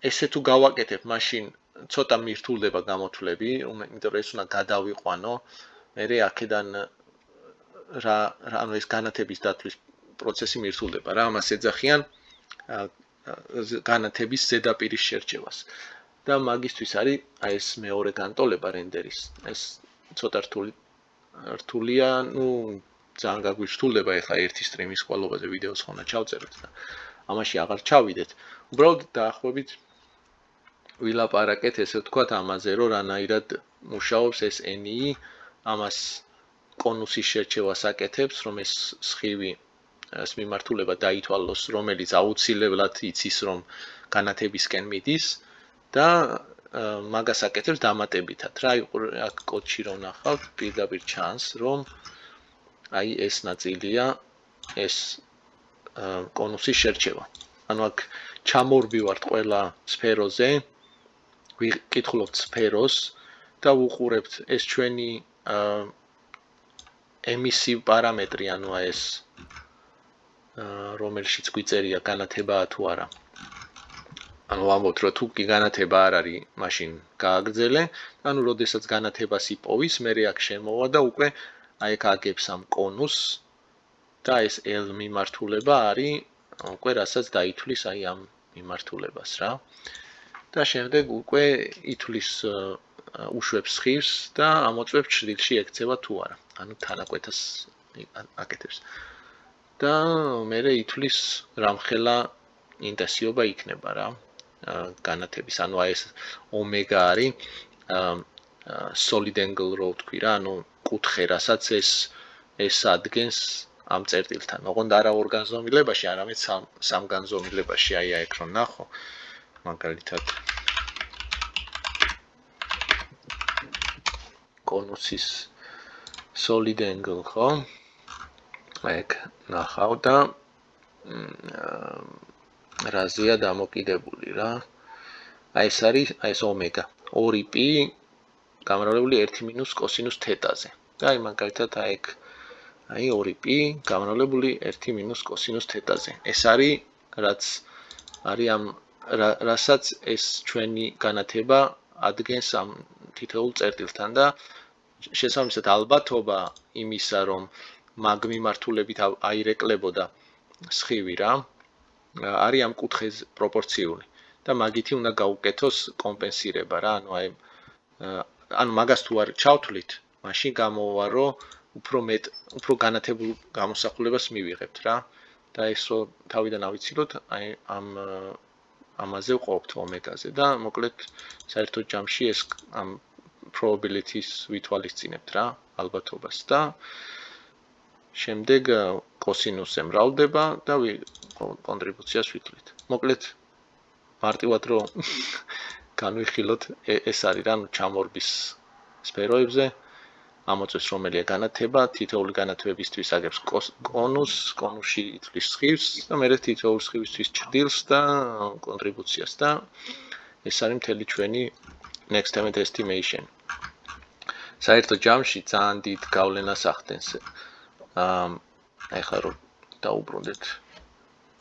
ესე თუ გავაკეთებ, მაშინ ცოტა მირთულდება გამოთვლები, იმიტომ რომ ეს უნდა გადავიყვანო, მე აქედან ანუ ეს განათების დათვლის პროცესი მირთულდება რა, ამას ეძახიან განათების ზედაპირის შერჩევას. და მაგისთვის არის აი ეს მეორე განტოლება რენდერის. ეს ცოტა რთულია, ნუ ძალიან გაგვირთულდება ეხლა ერთი სტრიმის ყოლობაზე ვიდეოს ხონა ჩავწეროთ და ამაში აღარ ჩავიდეთ. უბრალოდ დაახლოებით ვილაპარაკეთ ესე ვთქვათ ამაზე, რომ რანაირად მუშაობს ეს NE, ამას კონუსის შერჩევას აკეთებს, რომ ეს სხივი ეს მიმართულება დაითვალოს, რომელიც აუცილებლად იცის, რომ განათებისკენ მიდის და მაგას აკეთებს დამატებითად. რა აქ კოდში რომ ნახავთ, პირდაპირ ჩანს, რომ აი ეს ნაწილია ეს კონუსის შერჩევა. ანუ აქ ჩამორბივართ ყველა სფეროზე, ვიკითხულობთ სფეროს და ვუყურებთ ეს ჩვენი ემისივ პარამეტრი, ანუ ეს რომელშიც გვიწერია განათებაა თუ არა. ანუ ვამბობთ, რომ თუ კი განათება არ არის, მაშინ გააგრძელე, ანუ როდესაც განათებას იპოვის, მე აქ შემოვა და უკვე აი აქ აგებს ამ კონუსს და ეს L მიმართულება არის უკვე რასაც დაითვლის აი ამ მიმართულებას რა. და შემდეგ უკვე ითვლის უშვებს სხივს და ამოწმებს ჭრილში ექცევა თუ არა. ანუ თანაკვეთას აკეთებს. და მე ითვლის რამხელა ინტენსივობა იქნება რა. განათების, ანუ აი ეს ომეგა არის solid angle რო ვთქვი რა, ანუ კუთხე, რასაც ეს ადგენს ამ წერტილთან. ოღონდ არა ორ განზომილებაში, არამედ სამ განზომილებაში, აი აქ რო ნახო, მაგალითად კონუსის solid angle, ხო? აი აქ ნახავ და რაზეა დამოკიდებული რა. აი ეს არის ეს ომეგა 2π გამრავლებული 1 - კოსინუს თეტაზე. და აი მაგალითად აი 2π გამრავლებული 1 - კოსინუს თეტაზე. ეს არის რაც არის ამ რასაც ეს ჩვენი განათება ადგენს ამ თითოეულ წერტილთან და შესაბამისად ალბათობა იმისა რომ მაგ მიმართულებით აირეკლებოდა სხივი რა არის ამ კუთხეზე პროპორციული და მაგითი უნდა გაუკეთოს კომპენსირება რა ანუ მაგას თუ არ ჩავთვლით მაშინ გამოვა რომ უფრო განათებულ გამოსახულებას მივიღებთ რა და ეს რო თავიდან ავიცილოთ აი ამაზე ვყოფთ ომეგაზე და მოკლედ საერთოდ ჯამში ეს ამ probabilities ვითვალისწინებთ რა ალბათობას და შემდეგ კოსინუსზე მრავლდება და კონტრიბუციას ვითვლით. მოკლედ მარტივად რომ განვიხილოთ ეს არის რა ჩამორბის სფეროებზე ამოწევს რომელია განათება თითოეული განათებებისთვის აგებს კონუსში ითვლის სხივს და მე თითოეული სხივისთვის ჭრდილს და კონტრიბუციას და ეს არის მთელი ჩვენი next element estimation. საერთო ჯამში ძალიან დიდ გავლენას ახდენს ეხლა რომ დაუბრუნდეთ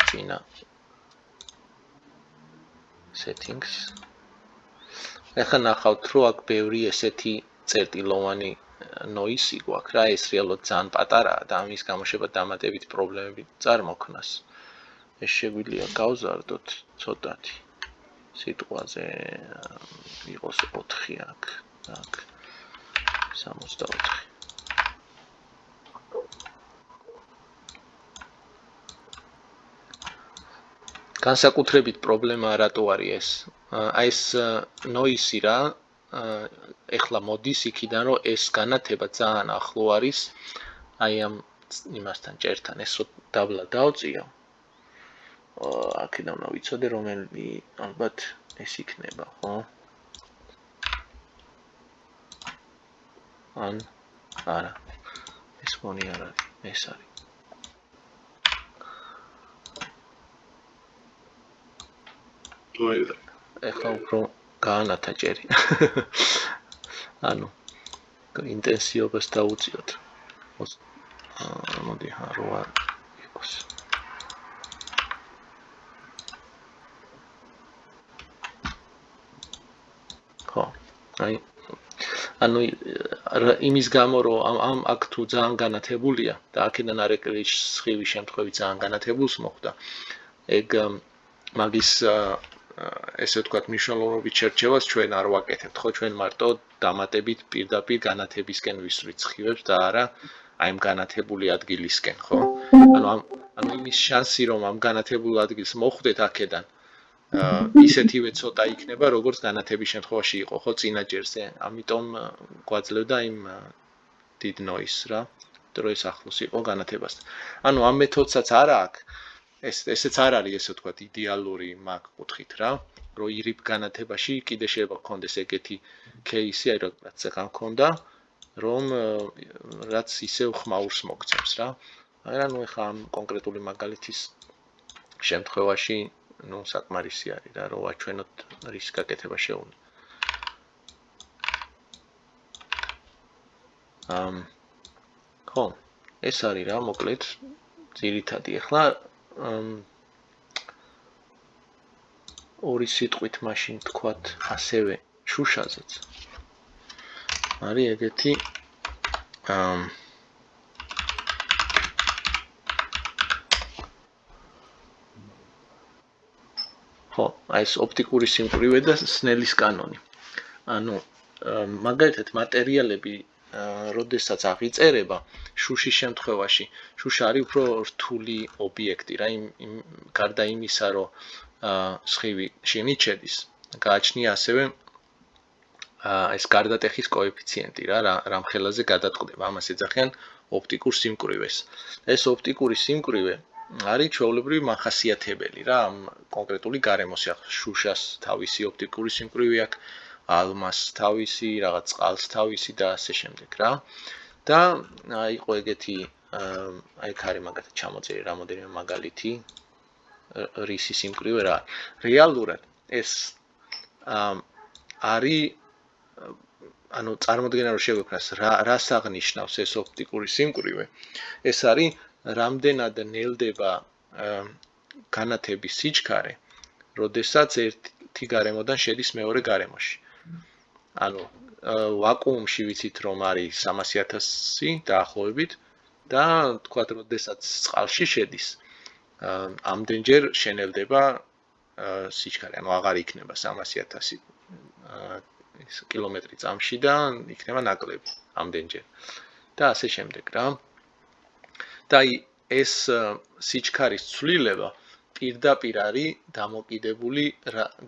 წინა settings. ეხლა ნახავთ რომ აქ ბევრი ესეთი წერტილოვანი noise გვაქვს რა ეს რეალურად ძალიან პატარაა და ამის გამოშვება დამატებით პრობლემები წარმოქმნას. ეს შეგვიძლია გავზარდოთ ცოტათი. სიტყვაზე იყოს 4 აქ 64. განსაკუთრებით პრობლემა რატო არის ეს? აი ეს noise რა ეხლა მოდის იქიდან რომ ეს განათება ძალიან ახლო არის აი ამ იმასთან ჭერთან ეს რო დაბლა დავწიო აქედან ვიცოდე რომელი ალბათ ეს იქნება ხო? ან არა ეს მონი არ არის ეს არის ეხლა უფრო გაანათა ჭერი ანუ ინტენსივობას დაუწიოთ მოდი რა იყოს ხო აი ანუ იმის გამო რომ ამ აქ თუ ძალიან განათებულია და აქედან არეკლის სხივი შემთხვევით ძალიან განათებულს მოხდა ეგ მაგის ესე ვთქვათ მნიშვნელოვნობით შერჩევას ჩვენ არ ვაკეთებთ ხო ჩვენ მარტო დამატებით პირდაპირ განათებისკენ ვისვრით სხივებს და არა აი ამ განათებული ადგილისკენ ხო ანუ იმის შანსი რომ ამ განათებულ ადგილს მოხვდეთ აქედან ისეთივე ცოტა იქნება როგორც განათების შემთხვევაში იყო ხო წინა ჯერზე ამიტომ გვაძლევდა იმ დიდ noise რა დროის ახლოს იყო განათებასთან ანუ ამ მეთოდსაც არა აქვს ესეც არ არის ესე ვთქვათ იდეალური მაგ კუთხით რა რომ ირიბ განათებაში კიდე შეიძლება გქონდეს ეგეთი кейსი აი რაც ახლა მქონდა რომ რაც ისევ ხმაურს მოგცემს რა მაგრამ ნუ ახლა ამ კონკრეტული მაგალითის შემთხვევაში ნუ საკმარისი არის რა რომ ვაჩვენოთ რის გაკეთება შეუძლია ხო ეს არის რა მოკლედ ძირითადი ახლა ორი სიტყვით მაშინ თქვათ ასევე შუშაზეც არის ეგეთი ხო აი ეს ოპტიკური სიმკვრივე და სნელის კანონი ანუ მაგალითად მატერიალები როდესაც აღიწერება შუშის შემთხვევაში შუშა არის უფრო რთული ობიექტი რა იმ გარდა იმისა რომ სხივი შინით შედის გააჩნია ასევე ეს გარდატეხის კოეფიციენტი რა მხელაზე გადატყდება ამას ეძახიან ოპტიკურ სიმკვრივეს ეს ოპტიკური სიმკვრივე არის ჩვეულებრივი მახასიათებელი რა ამ კონკრეტული გარემოსი ახლა შუშას თავისი ოპტიკური სიმკვრივე აქვს ალმას თავისი რაღაც წყალს თავისი და ასე შემდეგ რა და იყო ეგეთი აი აქ არის მაგათაც ჩამოწერი რამოდენიმე მაგალითი რისი სიმკვრივე რა რეალურად ეს არის ანუ წარმოდგენა რომ შეგვექმნას რას აღნიშნავს ეს ოპტიკური სიმკვრივე ეს არის რამდენად ნელდება განათების სიჩქარე როდესაც ერთი გარემოდან შედის მეორე გარემოში ანუ ვაკუუმში ვიცით რომ არის 300,000 დაახლოებით და თქვათ როდესაც წყალში შედის ამდენჯერ შენელდება სიჩქარე ანუ აღარ იქნება 300,000 კილომეტრი წამში და იქნება ნაკლები ამდენჯერ და ასე შემდეგ რა და ეს სიჩქარის ცვლილება პირდაპირ არის დამოკიდებული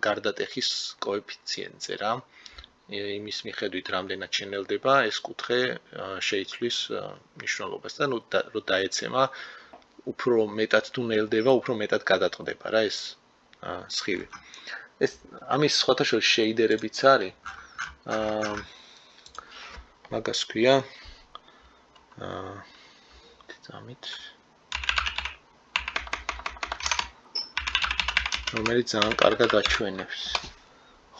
გარდატეხის კოეფიციენტზე რა იმის მიხედვით რამდენად შენელდება ეს კუთხე შეიცვლის მნიშვნელობას და ნუ რომ დაეცემა უფრო მეტად თუ ნელდება უფრო მეტად გადატყდება რა ეს სხივი ეს ამის სხვათა შორის შეიდერებიც არის მაგას ქვია თამით რომელიც ძალიან კარგად აჩვენებს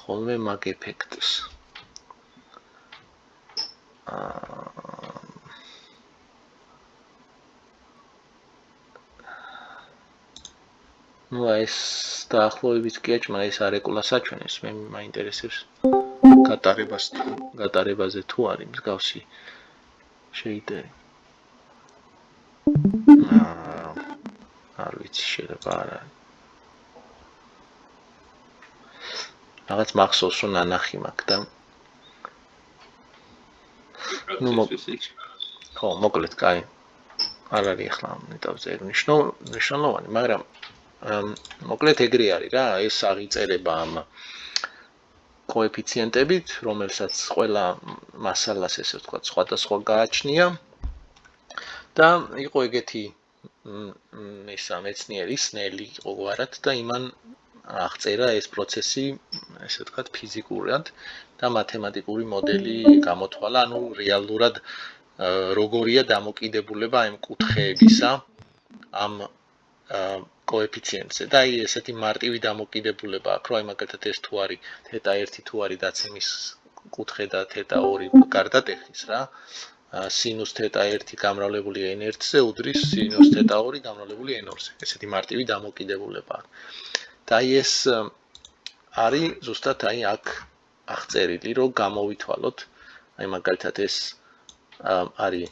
ხოლმე მაგ ეფექტს ну ეს დაახლოებით კი აჭმა ეს არეკულას აჩვენებს მე მაინტერესებს გატარებაზე თუ არის მსგავსი შეიდერი არ ვიცი შეიძლება არ არის რაღაც მახსოვს რომ ნანახი მაქვს და ну ხო მოკლედ კაი არ არის ახლა მეტავზე მნიშვნელოვანი მაგრამ მოკლედ ეგრე არის რა ეს აღიწერება ამ კოეფიციენტებით რომელსაც ყველა მასალას ესე ვთქვათ სხვადასხვა გააჩნია და იყო ეგეთი მეცნიერი სნელი ყოველგვარად და იმან აღწერა ეს პროცესი ესე ვთქვათ ფიზიკურად და მათემატიკური მოდელი გამოთვალა ანუ რეალურად როგორია დამოკიდებულება ამ კუთხეებისა ამ კოეფიციენტზე და აი ესეთი მარტივი დამოკიდებულება აქვს რომ აი მაგალითად ეს თუ არის θ1 თუ არის დაცემის კუთხე და θ2 გარდატეხის რა სინუს θ1 გამრავლებული n1-ზე უდრის სინუს θ2 გამრავლებული n2-ზე ესეთი მარტივი დამოკიდებულება აქვს და აი ეს არის ზუსტად აი აქ აღწერილი რომ გამოვითვალოთ აი მაგალითად ეს არის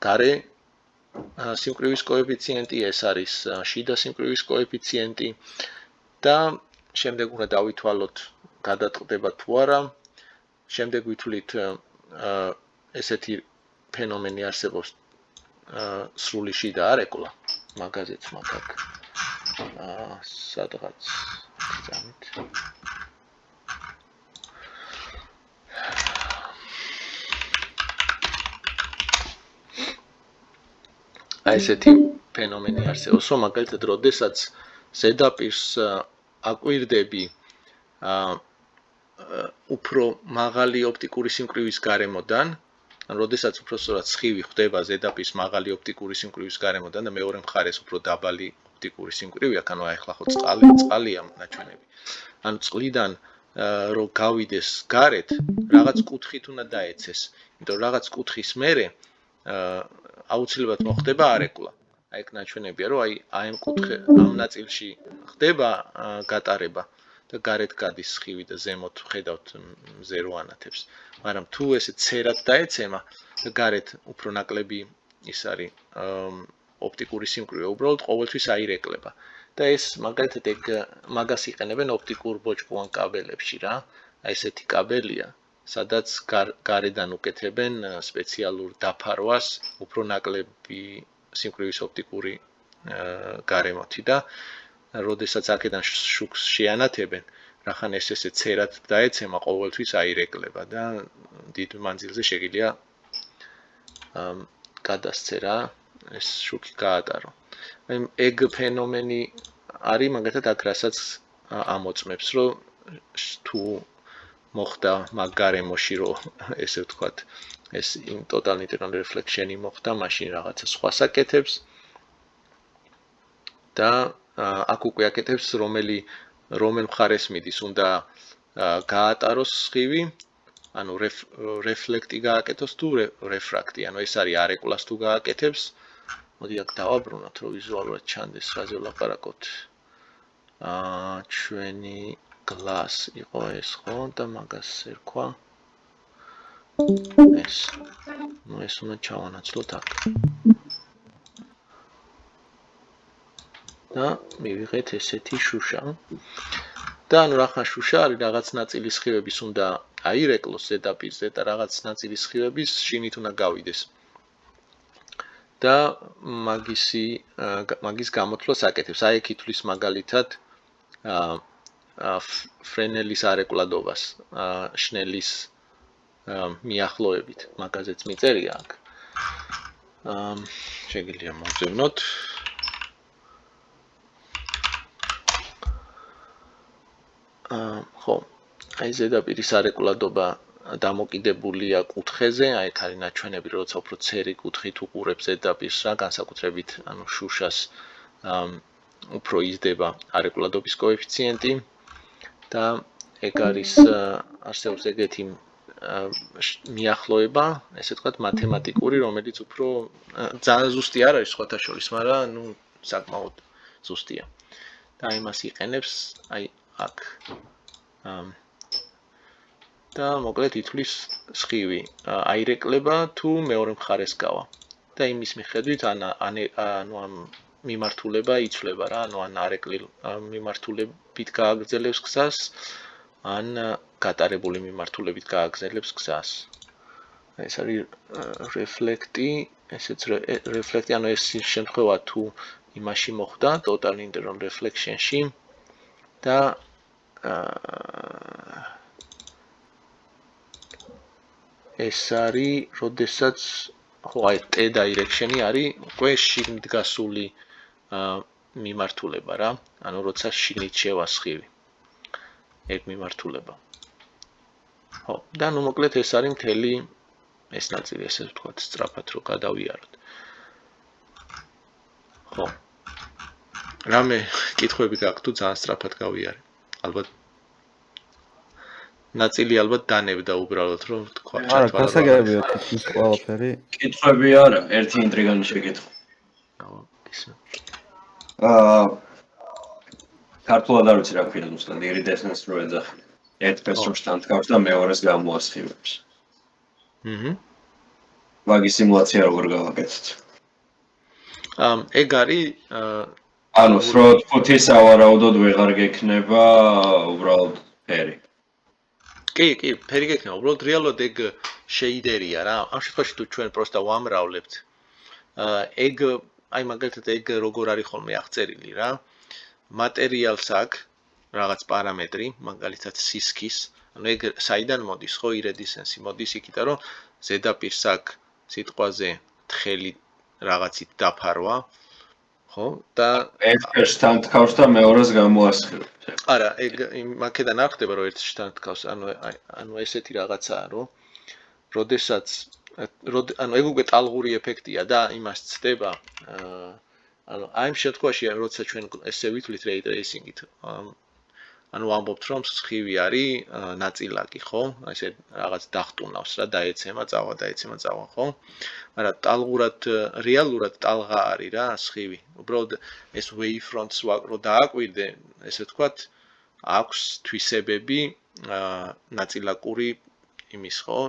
გარე სიმკვრივის კოეფიციენტი ეს არის შიდა სიმკვრივის კოეფიციენტი და შემდეგ უნდა დავითვალოთ გადატყდება თუ არა შემდეგ ვითვლით ესეთი ფენომენი არსებობს სრული შიდა არეკულა მაგაზეც მაგაკ სადღაც ძამით აი ესეთი ფენომენი არსებობს რომ მაგალითად როდესაც ზედაპირს აკვირდები უფრო მაღალი ოპტიკური სიმკვრივის გარემოდან ან როდესაც უფრო სწორად სხივი ხდება ზედაპირს მაღალი ოპტიკური სიმკვრივის გარემოდან და მეორე მხარეს უფრო დაბალი ოპტიკური სიმკვრივი აქ ანუ ახლა ხო წყალია ნაჩვენები ანუ წყლიდან რომ გავიდეს გარეთ რაღაც კუთხით უნდა დაეცეს იმიტომ რომ რაღაც კუთხის მერე აუცილებლად მოხდება არეკულა აი ეგ ნაჩვენებია რომ აი ამ კუთხე ამ ნაწილში ხდება გატარება და გარეთ გადის სხივი და ზემოთ ხედავთ ზერო ანათებს მაგრამ თუ ესე ცერად დაეცემა და გარეთ უფრო ნაკლები ის არის ოპტიკური სიმკვრივე უბრალოდ ყოველთვის აირეკლება და ეს მაგალითად ეგ მაგას იყენებენ ოპტიკურ ბოჭკოვან კაბელებში რა აი ესეთი კაბელია სადაც გარედან უკეთებენ სპეციალურ დაფარვას უფრო ნაკლები სიმკვრივის ოპტიკური გარემოთი და როდესაც აქედან შუქს შეანათებენ რახან ესე ცერად დაეცემა ყოველთვის აირეკლება და დიდ მანძილზე შეგიძლია გადასცერა ეს შუქი გაატარო ეგ ფენომენი არის მაგათად აქ რასაც ამოწმებს რომ თუ მოხდა მაგ გარემოში რომ ესე ვთქვათ ეს იმ total internal reflection-ი მოხდა, მაშინ რაღაცა სხვა საკეთებს და აქ უკვე აკეთებს რომელ მხარეს მიდის, უნდა გაატაროს სხივი, ანუ reflect-ი გააკეთოს თუ refract-ი, ანუ ეს არის არეკლას თუ გააკეთებს. მოდი აქ დავაბრუნოთ, რომ ვიზუალურად ჩანდეს, რაზე ვლაპარაკობთ. ჩვენი glass იყო ეს, ხო, და მაგას ერქვა ეს. ნუ ეს უნდა ჩავანაცვლოთ აქ. და მივიღეთ ესეთი შუშა. და ანუ რახან შუშა არის რაღაც ნაწილის სხივების უნდა აირეკლოს ზედაპირზე და რაღაც ნაწილის სხივების შინით უნდა გავიდეს. და მაგის გამოთვლას აკეთებს. აი აქ ითვლის მაგალითად ფრენელის არეკლადობას შნელის მიახლოებით. მაგაზეც მიწერია აქ. შეგიძლია მოვძებნოთ. ხო, აი ზედაპირის არეკლადობა დამოკიდებულია კუთხეზე, აი აქ არის ნაჩვენები, როცა უფრო ცერი კუთხით უყურებს ზედაპირს რა, განსაკუთრებით ანუ შუშას უფრო იზრდება არეკლადობის კოეფიციენტი და ეგ არის არსებობს ეგეთი მიახლოება, ესე ვთქვათ, მათემატიკური, რომელიც უფრო ძალიან ზუსტი არ არის სხვათა შორის, მაგრამ ნუ საკმაოდ ზუსტია. და იმას იყენებს, აი აქ და მოკლედ ითვლის სხივი აირეკლება თუ მეორე მხარეს გავა და იმის მიხედვით ანუ ამ მიმართულება იცვლება რა, ანუ ან არეკლილ მიმართულებით გააგრძელებს გზას, ან გატარებული მიმართულებით გააგრძელებს გზას. ეს არის reflect-ი, ესეც reflect-ი, ანუ ეს შემთხვევა თუ იმაში მოხდა total internal reflection-ში და ეს არის, როდესაც ხო აი t direction-ი არის უკვე შიგნით გასული მიმართულება რა, ანუ როცა შიგნით შევა სხივი. ეგ მიმართულება. ხო, და ნუ მოკლედ ეს არის მთელი ეს ნაწილი, ესე ვთქვათ, სწრაფად რო გადავიაროთ. ხო. რამე კითხვები გაქვთ თუ ძალიან სწრაფად გავიარე? ალბათ ნაწილი ალბათ დანებდა უბრალოდ რომ თქვა არა, გასაგებია თითქმის ყველაფერი. კითხვები არა, ერთი ინტრიგანი შეკითხვა. ისე. ქართულად არ ვიცი რა ქვია უბრალოდ iridescence რო ეძახი. ერთ პერსონაჟს თანთქავს და მეორეს გამოასხივებს. მაგის სიმულაცია როგორ გავაკეთეთ? ეგ არის ანუ throat put-ი სავარაუდოდ ვეღარ გექნება უბრალოდ ფერი. კი, ფერი გექნება, უბრალოდ რეალურად ეგ შეიდერია რა. ამ შემთხვევაში თუ ჩვენ პროსტა ვამრავლებთ, ეგ აი მაგალითად ეგ როგორ არის ხოლმე აღწერილი რა. მატერიალს აქვს რაღაც პარამეტრი, მაგალითად სისქის, ანუ ეგ საიდან მოდის, ხო, iridescence მოდის იქიდან, რომ ზედაპირს აქვს სიტყვაზე თხელი რაღაცით დაფარვა, ხო? და ერთს თანთქავს და მეორეს გამოასხივებს. არა, ეგ მაქედან არ ხდება, რომ ერთს თანთქავს, ანუ ესეთი რაღაცაა, რომ როდესაც ანუ ეგ უკვე ტალღური ეფექტია და იმას ცდება, ანუ აი ამ შემთხვევაში, როცა ჩვენ ესე ვითვლით ray tracing-ით, ანუ ვამბობთ, რომ სხივი არის ნაწილაკი, ხო? ესე რაღაც დახტუნავს რა, დაეცემა, წავა, ხო? მაგრამ ტალღურად, რეალურად ტალღა არის რა, სხივი. უბრალოდ ეს wavefronts რო დააკვირდე, ესე ვთქვათ, აქვს თვისებები ნაწილაკური იმის, ხო?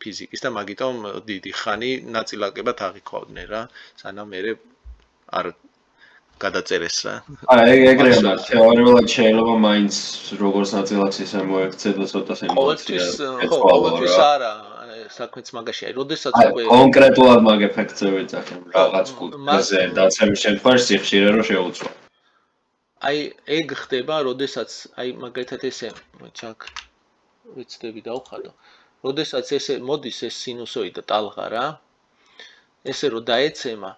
ფიზიკის და მაგიტომ დიდი ხანი ნაწილაკებად აღიქვავდნენ რა, სანამ მერე არ გადაწერეს რა. ეგრე არა, თეორიულად შეიძლება მაინც როგორც ნაწილაკს ისე მოექცე და ცოტა სიმულაცია. ყოველთვის არა, საქმეც მაგაშია. როდესაც უკვე კონკრეტულად მაგ ეფექტზე ვეძახი, რაღაც კუთხეზე დაცემის შემთხვევაში სიხშირე რო შეუცვა. აი ეგ ხდება, როდესაც აი მაგალითად ესე, ჩაკ ვიცდები დავხატო. როდესაც ესე მოდის ეს სინუსოიდა ტალღა რა, ესე რო დაეცემა,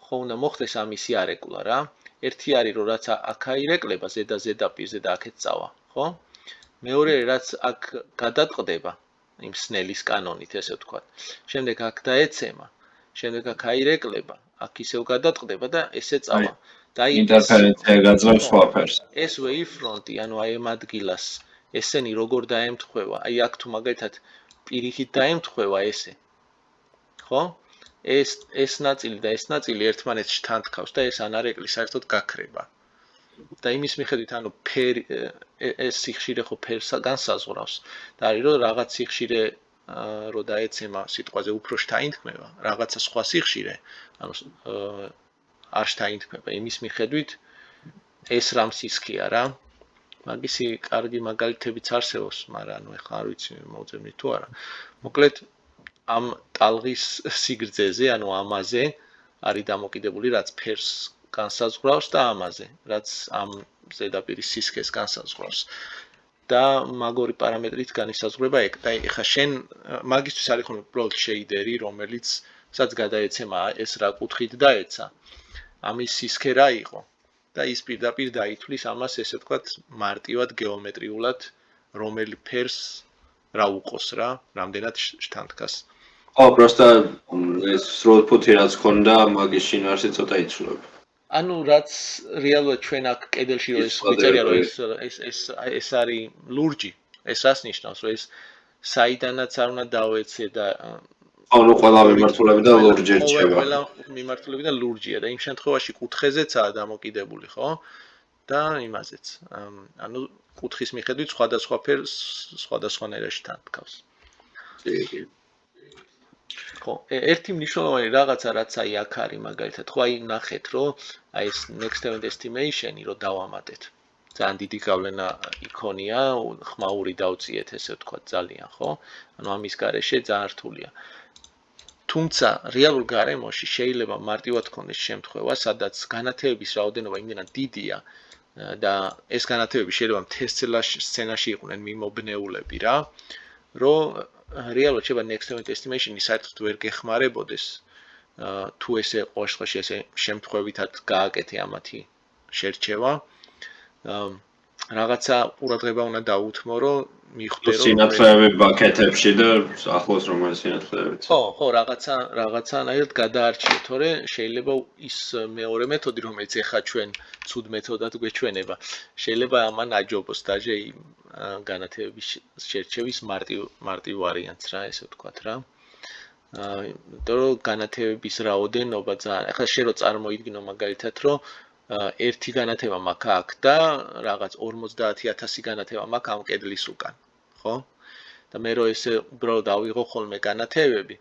ხო უნდა მოხდეს ამისი არეკლა რა. ერთი არის რომ რაც აქ აირეკლება ზედაპირზე და აქეთ წავა, ხო? მეორე რაც აქ გადატყდება, იმ სნელის კანონით, ესე ვთქვათ. შემდეგ აქ დაეცემა, შემდეგ აქ აირეკლება, აქ ისევ გადაწყდება და ესე წავა. და ინტერფერენცია გაძლევს სხვა ფერს. ეს wavefront-ი, ანუ აი ამ ადგილას ესენი როგორ დაემთხვევა, აი აქ თუ მაგალითად პირიქით დაემთხვევა ესე. ხო? ეს ნაწილი და ეს ნაწილი ერთმანეთს შთანთქავს და ეს ანარეკლი საერთოდ გაქრება. და იმის მიხედვით, ანუ ეს სიხშირე ხო ფერს განსაზღვრავს. და არის რომ რაღაც სიხშირე რო დაეცემა სიტყვაზე უფრო შთაინთქმება, რაღაცა სხვა სიხშირე, ანუ არ შთაინთქმება. იმის მიხედვით ეს რამ სისქია რა. მაგისი კარგი მაგალითებიც არსებობს, მაგრამ ანუ ეხლა არ ვიცი მოვძებნით თუ არა. მოკლედ ამ ტალღის სიგრძეზე, ანუ ამაზე არის დამოკიდებული, რაც ფერს განსაზღვრავს და ამაზე, რაც ამ ზედაპირის სისქეს განსაზღვრავს. და მაგორი პარამეტრით განისაზღვრება ეგ. და ეხლა შენ მაგისთვის არის ხოლმე უბრალოდ შეიდერი, რომელიც სადაც გადაეცემა ეს რა კუთხით დაეცა. ამის სისქე რა იყო? და ის პირდაპირ დაითვლის ამას, ესე ვთქვათ, მარტივად გეომეტრიულად, რომელი ფერს რა უყოს რა, რამდენად შთანთქას. ხო, просто ეს throughput-ი რაც ქონდა, მაგის შინაარსი ცოტა იცვლება. ანუ რაც რეალურად ჩვენ აქ კედელში რო ეს ვიწერია, რომ ეს არის ლურჯი, ეს რას ნიშნავს, რომ ეს საიდანაც არ უნდა დავეცე და ანუ ყველა მიმართულები და ლურჯი რჩება. ყველა მიმართულები და ლურჯია და იმ შემთხვევაში კუთხეზეცაა დამოკიდებული, ხო? და იმაზეც. ანუ კუთხის მიხედვით სხვადასხვა ფერს სხვადასხვანაირად შთანთქავს. ხო, ერთი მნიშვნელოვანი რაღაცა რაც აი აქ არის მაგალითად, ხო, აი ნახეთ, რომ აი ეს next event estimation-ი რო დავამატეთ. ძალიან დიდი გავლენა იქონია, ხმაური დავწიეთ, ესე ვთქვათ, ძალიან, ხო? ანუ ამის გარეშე ძალიან რთულია. თუმცა რეალურ გარემოში შეიძლება მარტივად ქონდეს შემთხვევა, სადაც განათებების რაოდენობა იმდენად დიდია და ეს განათებები შეიძლება მთელ სცენაში იყვნენ მიმობნეულები რა, რომ რეალურად შეიძლება next event estimation-ი საერთოდ ვერ გეხმარებოდეს თუ ესე ყოველ შემთხვევაში ესე შემთხვევითად გააკეთე ამათი შერჩევა. რაღაცა ყურადღება უნდა დაუთმო, რომ მიხვდე რომ სინათლეები ბაკეტებში და ახლოს რომელი სინათლეებიც. ხო, რაღაცანაირად გადაარჩიე, თორე შეიძლება ის მეორე მეთოდი, რომელიც ეხა ჩვენ ცუდ მეთოდად გვეჩვენება, შეიძლება ამან აჯობოს დაჟე იმ განათებების შერჩევის მარტივ ვარიანტს რა, ესე ვთქვათ რა. იმიტომ რომ განათებების რაოდენობა ძალიან, ეხლა შენ რო წარმოიდგინო მაგალითად, რომ ერთი განათება მაქვს აქ და რაღაც 50000 განათება მაქვს ამ კედლის უკან, ხო? და მე რო ესე უბრალოდ ავიღო ხოლმე განათებები,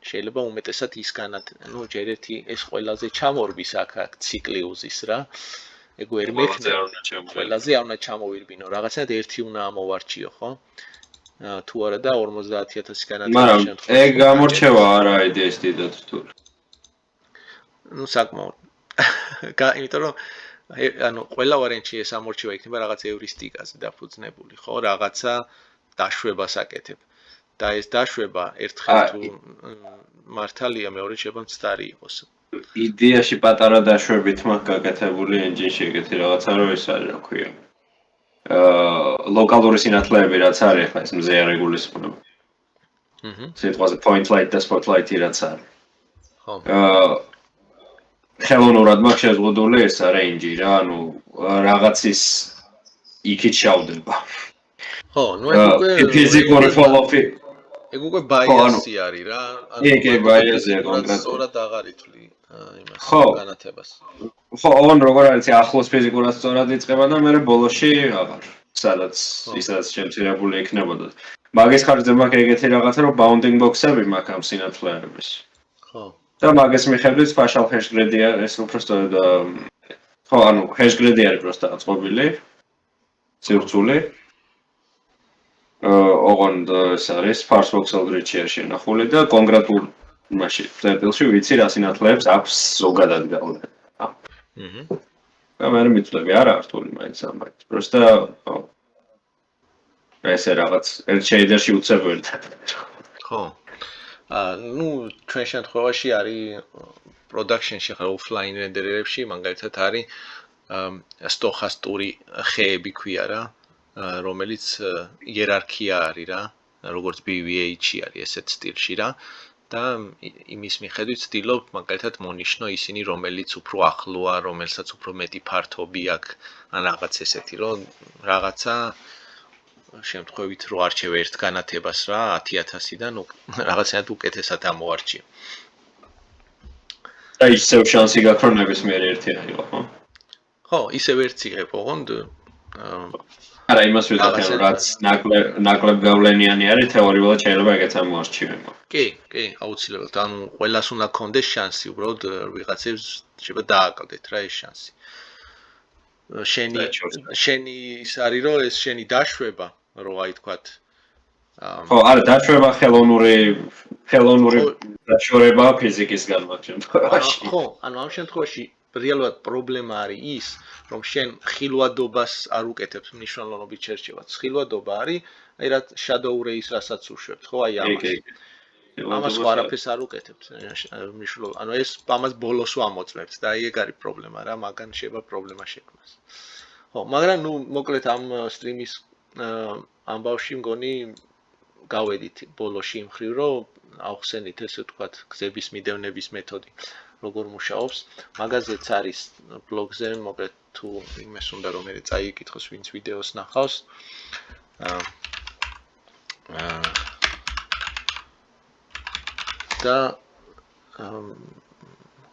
შეიძლება უმეტესად ის განათება, ну, ჯერ ერთი ეს ყველაზე ჩამორბის აქ ციკლი უზის რა. ეგ ვერ მექნება. ყველაზე არ უნდა ჩამოვირბინო, რაღაცნაირად ერთი უნდა ამოვარჩიო, ხო? თუ არა და 50000 განათება შემთხვევაში. მაგრამ ეგ გამორჩევა არა იდეის დიდად თუ. ну, საკმაოდ. იმიტომ რომ ანუ ყველა ვარიანტში ეს ამორჩევა იქნება რაღაც ევრისტიკაზე დაფუძნებული, ხო? რაღაცა დაშვებას აკეთებ. და ეს დაშვება ერთხელ თუ მართალია, მეორე შეიძლება მცდარი იყოს. იდეაში პატარა დაშვებით მაქვს გაკეთებული engine-ში ეგეთი რაღაცა რო ეს არის, რა ქვია. ლოკალური სინათლეები რაც არის, ხა ეს მზე არეგულირდება. სიტყვაზე point light და spotlight-ი რაც არის. ხო. ხელოვნურად მაქვს შეზღუდული ეს range-ი რა, ანუ რაღაცის იქით ჩავდება. ხო, ну ეგ უკვე ფიზიკური follow-up-ი. ეგ უკვე bias-ი არის რა. ეგ bias-ია კონკრეტულად. სწორად აღარ ითვლი იმას განათებას. ხო, on როგორ არის ახლოს ფიზიკურად სწორად იწყება და მე ბოლოში აღარ. სადაც შემცირებული იქნებოდა. მაგის ხარჯზე მაქვს ეგეთი რაღაცა, რომ bounding box-ები მაქვს ამ სინათლეების. ხო. და მაგის მიხედვით partial hash grade-ია ეს უფრო სწორად ხო, ანუ hash grade-ი არის просто აწყობილი. სივრცული. ოღონდ ეს არის parse voxel grid-ში შენახული და კონკრეტულ მაშინ წერტილში ვიცი რა სინათლეებს აქვს ზოგადად გავლენა. და მე მიწვევი არა რთული მაინც ამბობ. просто ესე რაღაც ერთ შეიდერში უცებ ერთად. ხო. ну, ჩვენ შემთხვევაში არის production-ში ხარ offline რენდერერებში, მაგალითად არის სტოხასტური ხეები ქვია რა, რომელიც იერარქია არის რა. როგორც BVH-ი არის ესეთ სტილში რა და იმის მიხედვით ვცდილობ მაგალითად მონიშნო ისინი რომელიც უფრო ახლოა, რომელსაც უფრო მეტი ფართობი აქვს, ან რაღაც ესეთი, რომ რაღაცა შემთხვევით რო არჩევ ერთ განათებას რა 10000-დან რაღაცნაირად უკეთესად ამოვარჩიო. და ისევ შანსი გაქვს რომ ნებისმიერი ერთი აიღო, ხო? ხო, ისევ ერთი იღებ, ოღონდ არა, იმას ვიტყვი, რომ რაც ნაკლებ გავლენიანი არის, თეორიულად შეიძლება ეგეც ამოარჩიო. კი, აუცილებლად. ანუ ყველას უნდა კონდეს შანსი, უბრალოდ ვიღაცებს შეიძლება დააკლდეთ რა ეს შანსი. შენი ის არის რომ ეს შენი დაშვება, რო აი თქვათ ხო, არა, დაშვება ხელოვნური დაშორება ფიზიკისგან მაგ შემთხვევაში. ხო, ანუ ამ შემთხვევაში რეალურად პრობლემა არის ის, რომ შენ ხილვადობას არ უკეთებს მნიშვნელოვნობით შერჩევას. ხილვადობა არის, აი რა shadow ray-ს რასაც უშვებთ, ხო, აი ამას. ამას არაფერს არ უკეთებთ. ანუ ეს ამას ბოლოს ვამოწმებთ და აი ეგ არის პრობლემა რა, მაგან შეიძლება პრობლემა შექმნას. ხო, მაგრამ ნუ მოკლედ ამ სტრიმის ამბავში მგონი გავედით ბოლოში იმ ხრივ, რომ ავხსენით ესე ვთქვათ, გზების მიდევნების მეთოდი, როგორ მუშაობს. მაგაზეც არის ბლოგზე, მოკლედ თუ იმეს უნდა რომ მე წაიკითხოს, ვინც ვიდეოს ნახავს. და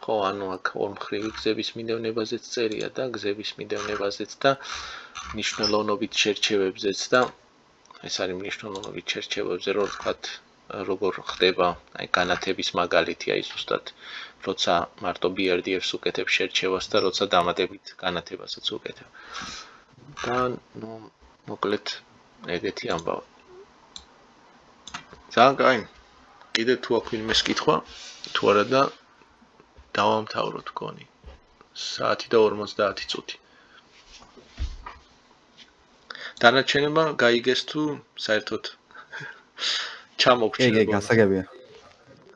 ხო, ანუ აქ ორ მხრივი გზების მიდევნებაზეც წერია და გზების მიდევნებაზეც და მნიშვნელოვნობით შერჩევებზეც და ეს არის მნიშვნელოვნობით შერჩევებზე, რომ ვთქვათ, როგორ ხდება აი განათების მაგალითი, აი ზუსტად როცა მარტო BRDF-ს უკეთებ შერჩევას და როცა დამატებით განათებასაც უკეთებ. და ნუ მოკლედ ეგეთი ამბავი. ძალიან კაი. კიდე თუ აქვს ვინმეს კითხვა, თუ არა და დავამთავროთ გონი. საათი და 50 წუთი. დანარჩენება გაიგეს თუ საერთოდ ჩამოგჩნდება. კი, გასაგებია.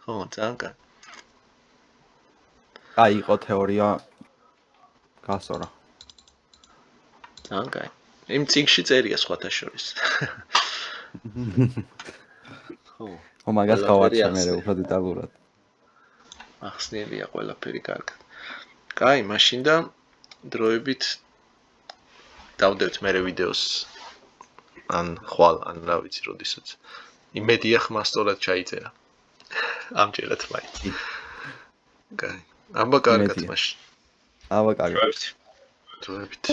ხო, ძალიან კაი. აი, იყო თეორია გასწორა. ძალიან კაი. იმ წიგნში წერია სხვათა შორის. ხო, მაგას გავაჩვენე მე უფრო დეტალურად. ახსნილია ყველაფერი კარგად. კაი, მაშინ და დროებით დავდებთ მე ვიდეოს ან ხვალ, ან რა ვიცი, როდესაც იმედია ხმა სწორად ჩაიწერა. ამჯერად მაინც. კაი. აბა კარგად მაშინ. აბა კარგად. დროებით.